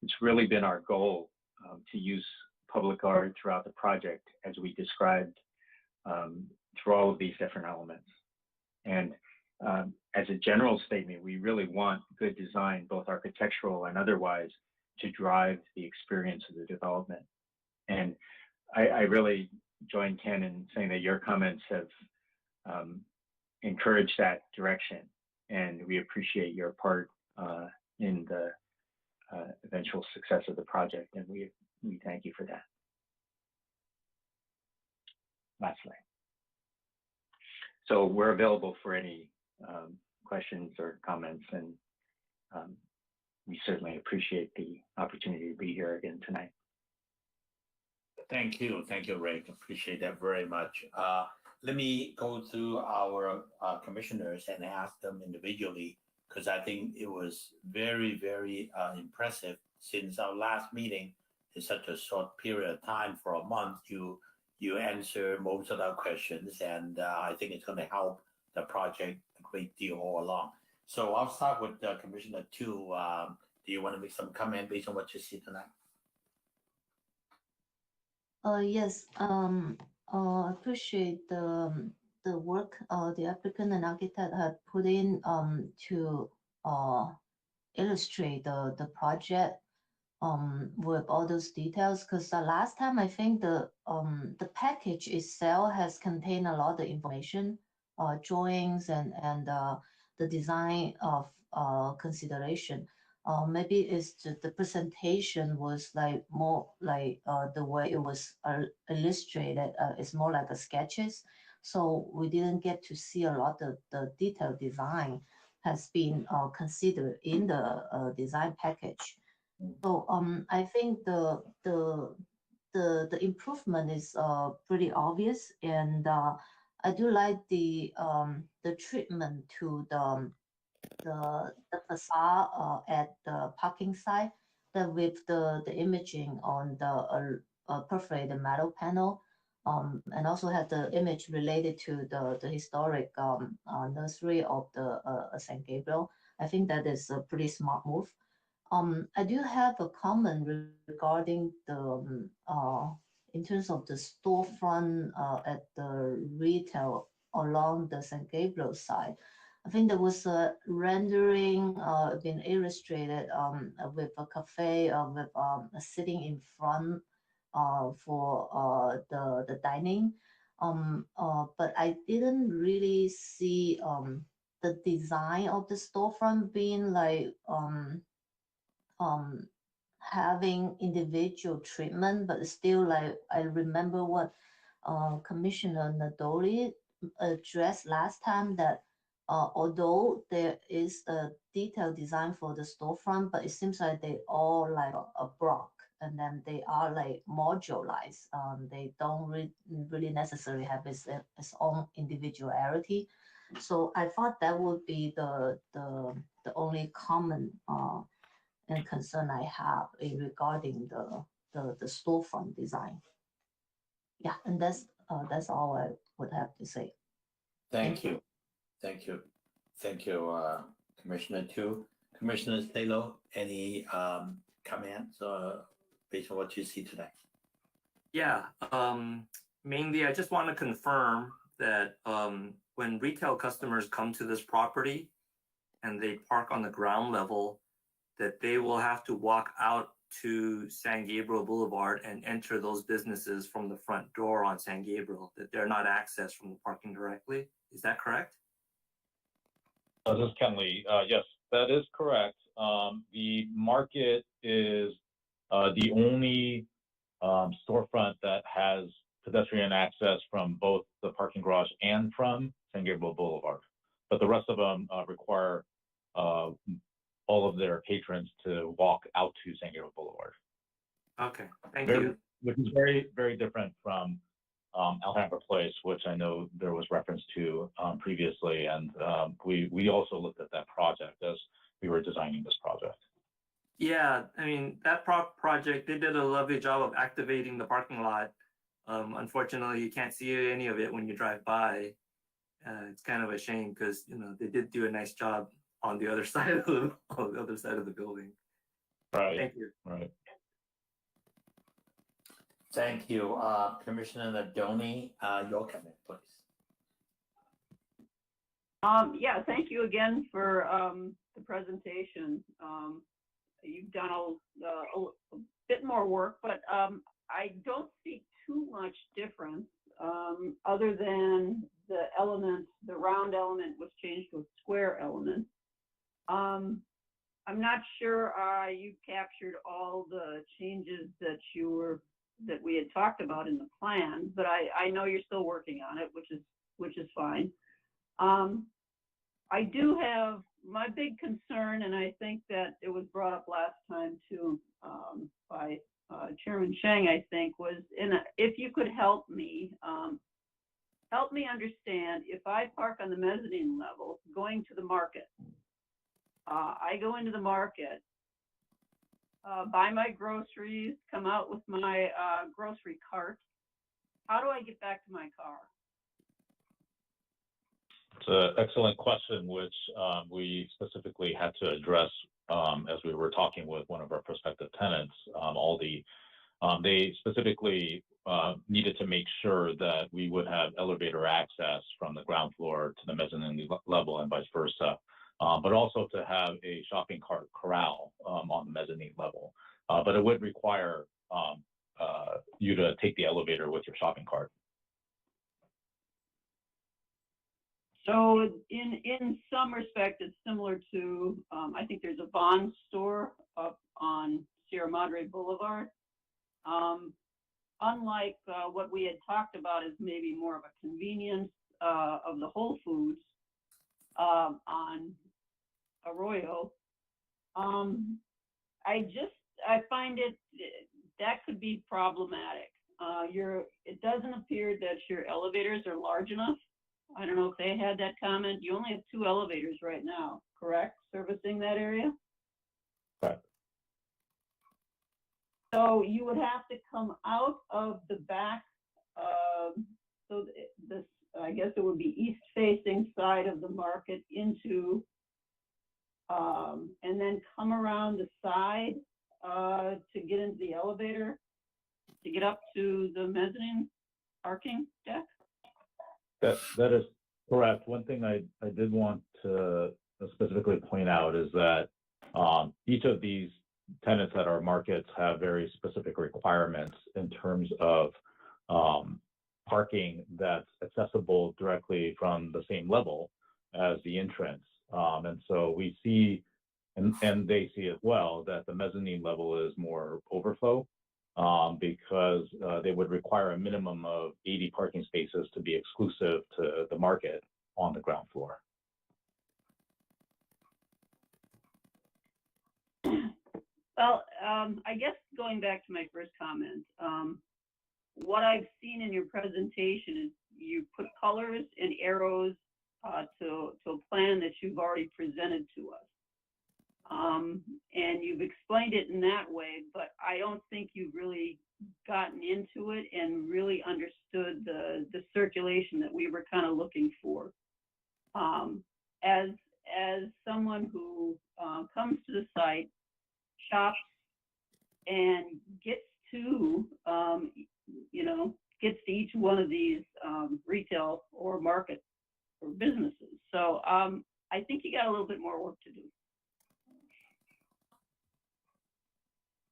It's really been our goal to use public art throughout the project as we described through all of these different elements. And as a general statement, we really want good design, both architectural and otherwise, to drive the experience of the development. And I really join Ken in saying that your comments have encouraged that direction, and we appreciate your part in the eventual success of the project, and we thank you for that. Lastly, so we're available for any questions or comments, and we certainly appreciate the opportunity to be here again tonight. Thank you, Rick. Appreciate that very much. Let me go through our commissioners and ask them individually, because I think it was very, very impressive. Since our last meeting in such a short period of time, for a month, you answer most of our questions, and I think it's going to help the project a great deal all along. So I'll start with Commissioner Tu. Do you want to make some comment based on what you see tonight? Yes. I appreciate the work the applicant and architect had put in to illustrate the project with all those details. Because the last time I think the package itself has contained a lot of information, drawings and the design of consideration. Maybe it's just the presentation was like more like the way it was illustrated. It's more like a sketches. So we didn't get to see a lot of the detailed design has been considered in the design package. So I think the improvement is pretty obvious, and I do like the treatment to the facade at the parking side, that with the imaging on the perforated metal panel, and also had the image related to the historic nursery of the San Gabriel. I think that is a pretty smart move. I do have a comment regarding the in terms of the storefront at the retail along the San Gabriel side. I think there was a rendering been illustrated with a cafe with sitting in front for the dining. But I didn't really see the design of the storefront being like having individual treatment, but still, like, I remember what Commissioner Nadoli addressed last time, that although there is a detailed design for the storefront, but it seems like they all like a block, and then they are like modularized. They don't really necessarily have its own individuality. So I thought that would be the only common and concern I have regarding the storefront design. Yeah, and that's all I would have to say. Thank you, Commissioner Tu. Commissioner Stalo, any comments based on what you see today? Yeah, mainly I just want to confirm that when retail customers come to this property and they park on the ground level, that they will have to walk out to San Gabriel Boulevard and enter those businesses from the front door on San Gabriel, that they're not accessed from the parking directly. Is that correct? This is Ken Lee. Yes, that is correct. The market is the only storefront that has pedestrian access from both the parking garage and from San Gabriel Boulevard. But the rest of them require all of their patrons to walk out to San Gabriel Boulevard. Okay, thank you. Which is very, very different from Alhambra Place, which I know there was reference to previously. And we also looked at that project as we were designing this project. Yeah, I mean, that project, they did a lovely job of activating the parking lot. Unfortunately, you can't see any of it when you drive by. It's kind of a shame because, you know, they did do a nice job on the other side of the building. Right. Thank you. Right. Thank you, Commissioner Nadoni. Your comment, please. Yeah, thank you again for the presentation. You've done a bit more work, but I don't see too much difference other than the element, the round element was changed to a square element. I'm not sure you captured all the changes that we had talked about in the plan, but I know you're still working on it, which is fine. I do have my big concern, and I think that it was brought up last time too by Chairman Chang, I think, was if you could help me understand if I park on the mezzanine level going to the market. I go into the market, buy my groceries, come out with my grocery cart. How do I get back to my car? It's an excellent question, which we specifically had to address as we were talking with one of our prospective tenants. They specifically needed to make sure that we would have elevator access from the ground floor to the mezzanine level and vice versa, but also to have a shopping cart corral on the mezzanine level. But it would require you to take the elevator with your shopping cart. So in some respect, it's similar to, I think there's a Vons store up on Sierra Madre Boulevard. Unlike what we had talked about as maybe more of a convenience of the Whole Foods on Arroyo, I find that could be problematic. It doesn't appear that your elevators are large enough. I don't know if they had that comment. You only have 2 elevators right now, correct? Servicing that area? Correct. So you would have to come out of the back, I guess it would be east-facing side of the market into, and then come around the side to get into the elevator, to get up to the mezzanine parking deck? That is correct. One thing I did want to specifically point out is that each of these tenants at our markets have very specific requirements in terms of parking that's accessible directly from the same level as the entrance. And so we see, and they see as well, that the mezzanine level is more overflow. Because they would require a minimum of 80 parking spaces to be exclusive to the market on the ground floor. Well, I guess going back to my first comment, what I've seen in your presentation is you put colors and arrows to a plan that you've already presented to us. And you've explained it in that way, but I don't think you've really gotten into it and really understood the circulation that we were kind of looking for. As someone who comes to the site, shops, and gets to each one of these retail or market or businesses. So I think you got a little bit more work to do.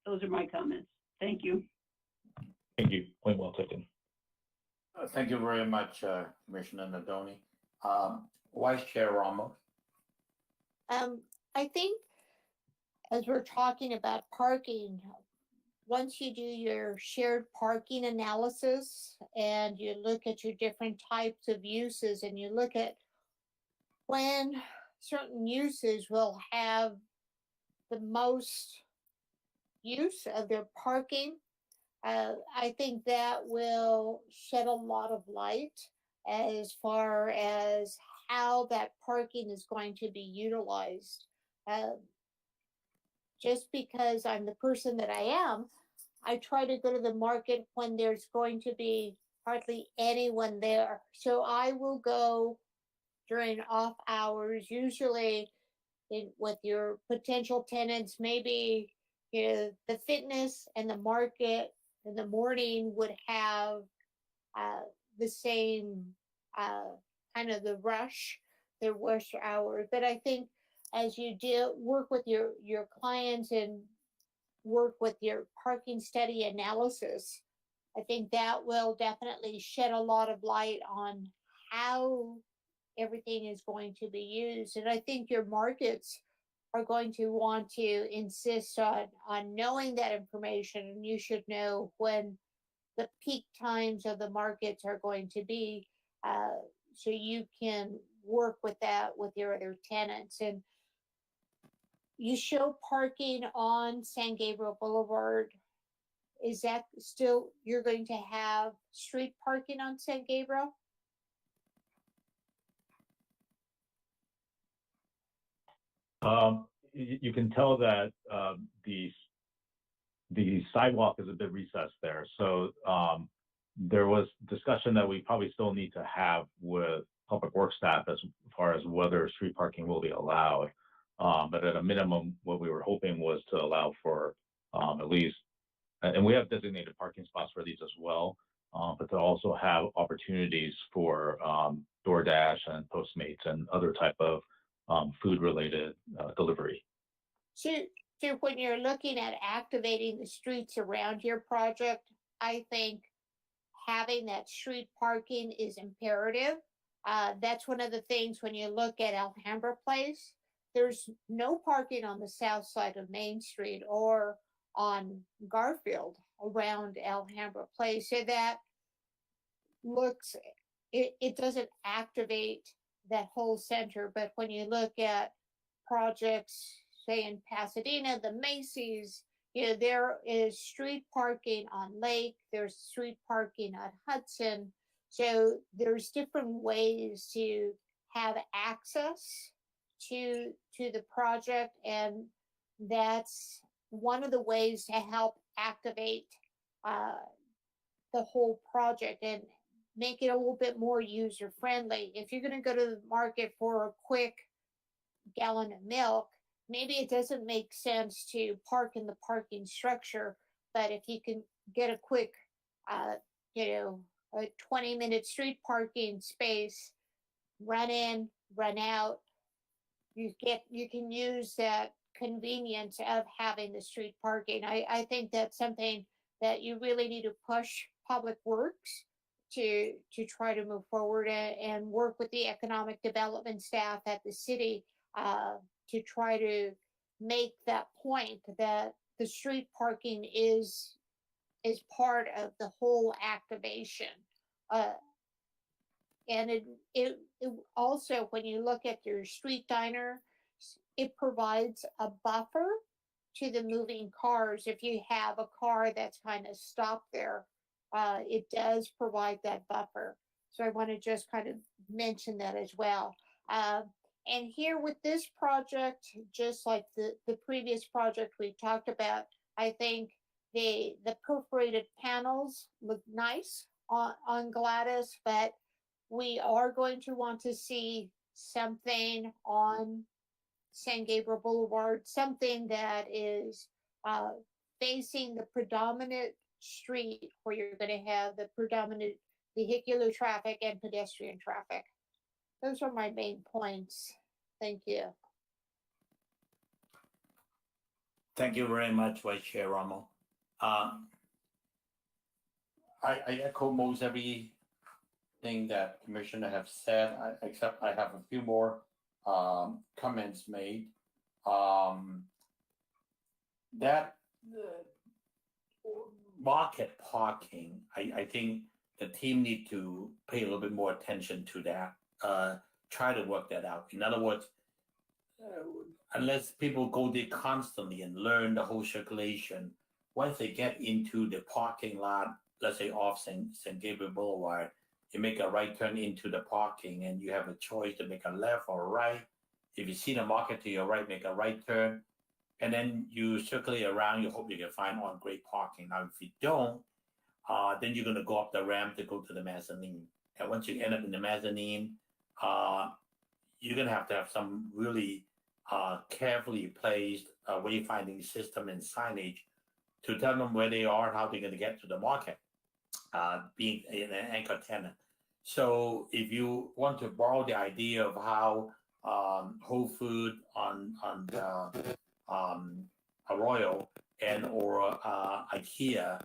Those are my comments. Thank you. Thank you. Point well taken. Thank you very much, Commissioner Nadoni. Vice Chair Ramos. I think as we're talking about parking, once you do your shared parking analysis and you look at your different types of uses and you look at when certain uses will have the most use of their parking, I think that will shed a lot of light as far as how that parking is going to be utilized. Just because I'm the person that I am, I try to go to the market when there's going to be hardly anyone there. So I will go during off hours, usually with your potential tenants, maybe the fitness and the market in the morning would have the same kind of the rush. their rush hours. But I think as you do work with your clients and work with your parking study analysis, I think that will definitely shed a lot of light on how everything is going to be used. And I think your markets are going to want to insist on knowing that information, and you should know when the peak times of the markets are going to be, so you can work with that with your other tenants. And you show parking on San Gabriel Boulevard. Is that still, you're going to have street parking on San Gabriel? You can tell that the sidewalk is a bit recessed there. So there was discussion that we probably still need to have with public works staff as far as whether street parking will be allowed. But at a minimum, what we were hoping was to allow for at least, and we have designated parking spots for these as well, but to also have opportunities for DoorDash and Postmates and other type of food-related delivery. So when you're looking at activating the streets around your project, I think having that street parking is imperative. That's one of the things when you look at Alhambra Place, there's no parking on the south side of Main Street or on Garfield around Alhambra Place. So that looks, it doesn't activate that whole center. But when you look at projects, say in Pasadena, the Macy's, there is street parking on Lake, there's street parking on Hudson. So there's different ways to have access to the project, and that's one of the ways to help activate the whole project and make it a little bit more user friendly. If you're going to go to the market for a quick gallon of milk, maybe it doesn't make sense to park in the parking structure, but if you can get a quick, a 20-minute street parking space, run in, run out, you can use that convenience of having the street parking. I think that's something that you really need to push Public Works to try to move forward and work with the economic development staff at the city to try to make that point that the street parking is part of the whole activation. And it also, when you look at your street diner, it provides a buffer to the moving cars. If you have a car that's kind of stopped there, it does provide that buffer. So I want to just kind of mention that as well. And here with this project, just like the previous project we talked about, I think the perforated panels look nice on Gladys, but we are going to want to see something on San Gabriel Boulevard, something that is facing the predominant street where you're going to have the predominant vehicular traffic and pedestrian traffic. Those are my main points. Thank you. Thank you very much, Vice Chair Rommel. I echo most everything that Commissioner have said, except I have a few more comments made. That market parking, I think the team need to pay a little bit more attention to that. Try to work that out. In other words, unless people go there constantly and learn the whole circulation, once they get into the parking lot, let's say off San Gabriel Boulevard, you make a right turn into the parking and you have a choice to make a left or a right. If you see the market to your right, make a right turn, and then you circulate around, you hope you can find on-grade parking. Now, if you don't, then you're going to go up the ramp to go to the mezzanine. And once you end up in the mezzanine, you're going to have some really carefully placed wayfinding system and signage to tell them where they are and how they're going to get to the market, being an anchor tenant. So if you want to borrow the idea of how Whole Food on the Arroyo and or IKEA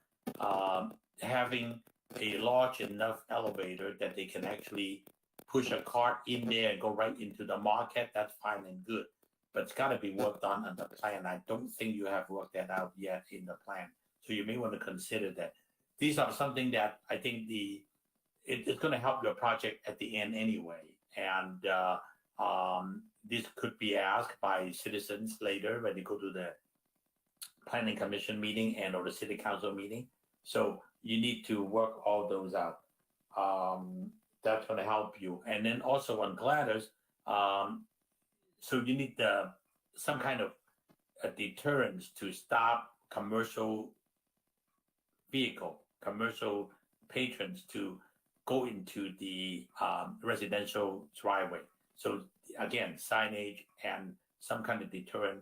having a large enough elevator that they can actually push a cart in there and go right into the market, that's fine and good. But it's got to be worked on the plan. I don't think you have worked that out yet in the plan. So you may want to consider that. These are something that I think it's going to help your project at the end anyway. And this could be asked by citizens later when they go to the planning commission meeting and or the city council meeting. So you need to work all those out. That's going to help you. And then also on Gladys, so you need some kind of a deterrence to stop commercial patrons to go into the residential driveway. So again, signage and some kind of deterrent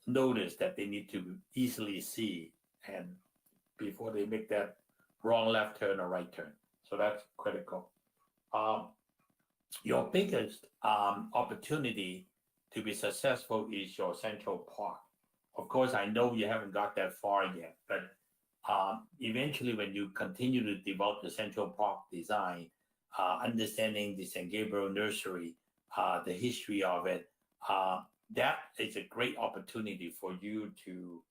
notice that they need to easily see and before they make that wrong left turn or right turn. So that's critical. Your biggest opportunity to be successful is your Central Park. Of course, I know you haven't got that far yet, but eventually when you continue to develop the Central Park design, understanding the San Gabriel nursery, the history of it, that is a great opportunity for you to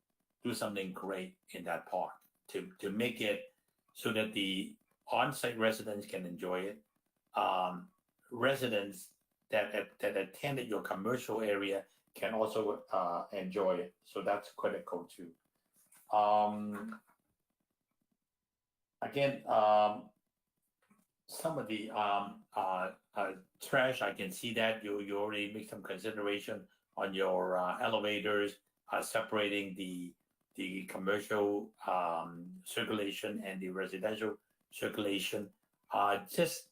do something great in that park, to make it so that the on-site residents can enjoy it. Residents that attended your commercial area can also enjoy it. So that's critical too. Again, some of the trash, I can see that you already make some consideration on your elevators, separating the commercial circulation and the residential circulation. Just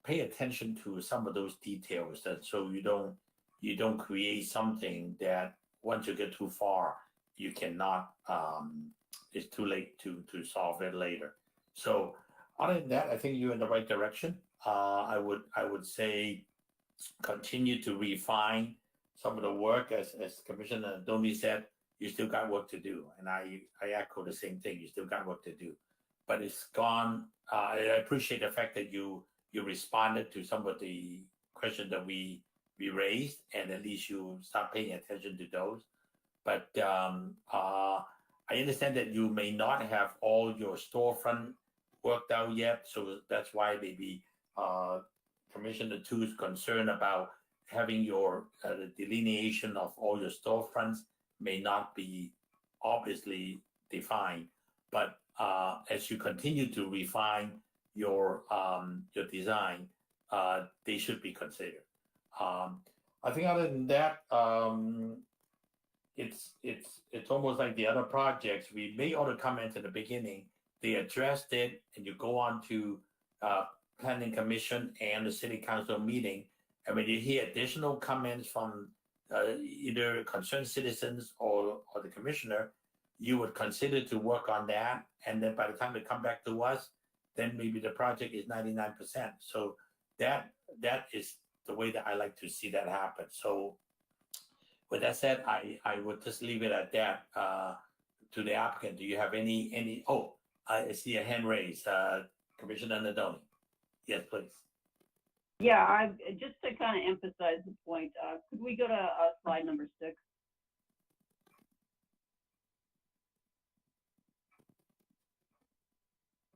pay attention to some of those details that so you don't create something that once you get too far, you cannot, it's too late to solve it later. So other than that, I think you're in the right direction. I would say continue to refine some of the work as Commissioner Doni said, you still got work to do. And I echo the same thing, you still got work to do. But it's gone, I appreciate the fact that you responded to some of the questions that we raised, and at least you start paying attention to those. But I understand that you may not have all your storefront worked out yet, so that's why maybe Commissioner 2 is concerned about having your delineation of all your storefronts may not be obviously defined. But as you continue to refine your design, they should be considered. I think other than that, it's almost like the other projects. We made all the comments at the beginning. They addressed it, and you go on to Planning Commission and the City Council meeting, and when you hear additional comments from either concerned citizens or the commissioner, you would consider to work on that, and then by the time they come back to us, then maybe the project is 99%. So that is the way that I like to see that happen. So with that said, I would just leave it at that to the applicant. Do you have any? Oh, I see a hand raised. Commissioner Nadoni. Yes, please. Yeah, just to kind of emphasize the point, could we go to slide number 6?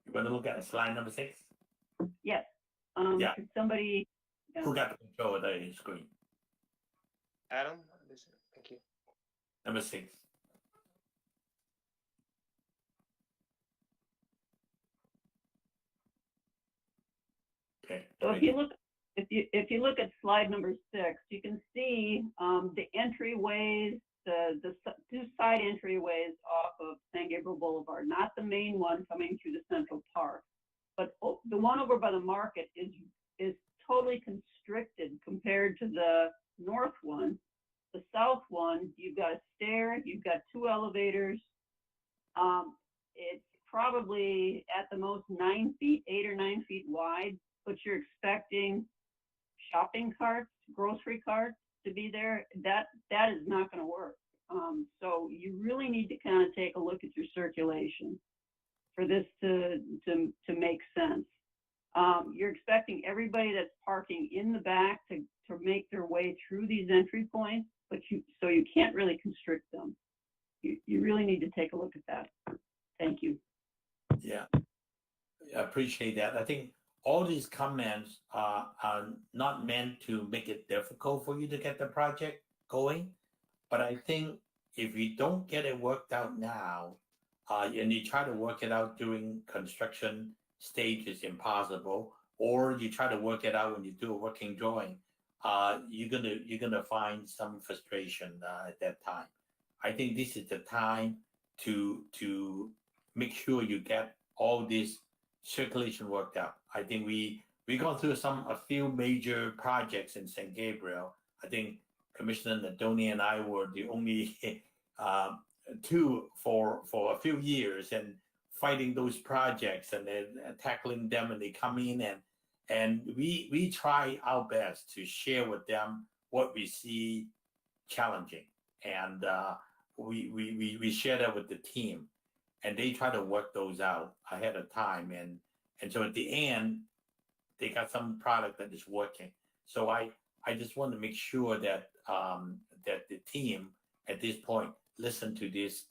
You want to look at slide number 6? Yes. Yeah. Could somebody? Who got the control of the screen? Adam, thank you. Number 6. Okay. So if you look at slide number 6, you can see the entryways, the 2 side entryways off of San Gabriel Boulevard, not the main one coming through the Central Park, but the one over by the market is totally constricted compared to the north one. The south one, you've got a stair, you've got 2 elevators. It's probably at the most 9 feet, 8 or 9 feet wide, but you're expecting shopping carts, grocery carts to be there, that is not going to work. So you really need to kind of take a look at your circulation for this to make sense. You're expecting everybody that's parking in the back to make their way through these entry points, but you can't really constrict them. You really need to take a look at that. Thank you. Yeah, I appreciate that. I think all these comments are not meant to make it difficult for you to get the project going, but I think if you don't get it worked out now, and you try to work it out during construction stage is impossible, or you try to work it out when you do a working drawing, you're gonna find some frustration at that time. I think this is the time to make sure you get all this circulation worked out. I think we gone through a few major projects in San Gabriel. I think Commissioner Nadoni and I were the only two for a few years and fighting those projects and then tackling them, and they come in and we try our best to share with them what we see challenging, and we share that with the team, and they try to work those out ahead of time, and so at the end they got some product that is working. So I just want to make sure that that the team at this point listen to these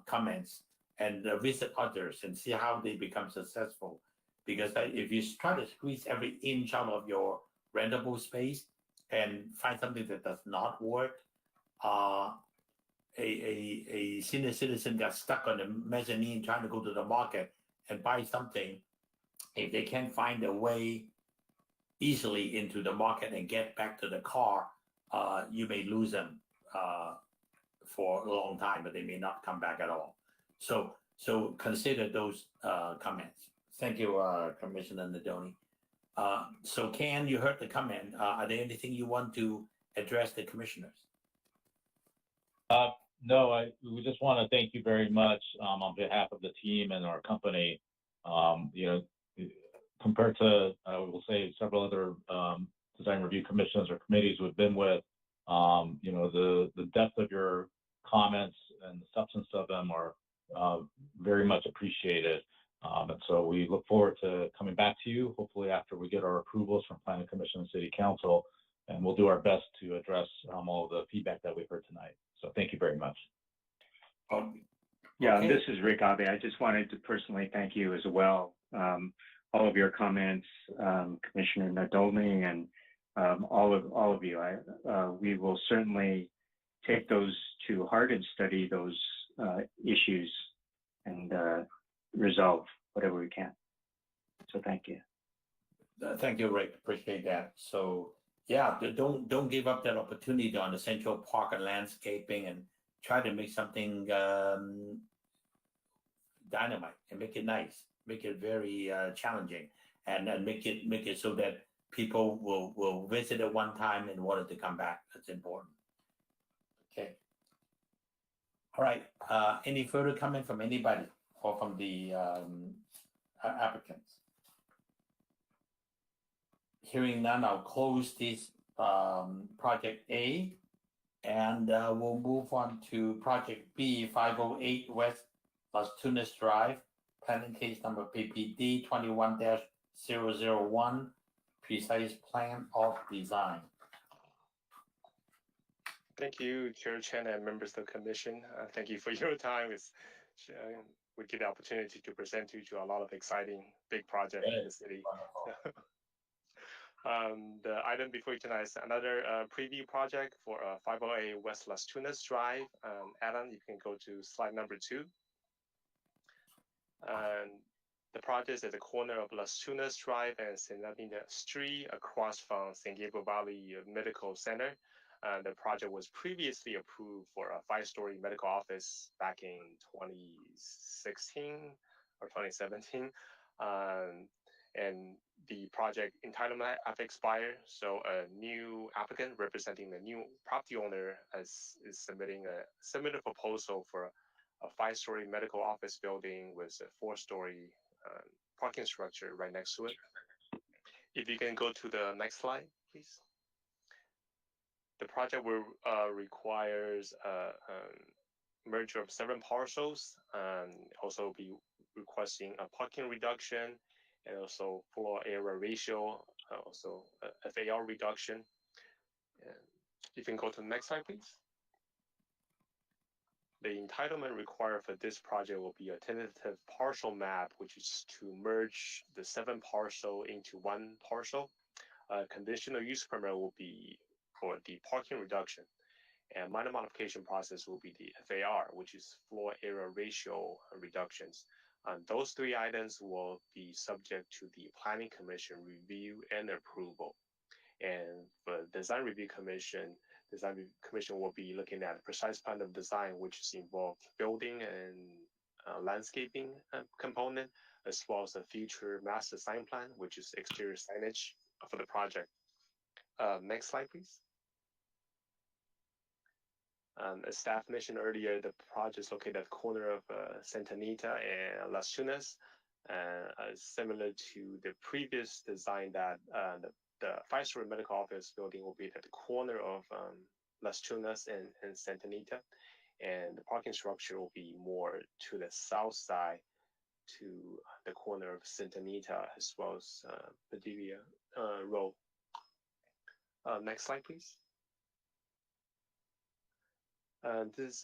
comments and visit others and see how they become successful. Because if you try to squeeze every inch out of your rentable space and find something that does not work, a senior citizen got stuck on the mezzanine trying to go to the market and buy something. If they can't find a way easily into the market and get back to the car, you may lose them for a long time, but they may not come back at all. So consider those comments. Thank you, Commissioner Nadoni. So Ken, you heard the comment. Are there anything you want to address the commissioners? No, we just want to thank you very much on behalf of the team and our company. Compared to, I will say, several other design review commissions or committees we've been with, the depth of your comments and the substance of them are very much appreciated. And so we look forward to coming back to you, hopefully after we get our approvals from Planning Commission and City Council, and we'll do our best to address all the feedback that we've heard tonight. So thank you very much. Yeah, Okay. this is Rick Abe. I just wanted to personally thank you as well. All of your comments, Commissioner Nadolny, and all of you. We will certainly take those to heart and study those issues and resolve whatever we can. So thank you. Thank you, Rick. Appreciate that. So yeah, don't give up that opportunity on the Central Park and landscaping, and try to make something dynamite and make it nice, make it very challenging, and make it so that people will visit it one time and want it to come back. That's important. Okay. All right. Any further comment from anybody or from the applicants? Hearing none, I'll close this project A, and we'll move on to project B, 508 West Las Tunas Drive, planning case number PPD 21-001, precise plan of design. Thank you, Chair Chen and members of the commission. Thank you for your time. We get the opportunity to present you to a lot of exciting big projects in the city. The item before you tonight is another preview project for 508 West Las Tunas Drive. Alan, you can go to slide number 2. The project is at the corner of Las Tunas Drive and San Antonio Street, across from San Gabriel Valley Medical Center. The project was previously approved for a 5-story medical office back in 2016 or 2017. And the project entitlement have expired, so a new applicant representing the new property owner is submitting a proposal for a 5-story medical office building with a 4-story parking structure right next to it. If you can go to the next slide, please. The project will requires merger of 7 parcels, and also be requesting a parking reduction and also floor area ratio, also a FAR reduction. And you can go to the next slide, please. The entitlement required for this project will be a tentative partial map, which is to merge the 7 parcel into 1 parcel. Conditional use permit will be for the parking reduction, and minor modification process will be the FAR, which is floor area ratio reductions. Those 3 items will be subject to the Planning Commission review and approval. And the Design Review Commission will be looking at precise plan of design, which is involved building and landscaping component, as well as the future master design plan, which is exterior signage for the project. Next slide, please. As staff mentioned earlier, the project is located at the corner of Santa Anita and Las Tunas, similar to the previous design that the 5-story medical office building will be at the corner of Las Tunas and Santa Anita, and the parking structure will be more to the south side to the corner of Santa Anita as well as Padilla Road. Next slide, please. This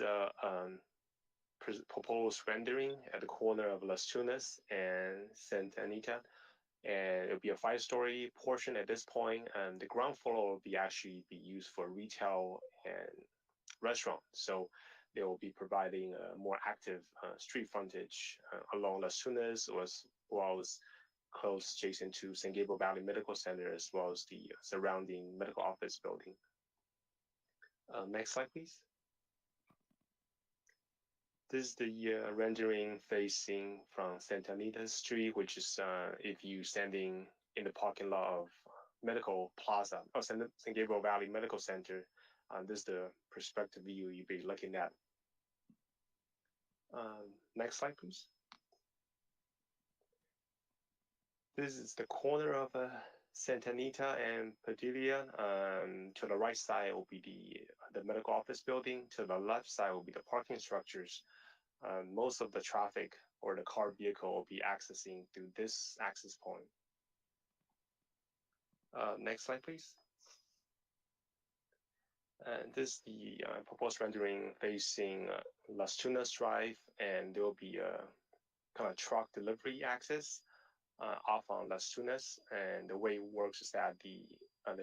is proposed rendering at the corner of Las Tunas and Santa Anita, and it'll be a 5-story portion at this point, and the ground floor will be actually be used for retail and restaurant. So they will be providing a more active street frontage along Las Tunas, as well as close adjacent to San Gabriel Valley Medical Center, as well as the surrounding medical office building. Next slide, please. This is the rendering facing from Santa Anita Street, which is if you standing in the parking lot of Medical Plaza or San Gabriel Valley Medical Center. This is the perspective view you'll be looking at. Next slide, please. This is the corner of Santa Anita and Padilla. To the right side will be the medical office building. To the left side will be the parking structures. Most of the traffic or the car vehicle will be accessing through this access point. Next slide, please. And this is the proposed rendering facing Las Tunas Drive, and there will be a kind of truck delivery access off on Las Tunas. And the way it works is that the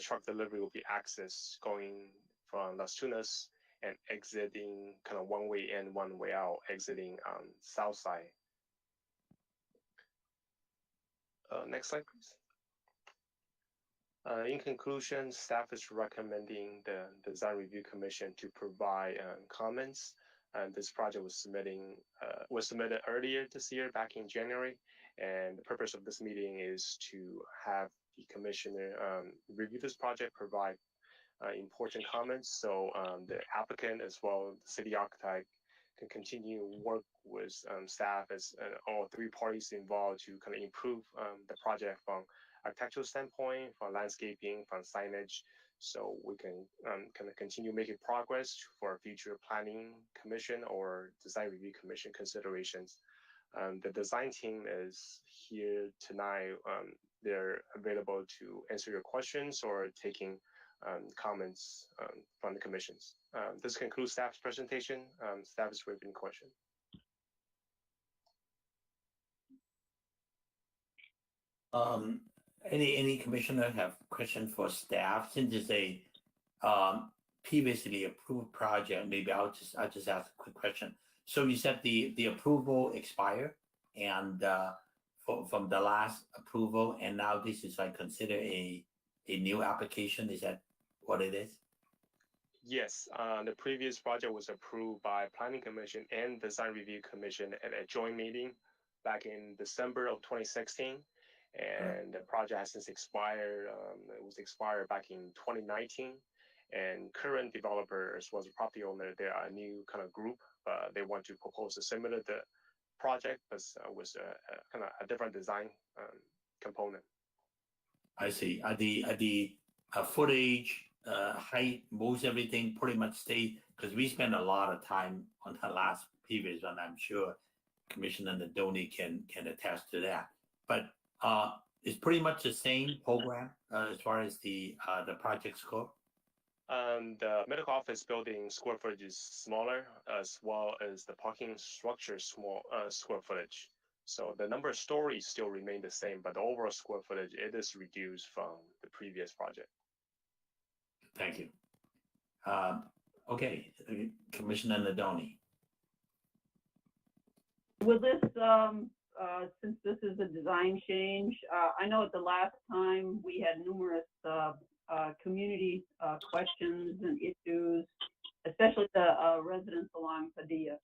truck delivery will be accessed going from Las Tunas and exiting kind of one way in, one way out, exiting on south side. Next slide, please. In conclusion, staff is recommending the Design Review Commission to provide comments. And this project was submitted earlier this year, back in January. And the purpose of this meeting is to have the commissioner review this project, provide important comments, so the applicant as well as the city architect can continue work with staff as all 3 parties involved to kind of improve the project from architectural standpoint, from landscaping, from signage, so we can kind of continue making progress for future planning commission or design review commission considerations. The design team is here tonight. They're available to answer your questions or taking comments from the commissions. This concludes staff's presentation. Staff is ready for any question. Any commissioner have question for staff? Since it's a previously approved project, maybe I'll just ask a quick question. So you said the approval expired, and from the last approval, and now this is like considered a new application. Is that what it is? Yes, the previous project was approved by Planning Commission and Design Review Commission at a joint meeting back in December of 2016. And the project has since expired. It was expired back in 2019. And current developer as well as the property owner, they are a new kind of group but they want to propose a similar project, but with kind of a different design component. I see. Are the footage, height, most everything pretty much stay? Because we spent a lot of time on the last previous one. I'm sure Commissioner Nadoni can attest to that. But it's pretty much the same program as far as the project scope. The medical office building square footage is smaller, as well as the parking structure small square footage. So the number of stories still remain the same, but the overall square footage, it is reduced from the previous project. Thank you. Okay, Commissioner Nadoni. With this, since this is a design change, I know at the last time we had numerous community questions and issues, especially the residents along Padilla.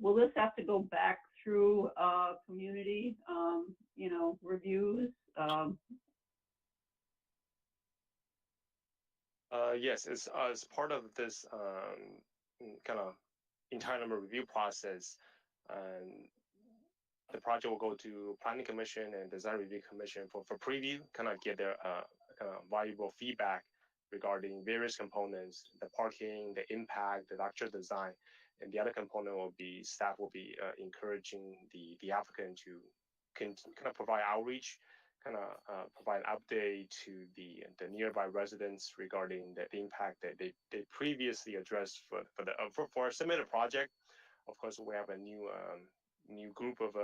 Will this have to go back through community, reviews? Yes, as part of this kind of internal review process, the project will go to Planning Commission and Design Review Commission for preview, kind of get their kind of valuable feedback regarding various components, the parking, the impact, the actual design. And the other component will be staff will be encouraging the applicant to kind of provide outreach, kind of provide an update to the nearby residents regarding the impact that they previously addressed for a similar project. Of course, we have a new group of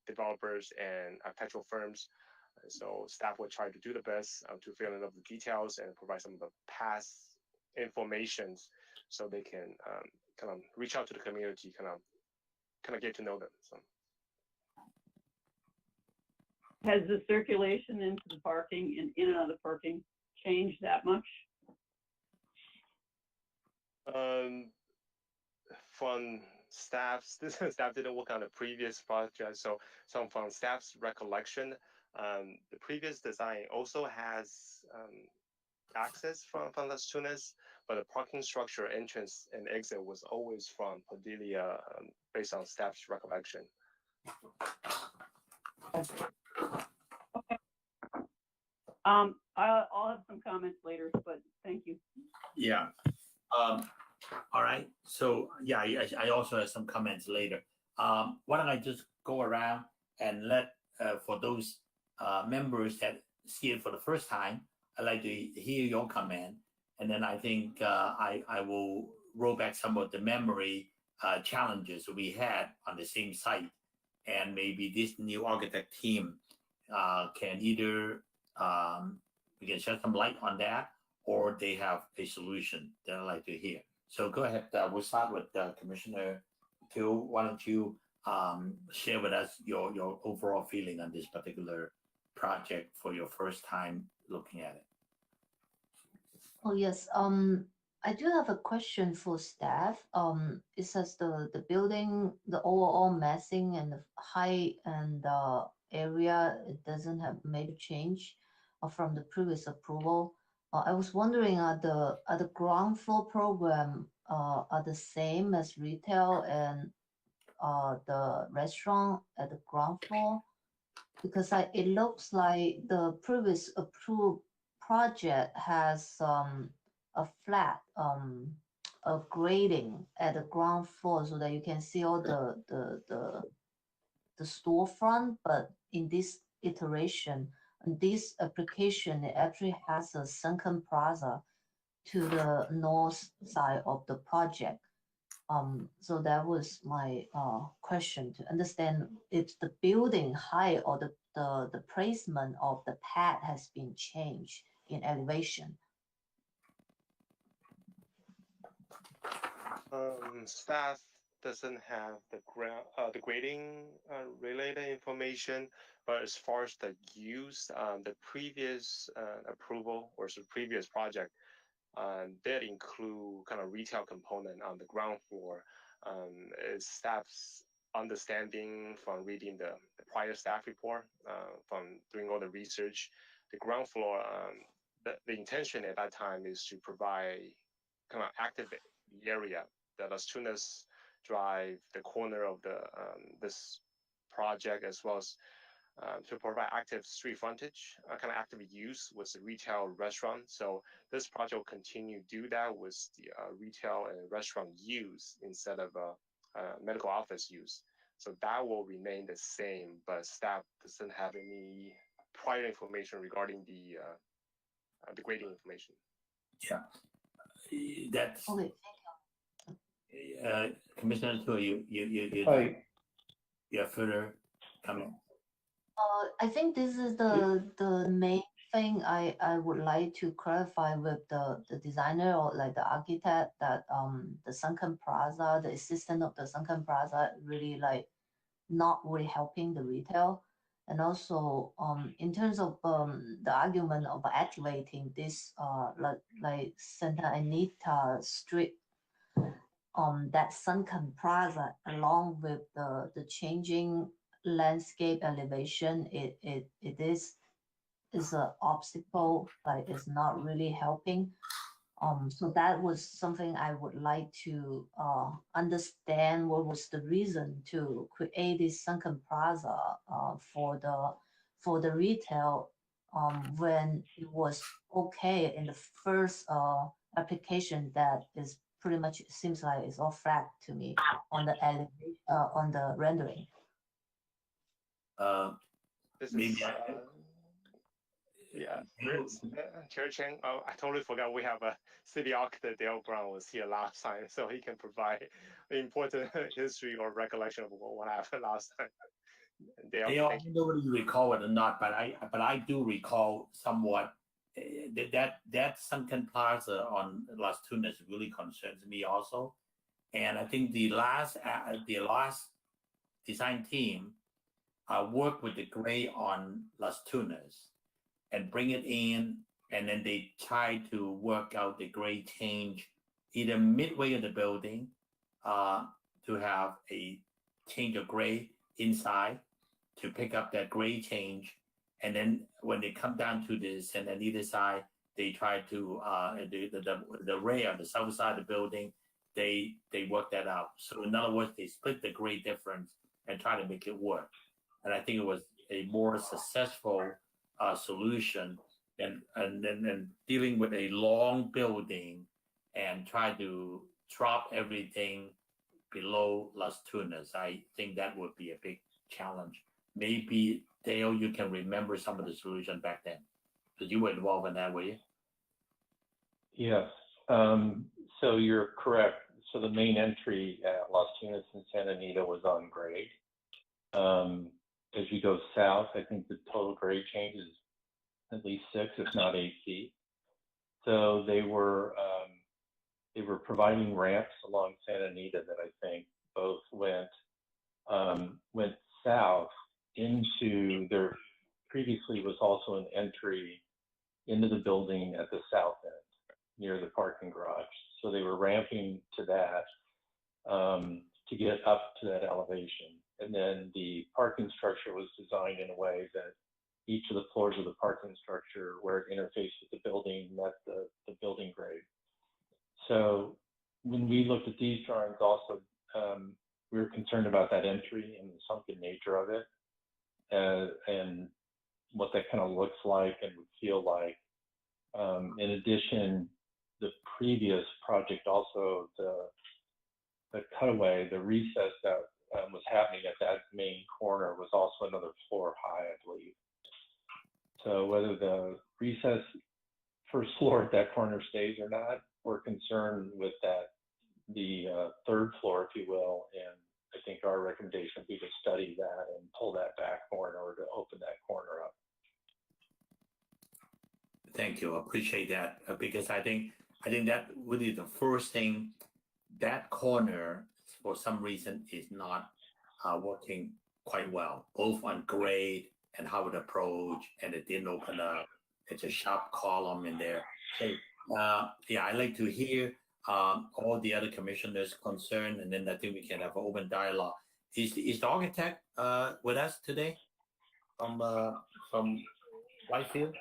developers and architectural firms. So staff will try to do the best to fill in of the details and provide some of the past informations so they can kind of reach out to the community, kind of get to know them. So. Has the circulation into the parking and in and out of the parking changed that much? From staff's staff didn't work on the previous project, so from staff's recollection, the previous design also has access from Las Tunas, but the parking structure, entrance and exit was always from Padilla, based on staff's recollection. I'll have some comments later, but thank you. Yeah. All right. So yeah, I also have some comments later. Why don't I just go around and let for those members that see it for the first time, I'd like to hear your comment, and then I think I will roll back some of the memory challenges we had on the same site, and maybe this new architect team can either we can shed some light on that, or they have a solution that I'd like to hear. So go ahead. We'll start with Commissioner Teal. Why don't you share with us your overall feeling on this particular project for your first time looking at it? Oh, yes. I do have a question for staff. It says the building, the overall massing and the height and the area, it doesn't have major change from the previous approval. I was wondering, are the ground floor program are the same as retail and the restaurant at the ground floor? Because it looks like the previous approved project has a flat a grading at the ground floor so that you can see all the storefront, but in this iteration, in this application, it actually has a sunken plaza to the north side of the project. So that was my question, to understand if the building height or the placement of the pad has been changed in elevation. Staff doesn't have the grading related information, but as far as the use, the previous approval or the previous project that include kind of retail component on the ground floor. Staff's understanding from reading the prior staff report, from doing all the research, the ground floor, the intention at that time is to provide kind of active area the Las Tunas Drive, the corner of the this project, as well as to provide active street frontage, kind of active use with the retail restaurant. So this project will continue to do that with the retail and restaurant use instead of medical office use. So that will remain the same, but staff doesn't have any prior information regarding the grading information. Yeah, that's Okay. Commissioner Tu, you have further comment? I think this is the main thing I would like to clarify with the designer or like the architect, that the Sunken Plaza, the assistant of the Sunken Plaza, really like not really helping the retail. And also in terms of the argument of activating this like Santa Anita Street, that Sunken Plaza, along with the changing landscape elevation, it is an obstacle, like it's not really helping. So that was something I would like to understand. What was the reason to create this Sunken Plaza for the retail when it was okay in the first application? That is pretty much, it seems like it's all flat to me on the elevation on the rendering. Maybe yeah, Chair Chang, I totally forgot we have a city architect, Dale Brown, was here last time, so he can provide important history or recollection of what happened last time. Dale, I don't know whether you recall it or not, but I do recall somewhat that Sunken Plaza on Las Tunas really concerns me also, and I think the last design team worked with the gray on Las Tunas and bring it in, and then they try to work out the gray change either midway of the building to have a change of gray inside to pick up that gray change, and then when they come down to this and then either side, they try to the ray on the south side of the building, they work that out. So in other words, they split the gray difference and try to make it work. And I think it was a more successful solution than dealing with a long building and try to drop everything below Las Tunas. I think that would be a big challenge. Maybe Dale, you can remember some of the solution back then, because you were involved in that, were you? Yes. So you're correct. So the main entry at Las Tunas and Santa Anita was on grade. As you go south, I think the total grade change is at least 6, if not 8 feet. So they were providing ramps along Santa Anita that I think both went south into there. Previously was also an entry into the building at the south end near the parking garage. So they were ramping to that to get up to that elevation. And then the parking structure was designed in a way that each of the floors of the parking structure, where it interfaced with the building, met the building grade. So when we looked at these drawings also, we were concerned about that entry and the sunken nature of it, and what that kind of looks like and would feel like. In addition, the previous project also, the cutaway, the recess that was happening at that main corner was also another floor high, I believe. So whether the recess first floor at that corner stays or not, we're concerned with that, the third floor, if you will, and I think our recommendation would be to study that and pull that back more in order to open that corner up. Thank you. I appreciate that, because I think that really the first thing, that corner for some reason is not working quite well, both on grade and how it approach, and it didn't open up. It's a sharp column in there. So yeah, I'd like to hear all the other commissioners' concerned, and then I think we can have an open dialogue. Is the architect with us today from Whitefield?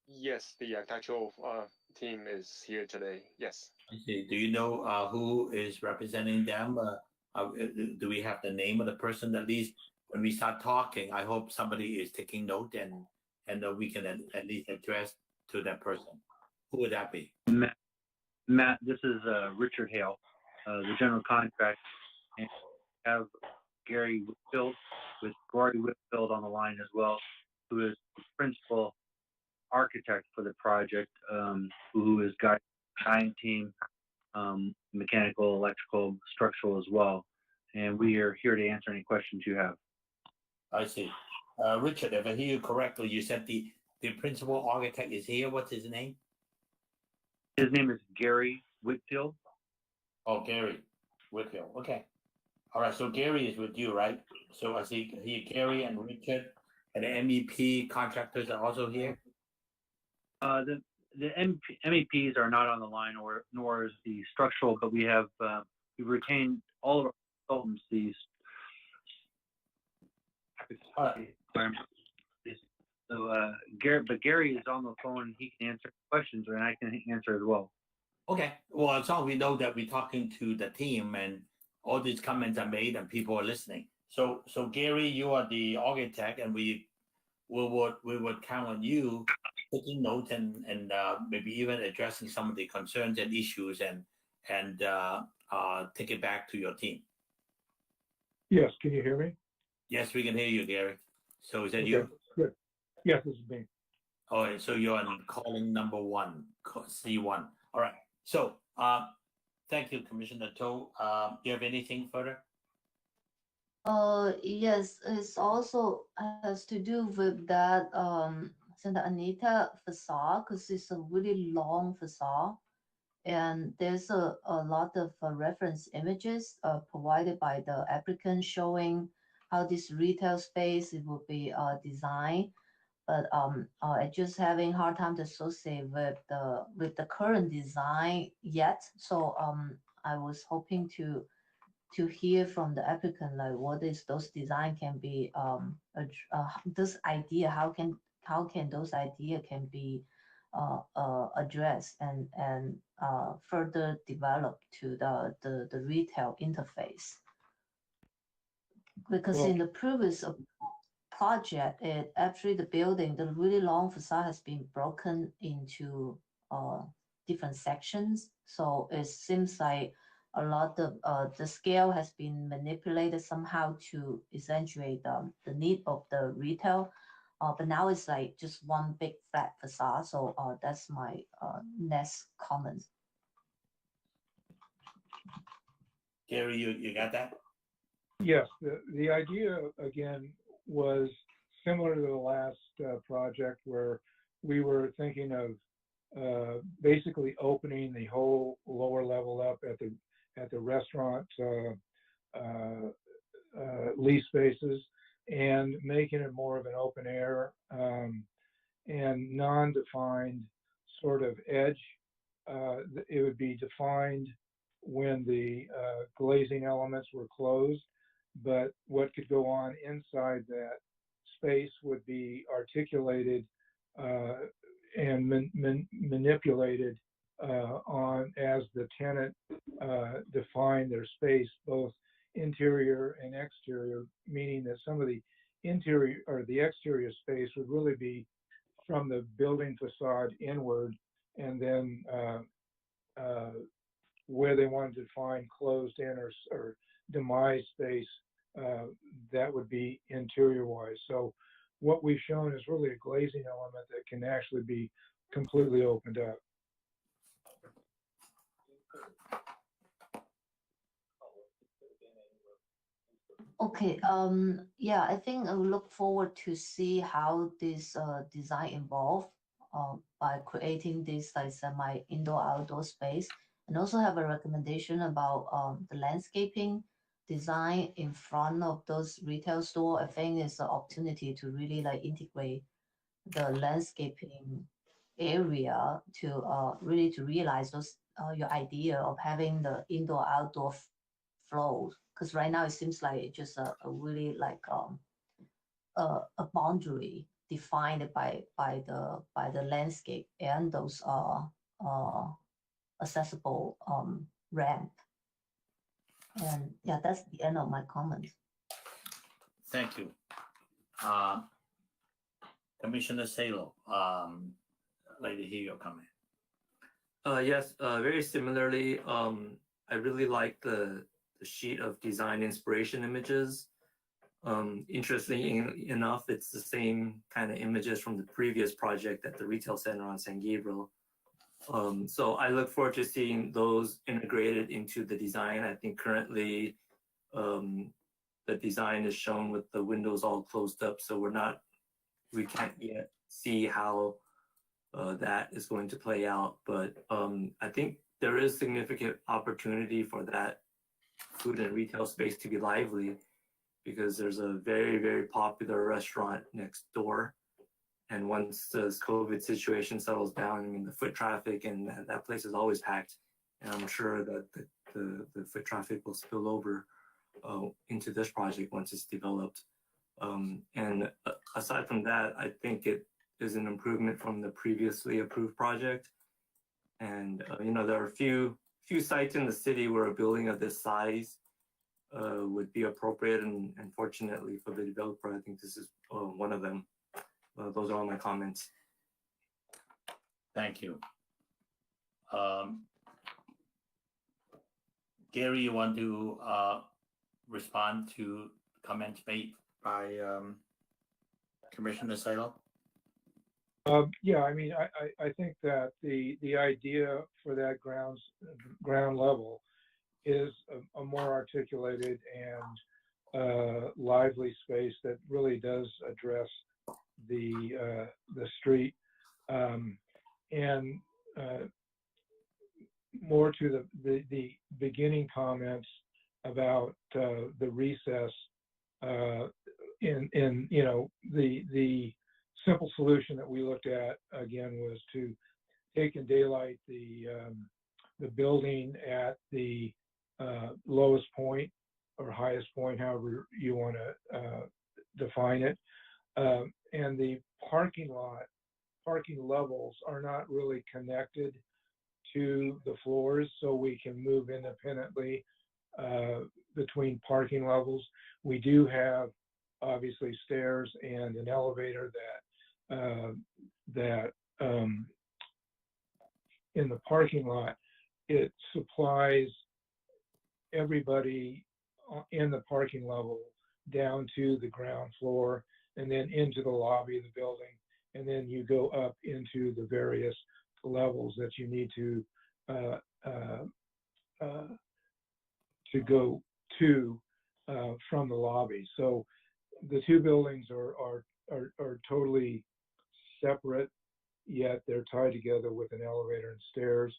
Yes, the architectural team is here today. Yes. I see. Do you know who is representing them? Do we have the name of the person? At least when we start talking, I hope somebody is taking note and we can at least address to that person. Who would that be? Matt, this is Richard Hale, the general contractor, and we have Gary Whitfield with Gory Whitfield on the line as well, who is the principal architect for the project, who is guiding team, mechanical, electrical, structural as well. And we are here to answer any questions you have. I see. Richard, if I hear you correctly, you said the principal architect is here. What's his name? His name is Gary Whitfield. Oh, Gary Whitfield. Okay. All right. So Gary is with you, right? So I see here Gary and Richard and the MEP contractors are also here. The MEPs are not on the line, nor is the structural, but we have we retained all of our consultants. So Gary is on the phone. He can answer questions, and I can answer as well. Okay. Well, as long as we know that we're talking to the team and all these comments are made and people are listening. So Gary, you are the architect, and we would count on you taking notes and maybe even addressing some of the concerns and issues and take it back to your team. Yes, can you hear me? Yes, we can hear you, Gary. So is that Okay, you? good. Yes, this is me. All right. So you're on calling number 1, C1. All right. So thank you, Commissioner To. Do you have anything further? Yes, it's also has to do with that Santa Anita facade, because it's a really long facade. And there's a lot of reference images provided by the applicant showing how this retail space it will be designed. But I just having hard time to associate with the current design yet. So I was hoping to hear from the applicant, like what is those design can be this idea, how can those idea can be addressed and further developed to the retail interface. Because in the previous project, it actually the building, the really long facade has been broken into different sections. So it seems like a lot of the scale has been manipulated somehow to accentuate the need of the retail. But now it's like just one big flat facade. So that's my next comment. Gary, you got that? Yes, the idea again was similar to the last project where we were thinking of basically opening the whole lower level up at the restaurant lease spaces and making it more of an open air and non-defined sort of edge. It would be defined when the glazing elements were closed, but what could go on inside that space would be articulated and manipulated on as the tenant defined their space, both interior and exterior, meaning that some of the interior or the exterior space would really be from the building facade inward, and then where they wanted to define closed in or demise space, that would be interior wise. So what we've shown is really a glazing element that can actually be completely opened up. Okay, yeah, I think I will look forward to see how this design evolve by creating this like semi indoor outdoor space, and also have a recommendation about the landscaping design in front of those retail store. I think it's an opportunity to really like integrate the landscaping area to really to realize those your idea of having the indoor outdoor flow, because right now it seems like just a really like a boundary defined by the landscape and those accessible ramp. And yeah, that's the end of my comments. Thank you. Commissioner Salo, like to hear your comment. Yes, very similarly, I really like the sheet of design inspiration images. Interestingly enough, it's the same kind of images from the previous project at the retail center on San Gabriel. So I look forward to seeing those integrated into the design. I think currently the design is shown with the windows all closed up, so we can't yet see how that is going to play out. But I think there is significant opportunity for that food and retail space to be lively, because there's a very, very popular restaurant next door. And once the COVID situation settles down, I mean, the foot traffic and that place is always packed. And I'm sure that the foot traffic will spill over into this project once it's developed. And aside from that, I think it is an improvement from the previously approved project. And there are a few sites in the city where a building of this size would be appropriate, and fortunately for the developer, I think this is one of them. Those are all my comments. Thank you. Gary, you want to respond to comments made by Commissioner Salo? Yeah, I mean, I think that the idea for that ground level is a more articulated and lively space that really does address the street, and more to the beginning comments about the recess. In the simple solution that we looked at again was to take and daylight the building at the lowest point or highest point, however you want to define it. And the parking levels are not really connected to the floors, so we can move independently between parking levels. We do have obviously stairs and an elevator that in the parking lot, it supplies everybody in the parking level down to the ground floor and then into the lobby of the building. And then you go up into the various levels that you need to go to from the lobby. So the two buildings are totally separate, yet they're tied together with an elevator and stairs.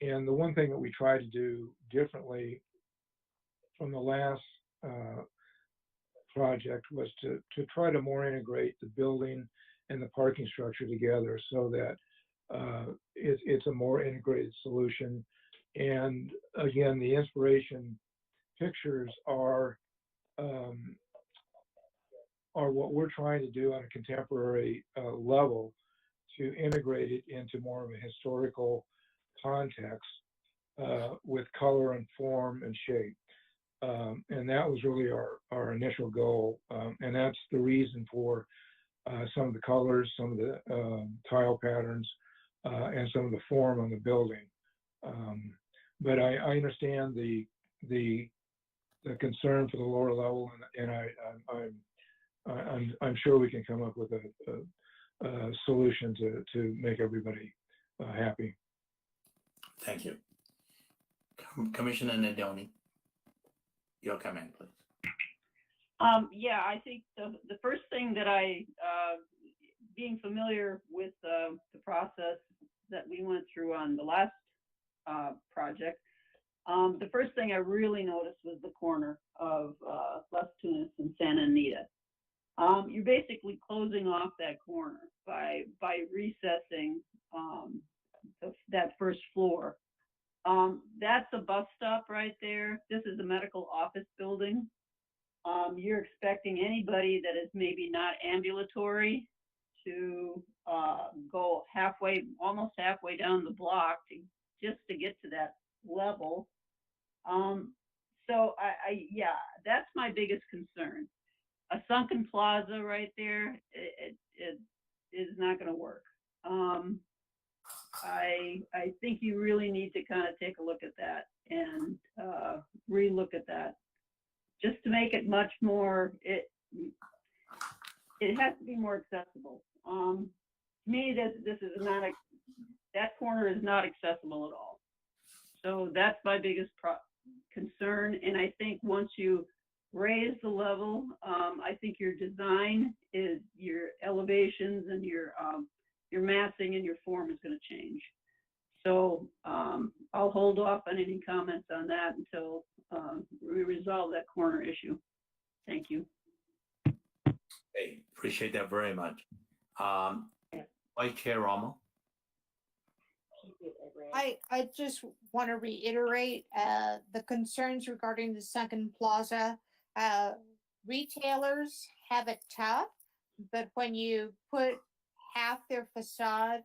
And the one thing that we try to do differently from the last project was to try to more integrate the building and the parking structure together, so that it's a more integrated solution. And again, the inspiration pictures are what we're trying to do on a contemporary level, to integrate it into more of a historical context with color and form and shape. And that was really our initial goal. And that's the reason for some of the colors, some of the tile patterns, and some of the form on the building. But I understand the concern for the lower level, and I'm sure we can come up with a solution to make everybody happy. Thank you. Commissioner Nadoni, your comment, please. Yeah, I think the first thing that being familiar with the process that we went through on the last project, the first thing I really noticed was the corner of Las Tunas and Santa Anita. You're basically closing off that corner by recessing that first floor. That's a bus stop right there. This is a medical office building. You're expecting anybody that is maybe not ambulatory to go halfway, almost halfway down the block just to get to that level. So yeah, that's my biggest concern. A sunken plaza right there, it is not going to work. I think you really need to kind of take a look at that and relook at that, just to make it much more. It has to be more accessible. To me, this is not that corner is not accessible at all. So that's my biggest concern. And I think once you raise the level, I think your design is your elevations and your massing and your form is going to change. So I'll hold off on any comments on that until we resolve that corner issue. Thank you. Hey, appreciate that very much. Vice Chair Rommel. I just want to reiterate the concerns regarding the sunken plaza. Retailers have it tough, but when you put half their facade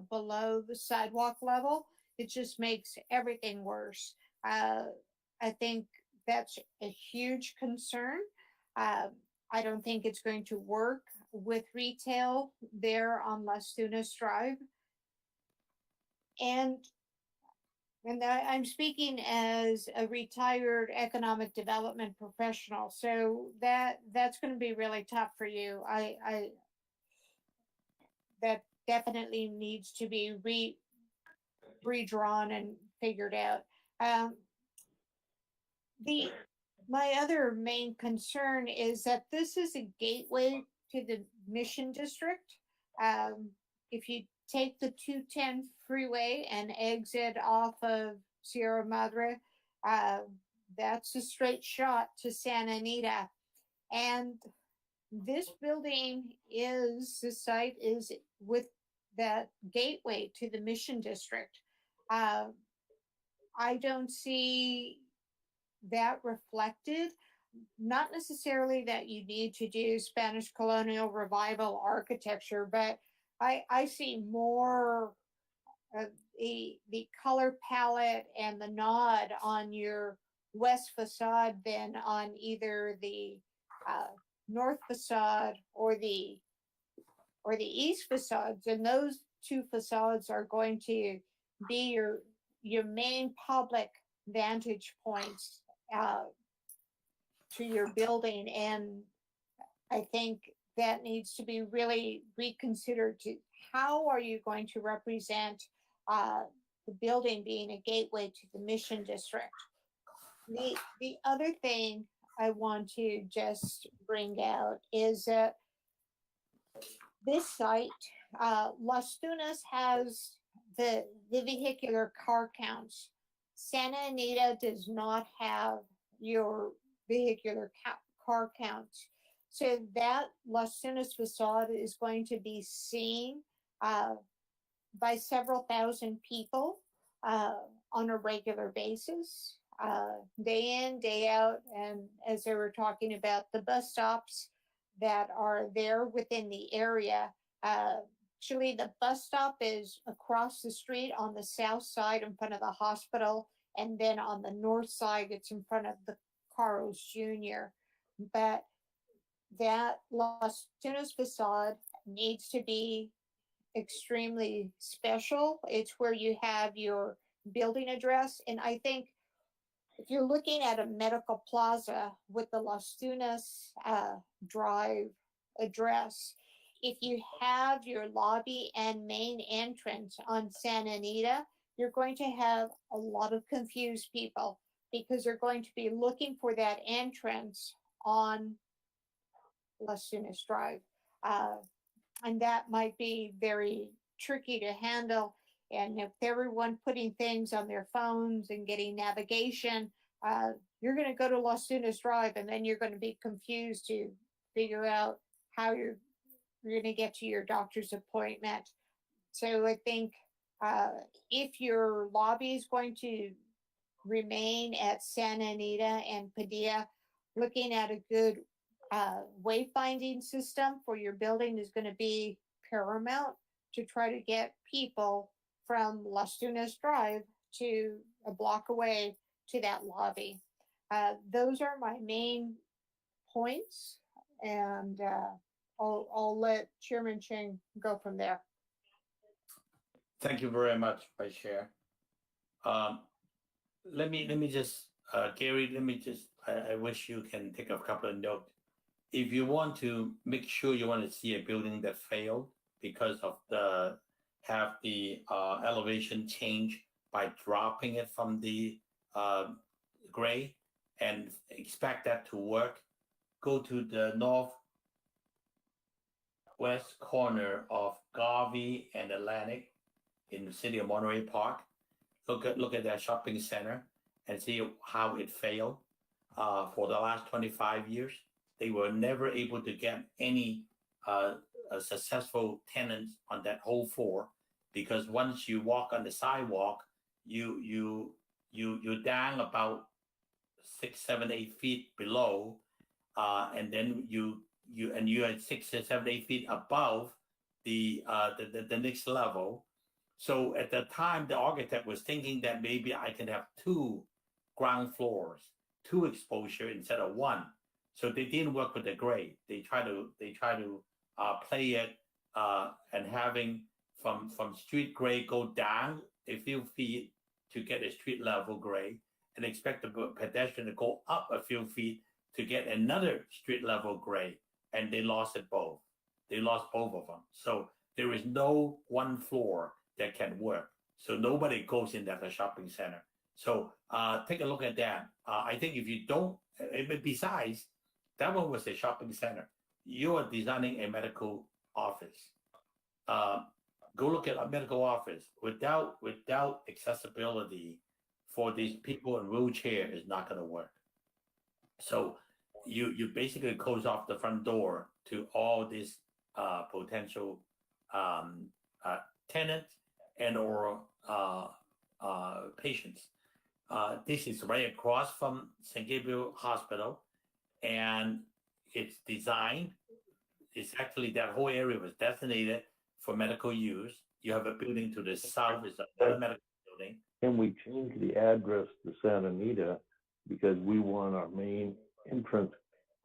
below the sidewalk level, it just makes everything worse. I think that's a huge concern. I don't think it's going to work with retail there on Las Tunas Drive. And I'm speaking as a retired economic development professional, so that's going to be really tough for you. That definitely needs to be redrawn and figured out. My other main concern is that this is a gateway to the Mission District. If you take the 210 freeway and exit off of Sierra Madre, that's a straight shot to Santa Anita. And this building the site is with that gateway to the Mission District. I don't see that reflected. Not necessarily that you need to do Spanish colonial revival architecture, but I see more of the color palette and the nod on your west facade than on either the north facade or the east facades. And those two facades are going to be your main public vantage points to your building. And I think that needs to be really reconsidered. To how are you going to represent the building being a gateway to the Mission District? The other thing I want to just bring out is that this site, Las Tunas, has the vehicular car counts. Santa Anita does not have your vehicular car counts. So that Las Tunas facade is going to be seen by several thousand people on a regular basis, day in, day out. And as they were talking about the bus stops that are there within the area, actually the bus stop is across the street on the south side in front of the hospital, and then on the north side it's in front of the Carlos Jr. But that Las Tunas facade needs to be extremely special. It's where you have your building address. And I think if you're looking at a medical plaza with the Las Tunas Drive address, if you have your lobby and main entrance on Santa Anita, you're going to have a lot of confused people because they're going to be looking for that entrance on Las Tunas Drive. And that might be very tricky to handle. And if everyone putting things on their phones and getting navigation, you're going to go to Las Tunas Drive and then you're going to be confused to figure out how you're going to get to your doctor's appointment. So I think if your lobby is going to remain at Santa Anita and Padilla, looking at a good wayfinding system for your building is going to be paramount to try to get people from Las Tunas Drive to a block away to that lobby. Those are my main points, and I'll let Chairman Cheng go from there. Thank you very much, Vice Chair. Let me just, Gary, I wish you can take a couple of notes. If you want to make sure you want to see a building that failed because of have the elevation change by dropping it from the gray and expect that to work, go to the northwest corner of Garvey and Atlantic in the city of Monterey Park. Look at that shopping center and see how it failed for the last 25 years. They were never able to get any successful tenants on that whole floor, because once you walk on the sidewalk, you're down about 6, 7, 8 feet below, and then you're at 6, 7, 8 feet above the next level. So at the time, the architect was thinking that maybe I can have 2 ground floors, 2 exposure instead of 1. So they didn't work with the grade. They try to play it and having from street grade go down a few feet to get a street level grade, and expect the pedestrian to go up a few feet to get another street level grade. And they lost it both. They lost both of them. So there is no one floor that can work. So nobody goes in that shopping center. So take a look at that. I think if you don't, besides, that one was a shopping center. You are designing a medical office. Go look at a medical office. Without accessibility for these people in wheelchair is not going to work. So you basically close off the front door to all these potential tenants and or patients. This is right across from St. Gabriel Hospital, and it's designed. It's actually, that whole area was designated for medical use. You have a building to the south, is another medical building. Can we change the address to Santa Anita, because we want our main entrance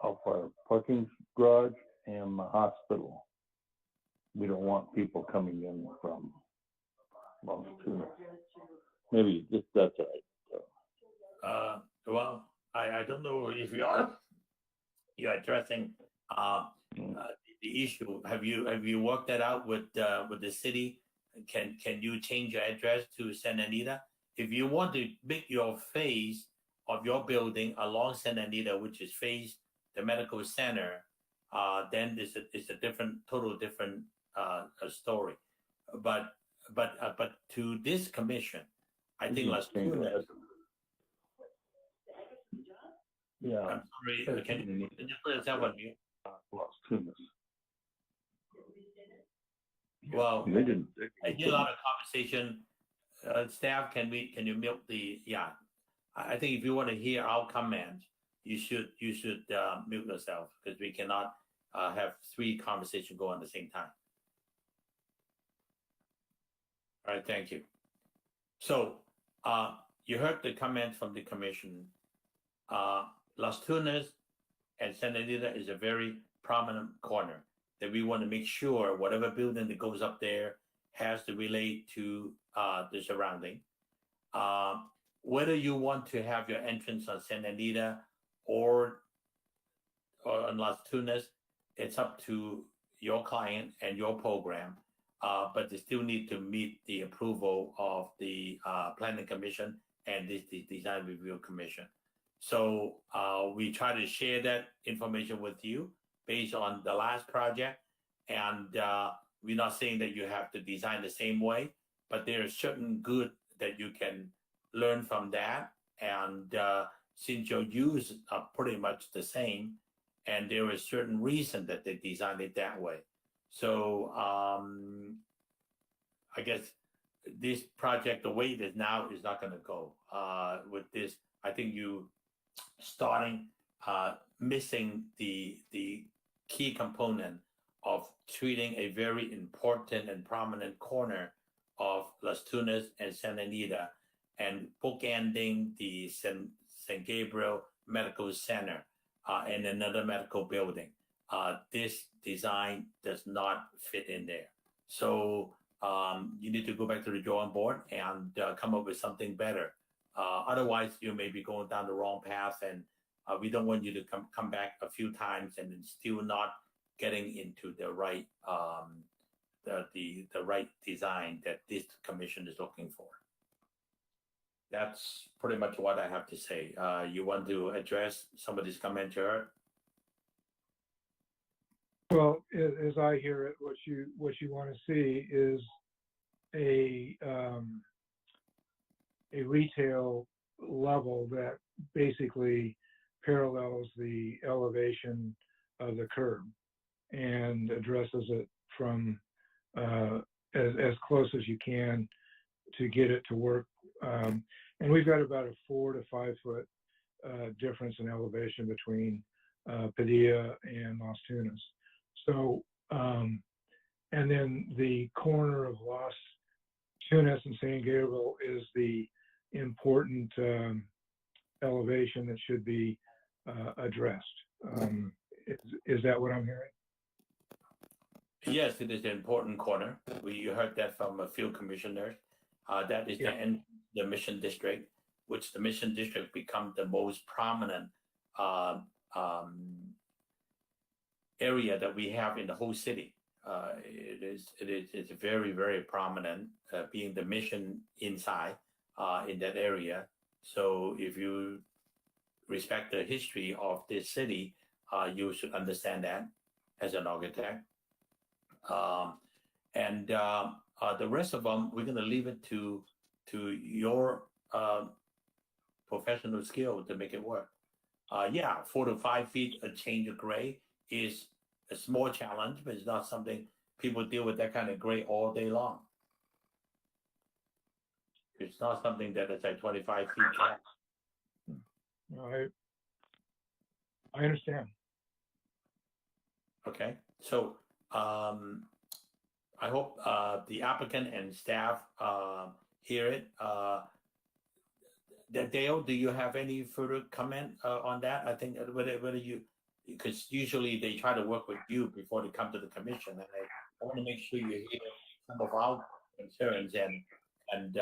of our parking garage and the hospital? We don't want people coming in from Los Tunas. Maybe just that's right. Well, I don't know if you're addressing the issue. Have you worked that out with the city? Can you change your address to Santa Anita? If you want to make your face of your building along Santa Anita, which is face the medical center, then it's a total different story. But to this commission, I think Las Tunas. Yeah. I'm sorry. Can you put yourself on mute? Las Tunas. Well, They didn't. I hear a lot of conversation. Staff, can you mute the? Yeah, I think if you want to hear our comments, you should mute yourself, because we cannot have 3 conversations go on at the same time. All right, thank you. So you heard the comments from the commission. Las Tunas and Santa Anita is a very prominent corner that we want to make sure whatever building that goes up there has to relate to the surrounding. Whether you want to have your entrance on Santa Anita or on Las Tunas, it's up to your client and your program, but they still need to meet the approval of the Planning Commission and the Design Review Commission. So we try to share that information with you based on the last project, and we're not saying that you have to design the same way, but there is certain good that you can learn from that. And since your use are pretty much the same, and there is certain reason that they designed it that way. So I guess this project, the way it is now, is not going to go with this. I think you starting missing the key component of treating a very important and prominent corner of Las Tunas and Santa Anita and bookending the San Gabriel Medical Center and another medical building. This design does not fit in there. So you need to go back to the drawing board and come up with something better. Otherwise, you may be going down the wrong path, and we don't want you to come back a few times and then still not getting into the right the right design that this commission is looking for. That's pretty much what I have to say. You want to address some of these comments you heard? Well, as I hear it, what you want to see is a retail level that basically parallels the elevation of the curb and addresses it from as close as you can to get it to work. And we've got about a 4 to 5 foot difference in elevation between Padilla and Las Tunas. So, and then the corner of Las Tunas and San Gabriel is the important elevation that should be addressed. Is that what I'm hearing? Yes, it is an important corner. You heard that from a few commissioners. That is the Mission District, which the Mission District become the most prominent area that we have in the whole city. It's very, very prominent, being the mission inside in that area. So if you respect the history of this city, you should understand that as an architect. And the rest of them, we're going to leave it to your professional skill to make it work. 4 to 5 feet a change of grade is a small challenge, but it's not something people deal with that kind of grade all day long. It's not something that is like 25 feet back. No, I understand. Okay, so I hope the applicant and staff hear it. Dale, do you have any further comment on that? I think whether you, because usually they try to work with you before they come to the commission, and I want to make sure you hear some of our concerns and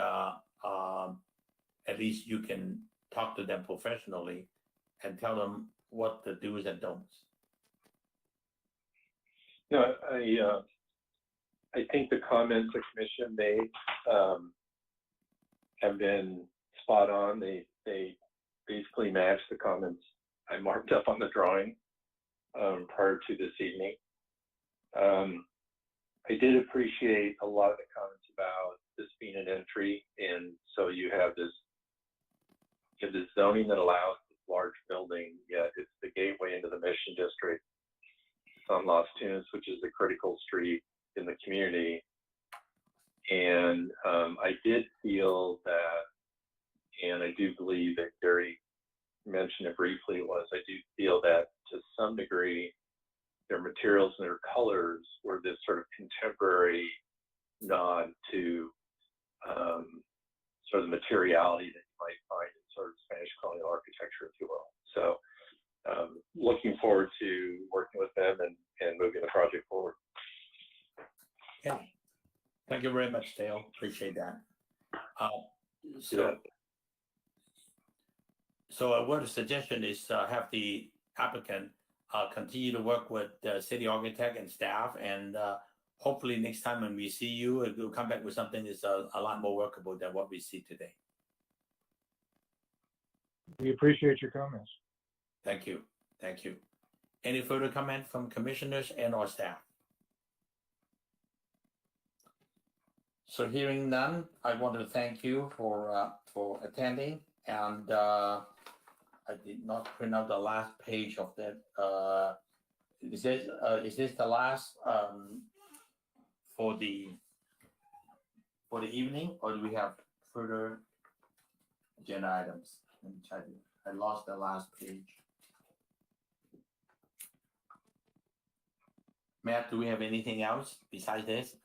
at least you can talk to them professionally and tell them what the do's and don'ts. No, I think the comments the commission made have been spot on. They basically match the comments I marked up on the drawing prior to this evening. I did appreciate a lot of the comments about this being an entry, and so you have this zoning that allows this large building, yet it's the gateway into the Mission District on Las Tunas, which is a critical street in the community. And I did feel that, and I do believe that Gary mentioned it briefly, I do feel that to some degree, their materials and their colors were this sort of contemporary nod to sort of the materiality that you might find in sort of Spanish colonial architecture, if you will. So looking forward to working with them and moving the project forward. Okay. Thank you very much, Dale. Appreciate that. So what the suggestion is have the applicant continue to work with the city architect and staff, and hopefully next time when we see you, we'll come back with something that's a lot more workable than what we see today. We appreciate your comments. Thank you. Thank you. Any further comment from commissioners and or staff? So hearing none, I want to thank you for attending, and I did not print out the last page of that. Is this the last for the evening, or do we have further agenda items? Let me try to. I lost the last page. Matt, do we have anything else besides this?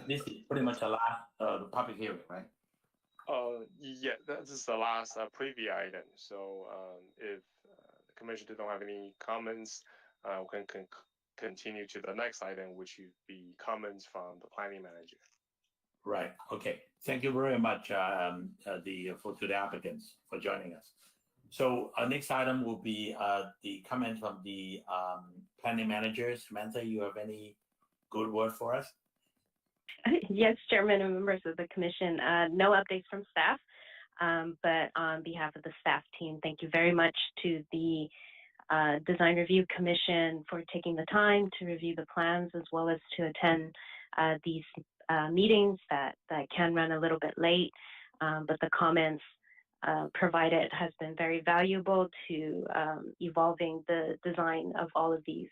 This is pretty much the last the public hearing, right? Yeah, this is the last preview item. So if the commission don't have any comments, we can continue to the next item, which would be comments from the planning manager. Right. Okay. Thank you very much, to the applicants for joining us. So our next item will be the comment from the planning manager. Samantha, you have any good word for us? Yes, Chairman and members of the commission. No updates from staff, but on behalf of the staff team, thank you very much to the Design Review Commission for taking the time to review the plans as well as to attend these meetings that can run a little bit late, but the comments provided has been very valuable to evolving the design of all of these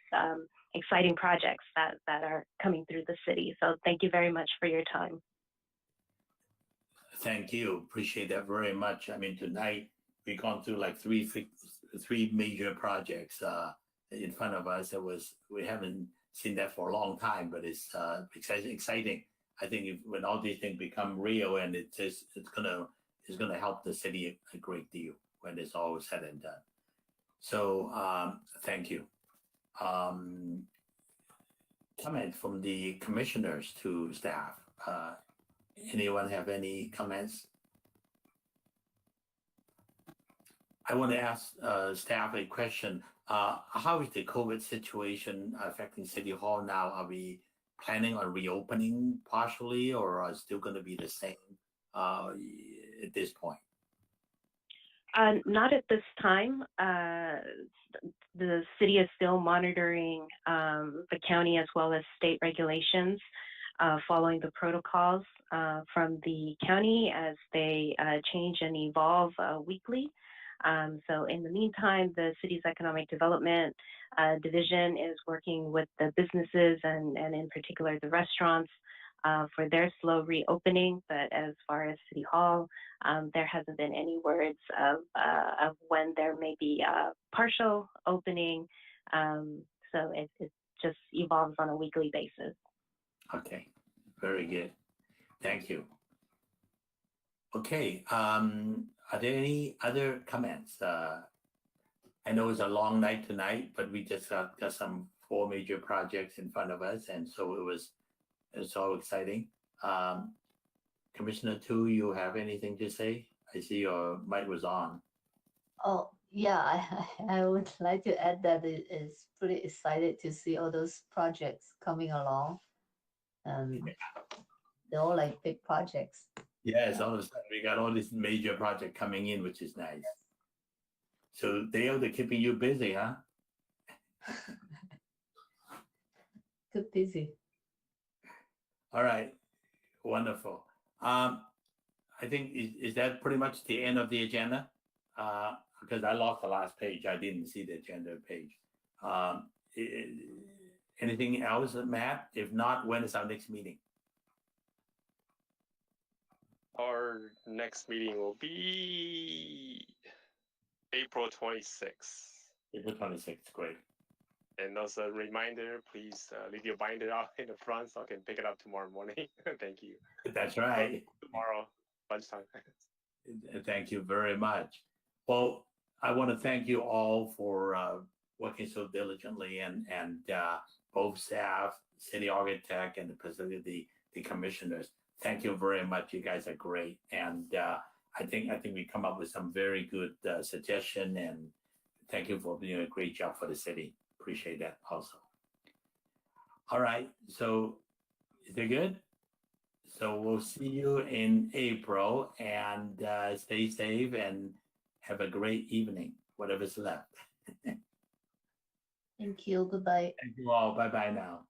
exciting projects that are coming through the city. So thank you very much for your time. Thank you. Appreciate that very much. I mean, tonight we've gone through like three major projects in front of us. We haven't seen that for a long time, but it's exciting. I think when all these things become real, and it's gonna help the city a great deal when it's all said and done. So thank you. Comment from the commissioners to staff. Anyone have any comments? I want to ask staff a question. How is the COVID situation affecting City Hall now? Are we planning on reopening partially, or are it still going to be the same at this point? Not at this time. The city is still monitoring the county as well as state regulations, following the protocols from the county as they change and evolve weekly. So in the meantime, the city's economic development division is working with the businesses and in particular the restaurants for their slow reopening. But as far as City Hall, there hasn't been any words of when there may be a partial opening. So it just evolves on a weekly basis. Okay, very good. Thank you. Okay, are there any other comments? I know it's a long night tonight, but we just got some 4 major projects in front of us, and so it's all exciting. Commissioner Tu, you have anything to say? I see your mic was on. Oh, yeah, I would like to add that it is pretty excited to see all those projects coming along. They're all like big projects. Yes, all of a sudden we got all this major project coming in, which is nice. So Dale, they're keeping you busy, huh? Good busy. All right, wonderful. I think is that pretty much the end of the agenda? Because I lost the last page. I didn't see the agenda page. Anything else, Matt? If not, when is our next meeting? Our next meeting will be April 26th. April 26th, great. And also a reminder, please leave your binder out in the front so I can pick it up tomorrow morning. Thank you. That's right. Tomorrow, lunchtime. Thank you very much. Well, I want to thank you all for working so diligently, and both staff, city architect, and the commissioners. Thank you very much. You guys are great, and I think we come up with some very good suggestion, and thank you for doing a great job for the city. Appreciate that also. All right, so is it good? So we'll see you in April, and stay safe and have a great evening, whatever's left. Thank you. Goodbye. Thank you all. Bye-bye now.